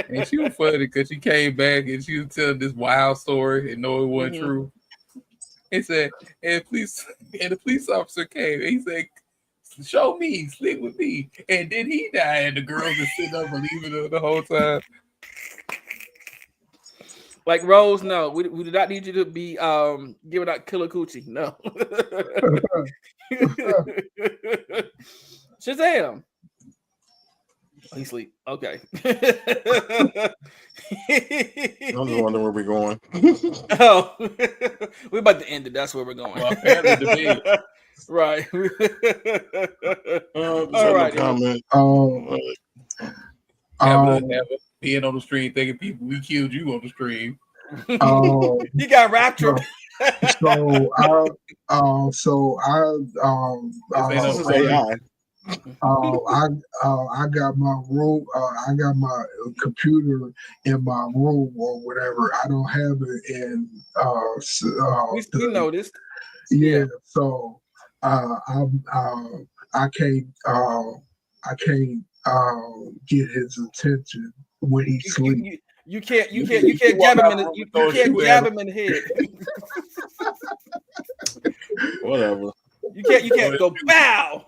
And she was funny because she came back and she was telling this wild story and no, it wasn't true. He said, and the police officer came and he said, show me, sleep with me. And then he died and the girls just sitting up believing her the whole time. Like, Rose, no, we do not need you to be giving out killer coochie. No. Shazam. He sleep. Okay. I'm just wondering where we're going. Oh, we're about to end it. That's where we're going. Well, family debate. Right. All right. Comment. Never being on the stream thinking people we killed you on the stream. You got raptured. I got my room. I got my computer in my room or whatever. I don't have it in. We noticed. Yeah. So I can't get his attention when he sleeps. You can't jab him in the you can't jab him in the head. Whatever. You can't go bow.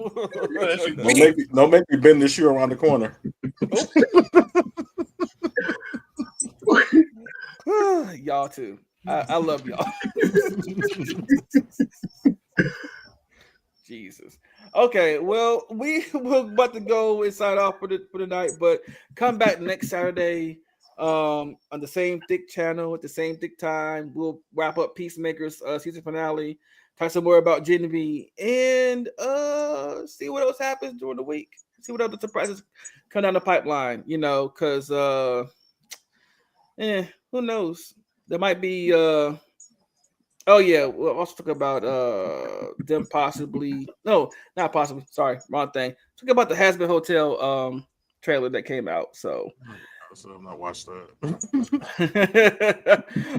Don't make me bend this shoe around the corner. Y'all too. I love y'all. Jesus. Okay, well, we're about to go and sign off for the night, but come back next Saturday on the same thick channel at the same thick time. We'll wrap up Peacemakers season finale, talk some more about Genevieve, and see what else happens during the week. See what other surprises come down the pipeline, because who knows? There might be we'll also talk about them possibly. No, not possibly. Sorry, wrong thing. Talk about the Hazbin Hotel trailer that came out. So I've not watched that.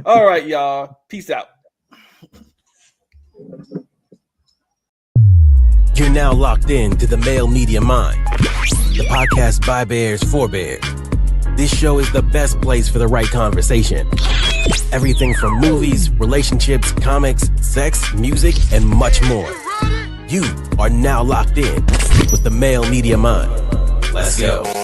All right, y'all. Peace out. You're now locked in to the Male Media Mind, the podcast by Bears for Bears. This show is the best place for the right conversation. Everything from movies, relationships, comics, sex, music, and much more. You are now locked in with the Male Media Mind. Let's go.